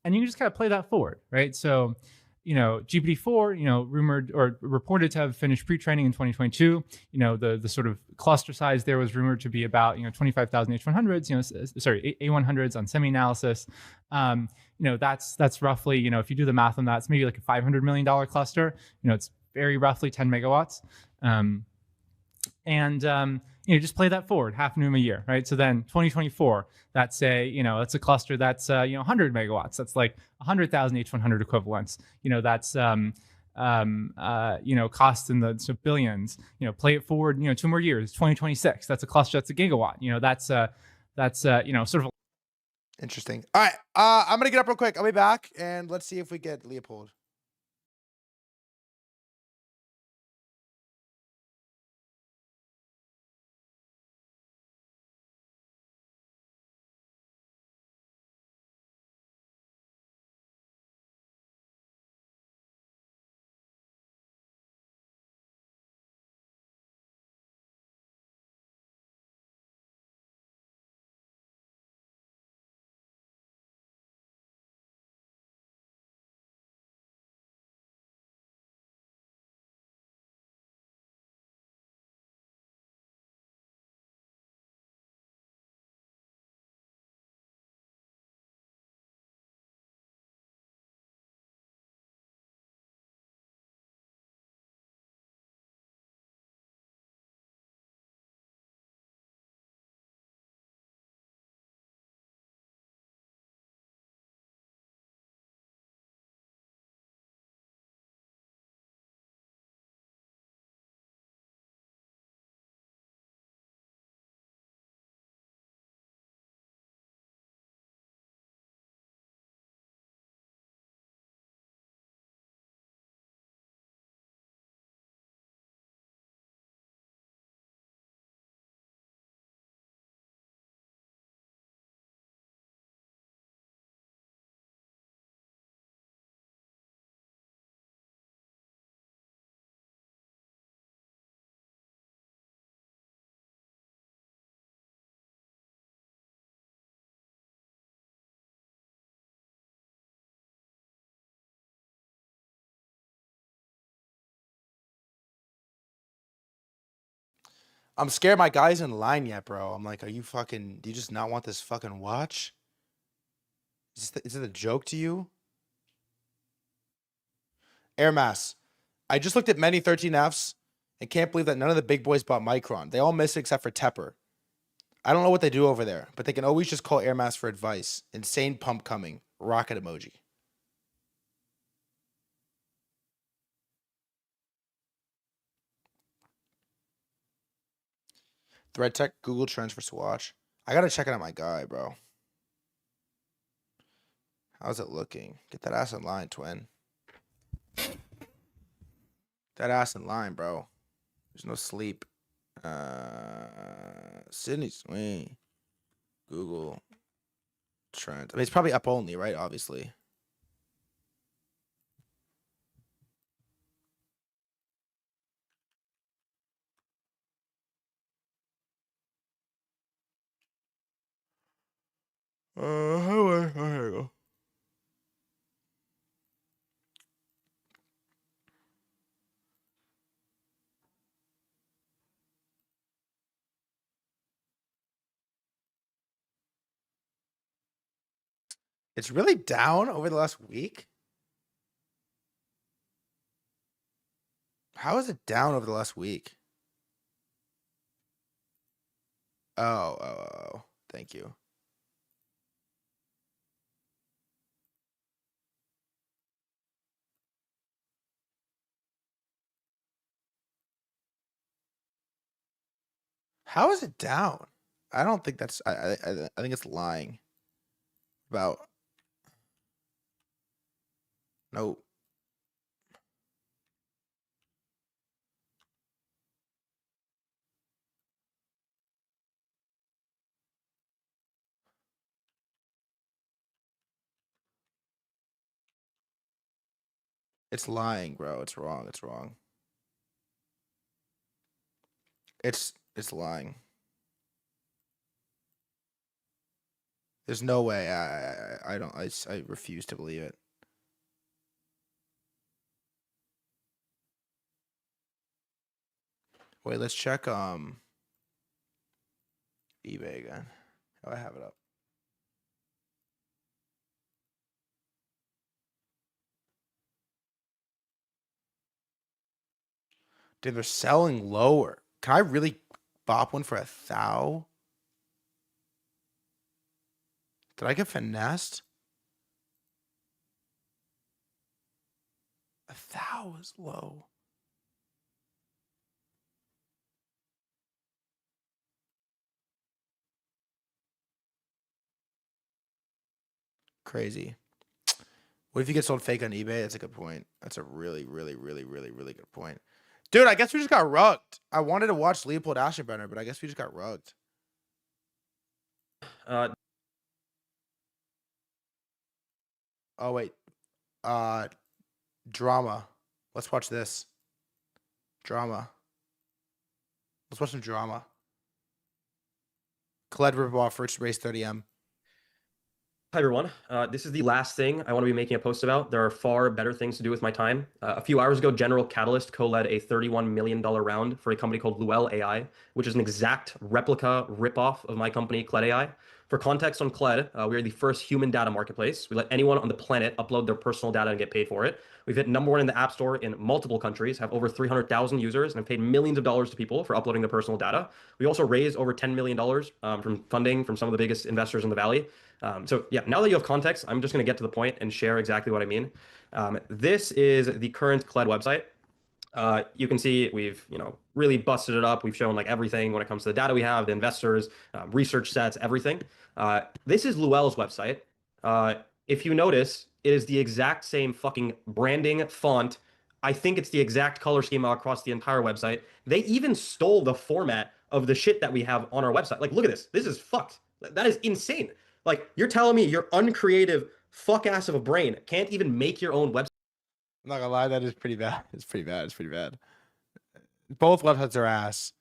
you can just kind of play that forward, right? So, GPT-4, rumored or reported to have finished pre-training in 2022. The sort of cluster size there was rumored to be about 25,000 H100s, sorry, A100s on semi-analysis. That's roughly, if you do the math on that, it's maybe like a $500 million cluster. It's very roughly 10 megawatts. Just play that forward, half an oom a year, right? So then 2024, that's that's a cluster that's 100 megawatts. That's like 100,000 H100 equivalents. That's cost in the billions. Play it forward, 2 more years, 2026. That's a cluster that's a gigawatt. That's sort of Interesting. All right. I'm gonna get up real quick. I'll be back, and let's see if we get Leopold. I'm scared my guy's in line yet, bro. I'm like, are you fucking? Do you just not want this fucking watch? Is it a joke to you? Air Mass. I just looked at many 13Fs and can't believe that none of the big boys bought Micron. They all miss except for Tepper. I don't know what they do over there, but they can always just call Air Mass for advice. Insane pump coming. Rocket emoji. Thread Tech, Google Trends for Swatch. I gotta check it out my guy, bro. How's it looking? Get that ass in line, twin. That ass in line, bro. There's no sleep. Sydney Swing. Google Trends. I mean, it's probably up only, right? Obviously. Oh, here we go. It's really down over the last week. How is it down over the last week? Oh. Thank you. How is it down? I don't think that's. I think it's lying about. No. It's lying, bro. It's wrong. It's wrong. It's lying. There's no way. I don't. I refuse to believe it. Wait, let's check eBay again. Oh, I have it up. Dude, they're selling lower. Can I really bop one for 1,000? Did I get finessed? 1,000 is low. Crazy. What if you get sold fake on eBay? That's a good point. That's a really good point. Dude, I guess we just got rugged. I wanted to watch Leopold Ashenbrenner, but I guess we just got rugged. Oh, wait. Drama. Let's watch this. Drama. Let's watch some drama. Khaled Ripoff, first race 30M. Hi, everyone. This is the last thing I want to be making a post about. There are far better things to do with my time. A few hours ago, General Catalyst co-led a $31 million round for a company called Luel AI, which is an exact replica ripoff of my company, Cled AI. For context on Cled, we are the first human data marketplace. We let anyone on the planet upload their personal data and get paid for it. We've hit #1 in the App Store in multiple countries, have over 300,000 users, and have paid millions of dollars to people for uploading their personal data. We also raised over $10 million from funding from some of the biggest investors in the Valley. So yeah, now that you have context, I'm just going to get to the point and share exactly what I mean. This is the current Cled website. You can see we've really busted it up. We've shown like everything when it comes to the data we have, the investors, research sets, everything. This is Luel's website. If you notice, it is the exact same fucking branding font. I think it's the exact color schema across the entire website. They even stole the format of the shit that we have on our website. Like, look at this. This is fucked. That is insane. Like, you're telling me your uncreative fuck ass of a brain can't even make your own website? I'm not gonna lie, that is pretty bad. It's pretty bad. Both websites are ass,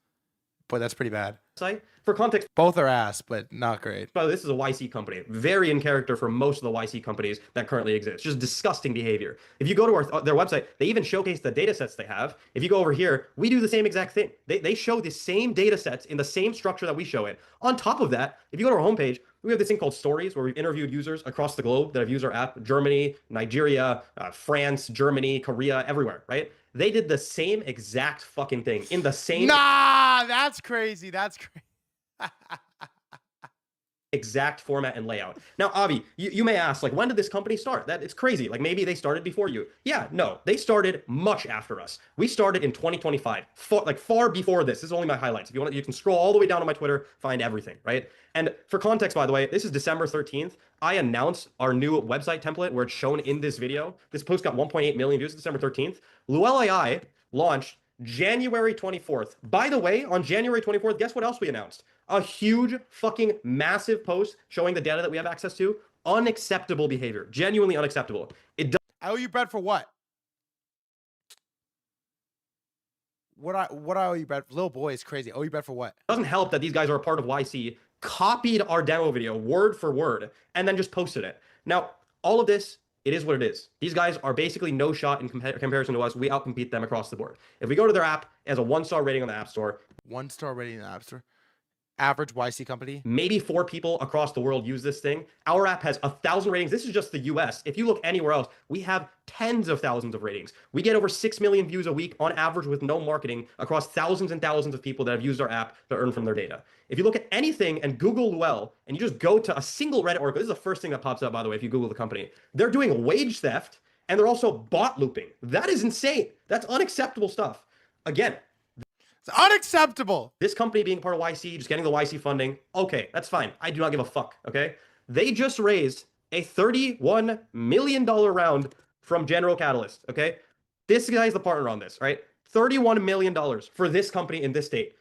but that's pretty bad. website. For context, Both are ass, but not great. by the way, this is a YC company, very in character for most of the YC companies that currently exist. Just disgusting behavior. If you go to their website, they even showcase the data sets they have. If you go over here, we do the same exact thing. They show the same data sets in the same structure that we show it. On top of that, if you go to our homepage, we have this thing called Stories, where we've interviewed users across the globe that have used our app: Germany, Nigeria, France, Germany, Korea, everywhere, right? They did the same exact fucking thing in the same That's crazy. That's crazy. exact format and layout. Now, Avi, you may ask, like, when did this company start? That it's crazy. Like, maybe they started before you. Yeah, no, they started much after us. We started in 2025, far before this. This is only my highlights. If you want, you can scroll all the way down to my Twitter, find everything, right? And for context, by the way, this is December 13th. I announced our new website template where it's shown in this video. This post got 1.8 million views December 13th. Luel AI launched January 24th. By the way, on January 24th, guess what else we announced? A huge fucking massive post showing the data that we have access to. Unacceptable behavior. Genuinely unacceptable. I owe you bread for what? What I owe you bread? Little boy is crazy. I owe you bread for what? Doesn't help that these guys are a part of YC, copied our demo video word for word, and then just posted it. Now, all of this, it is what it is. These guys are basically no shot in comparison to us. We outcompete them across the board. If we go to their app, it has a 1-star rating on the App Store. 1-star rating in the App Store. Average YC company. Maybe 4 people across the world use this thing. Our app has 1,000 ratings. This is just the US. If you look anywhere else, we have tens of thousands of ratings. We get over 6 million views a week on average with no marketing across thousands and thousands of people that have used our app to earn from their data. If you look at anything and Google Luel and you just go to a single Reddit article, this is the first thing that pops up, by the way, if you Google the company. They're doing wage theft and they're also bot looping. That is insane. That's unacceptable stuff. Again, it's unacceptable. this company being part of YC, just getting the YC funding, okay, that's fine. I do not give a fuck, okay? They just raised a $31 million round from General Catalyst, okay? This guy's the partner on this, right? $31 million for this company in this state.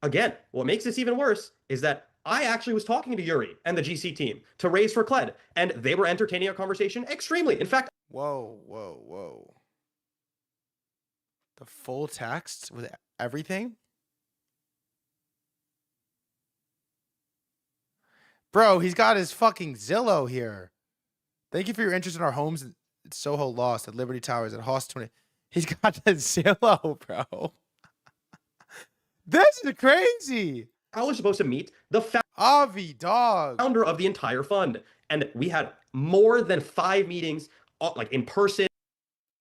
Again, what makes this even worse is that I actually was talking to Yuri and the GC team to raise for Kled, and they were entertaining our conversation extremely. In fact, Whoa. The full text with everything? Bro, he's got his fucking Zillow here. Thank you for your interest in our homes at Soho Lost, at Liberty Towers, at Host 20. He's got the Zillow, bro. This is crazy. I was supposed to meet the Avi, dog. founder of the entire fund, and we had more than 5 meetings, like in person,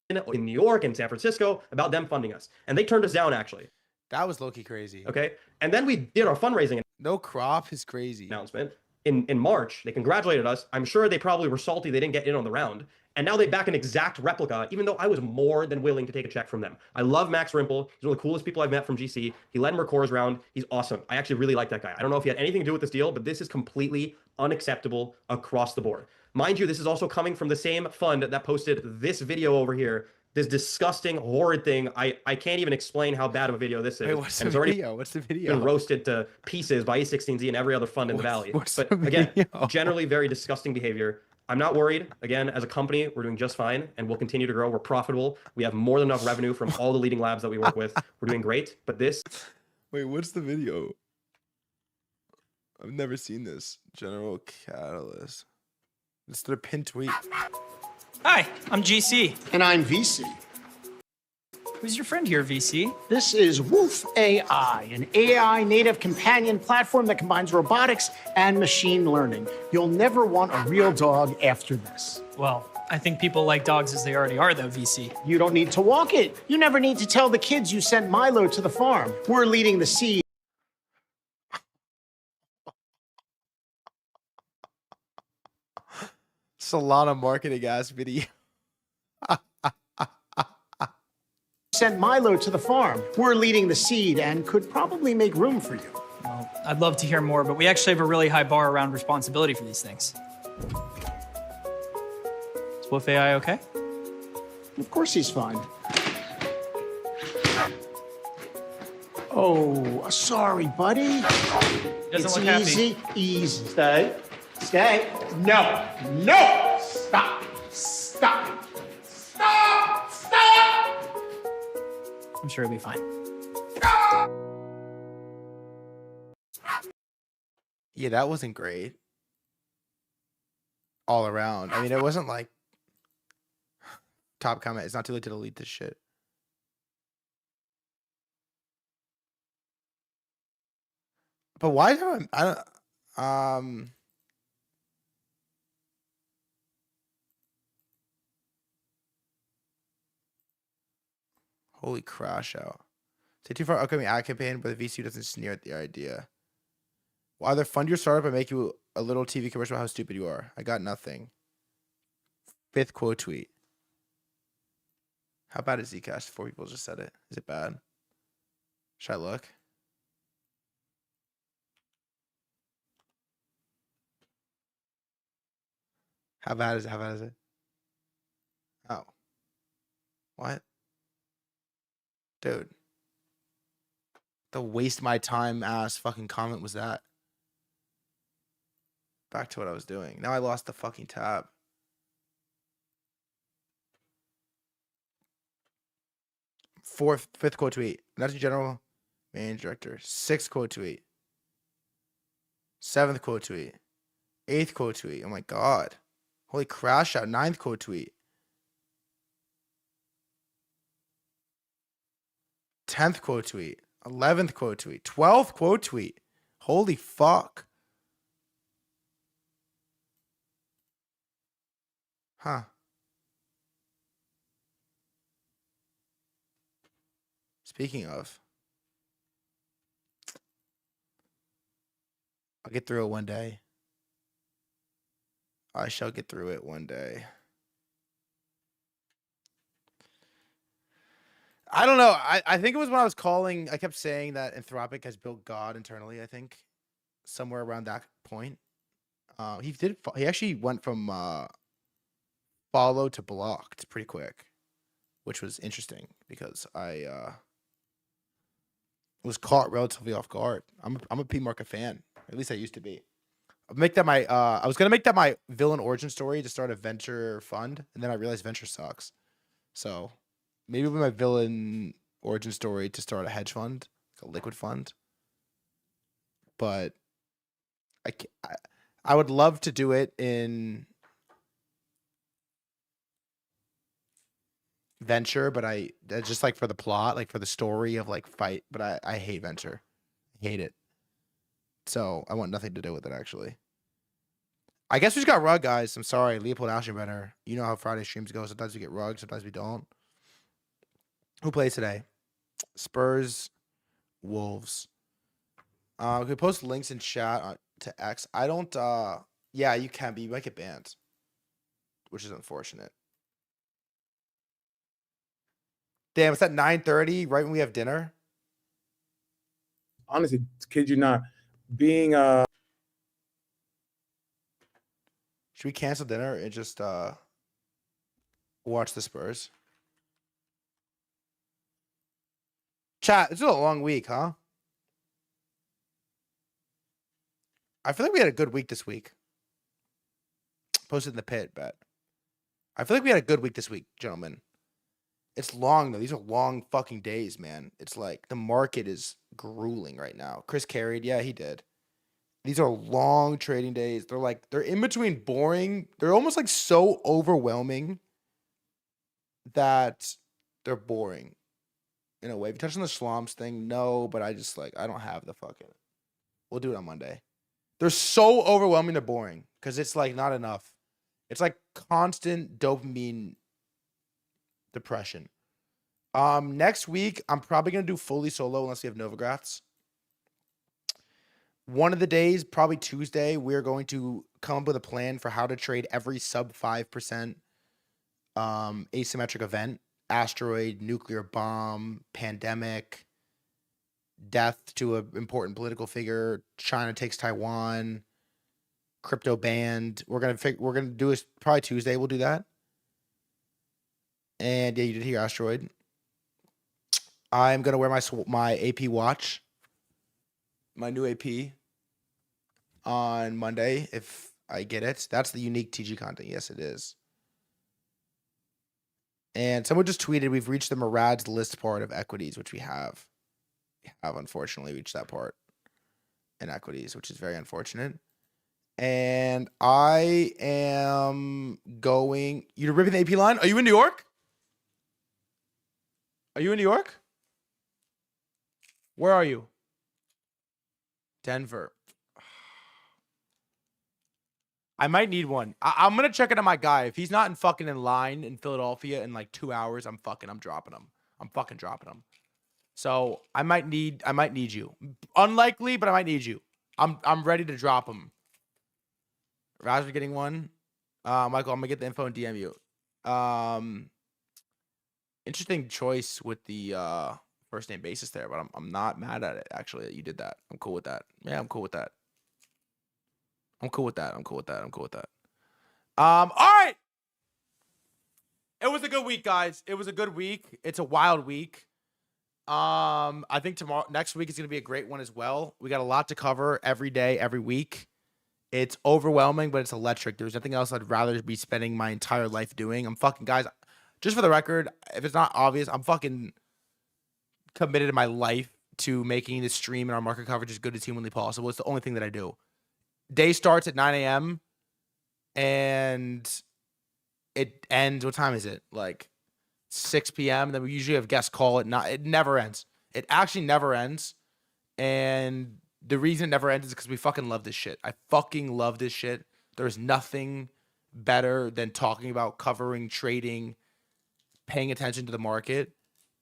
in New York and San Francisco, about them funding us, and they turned us down, actually. That was low-key crazy. Okay, and then we did our fundraising No crop is crazy. announcement in March. They congratulated us. I'm sure they probably were salty they didn't get in on the round, and now they back an exact replica, even though I was more than willing to take a check from them. I love Max Rimple. He's one of the coolest people I've met from GC. He led Mercor's round. He's awesome. I actually really like that guy. I don't know if he had anything to do with this deal, but this is completely unacceptable across the board. Mind you, this is also coming from the same fund that posted this video over here. This disgusting, horrid thing. I can't even explain how bad of a video this is. Wait, what's and the it's already video? What's the video? been roasted to pieces by E16Z and every other fund in the valley. what's But the again, video? generally very disgusting behavior. I'm not worried. Again, as a company, we're doing just fine and we'll continue to grow. We're profitable. We have more than enough revenue from all the leading labs that we work with. We're doing great. But this Wait, what's the video? I've never seen this. General Catalyst. It's the pinned tweet. Hi, I'm GC. And I'm VC. Who's your friend here, VC? This is Woof AI, an AI native companion platform that combines robotics and machine learning. You'll never want a real dog after this. Well, I think people like dogs as they already are, though, VC. You don't need to walk it. You never need to tell the kids you sent Milo to the farm. We're leading the seed. It's a lot of marketing ass video. Sent Milo to the farm. We're leading the seed and could probably make room for you. Well, I'd love to hear more, but we actually have a really high bar around responsibility for these things. Is Wolf AI okay? Of course he's fine. Oh, sorry, buddy. Doesn't It's look happy. easy. Stay. Stay. No. No. Stop. Stop. Stop. Stop. I'm sure he'll be fine. Yeah, that wasn't great. All around. I mean, it wasn't like top comment. It's not too late to delete this shit. But why do I don't holy crash out. Stay too far upcoming ad campaign, but the VC doesn't sneer at the idea. Well, either fund your startup and make you a little TV commercial about how stupid you are. I got nothing. 5th quote tweet. How bad is Zcash? 4 people just said it. Is it bad? Should I look? How bad is it? How bad is it? Oh. What? Dude. The waste my time ass fucking comment was that. Back to what I was doing. Now I lost the fucking tab. Fifth quote tweet. That's general managing director. 6th quote tweet. 7th quote tweet. 8th quote tweet. Oh my god. Holy crash out. 9th quote tweet. 10th quote tweet. 11th quote tweet. 12th quote tweet. Holy fuck. Huh. Speaking of, I'll get through it one day. I shall get through it one day. I don't know. I think it was when I was calling, I kept saying that Anthropic has built God internally, I think. Somewhere around that point. He actually went from follow to blocked pretty quick, which was interesting because I was caught relatively off guard. I'm a P Market fan. At least I used to be. I was gonna make that my villain origin story to start a venture fund, and then I realized venture sucks. So maybe it'll be my villain origin story to start a hedge fund, like a liquid fund. But I would love to do it in venture, but just like for the plot, like for the story of like fight. But I hate venture. I hate it. So I want nothing to do with it, actually. I guess we just got rug, guys. I'm sorry. Leopold Ashenbrenner. You know how Friday streams go. Sometimes we get rug, sometimes we don't. Who plays today? Spurs, Wolves. We can post links in chat to X. I don't, yeah, you can be. You might get banned, which is unfortunate. Damn, it's at 9:30, right when we have dinner. Honestly, kid you not, being Should we cancel dinner and just watch the Spurs? Chat, it's a long week, huh? I feel like we had a good week this week. Posted in the pit, bet. I feel like we had a good week this week, gentlemen. It's long, though. These are long fucking days, man. It's like the market is grueling right now. Chris carried. Yeah, he did. These are long trading days. They're in between boring. They're almost like so overwhelming that they're boring in a way. If you touch on the Schlomps thing, no, but I don't have the fucking. We'll do it on Monday. They're so overwhelming, they're boring because it's like not enough. It's like constant dopamine depression. Next week, I'm probably going to do fully solo unless we have Novigraphs. One of the days, probably Tuesday, we're going to come up with a plan for how to trade every sub 5% asymmetric event. Asteroid, nuclear bomb, pandemic, death to an important political figure, China takes Taiwan, crypto banned. We're gonna do it probably Tuesday. We'll do that. And yeah, you did hear Asteroid. I'm gonna wear my AP watch, my new AP, on Monday if I get it. That's the unique TG content. Yes, it is. And someone just tweeted, we've reached the Murad's list part of equities, which we have. We have unfortunately reached that part. in equities, which is very unfortunate. And I am going. You're ripping the AP line? Are you in New York? Are you in New York? Where are you? Denver. I might need one. I'm going to check it on my guy. If he's not in line in Philadelphia in like 2 hours, I'm dropping him. I'm fucking dropping him. So I might need you. Unlikely, but I might need you. I'm ready to drop him. Roger getting one. Michael, I'm gonna get the info and DM you. Interesting choice with the first name basis there, but I'm not mad at it actually that you did that. I'm cool with that. Yeah, I'm cool with that. I'm cool with that. All right. It was a good week, guys. It was a good week. It's a wild week. I think next week is gonna be a great one as well. We got a lot to cover every day, every week. It's overwhelming, but it's electric. There's nothing else I'd rather be spending my entire life doing. I'm fucking, guys, just for the record, if it's not obvious, I'm fucking committed to my life to making this stream and our market coverage as good as humanly possible. It's the only thing that I do. Day starts at 9 a.m. and it ends, what time is it? Like 6 p.m. Then we usually have guest call at 9. It never ends. It actually never ends. And the reason it never ends is because we fucking love this shit. I fucking love this shit. There's nothing better than talking about covering, trading, paying attention to the market.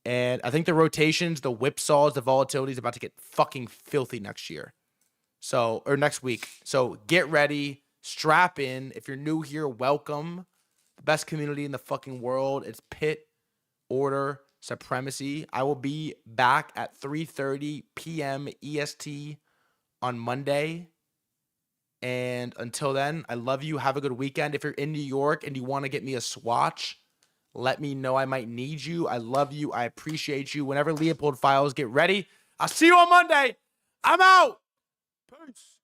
And I think the rotations, the whipsaws, the volatility is about to get fucking filthy next year. So, or next week. So get ready, strap in. If you're new here, welcome. The best community in the fucking world. It's Pit, Order, Supremacy. I will be back at 3:30 p.m. EST on Monday. And until then, I love you. Have a good weekend. If you're in New York and you want to get me a swatch, let me know. I might need you. I love you. I appreciate you. Whenever Leopold files, get ready. I'll see you on Monday. I'm out. Peace.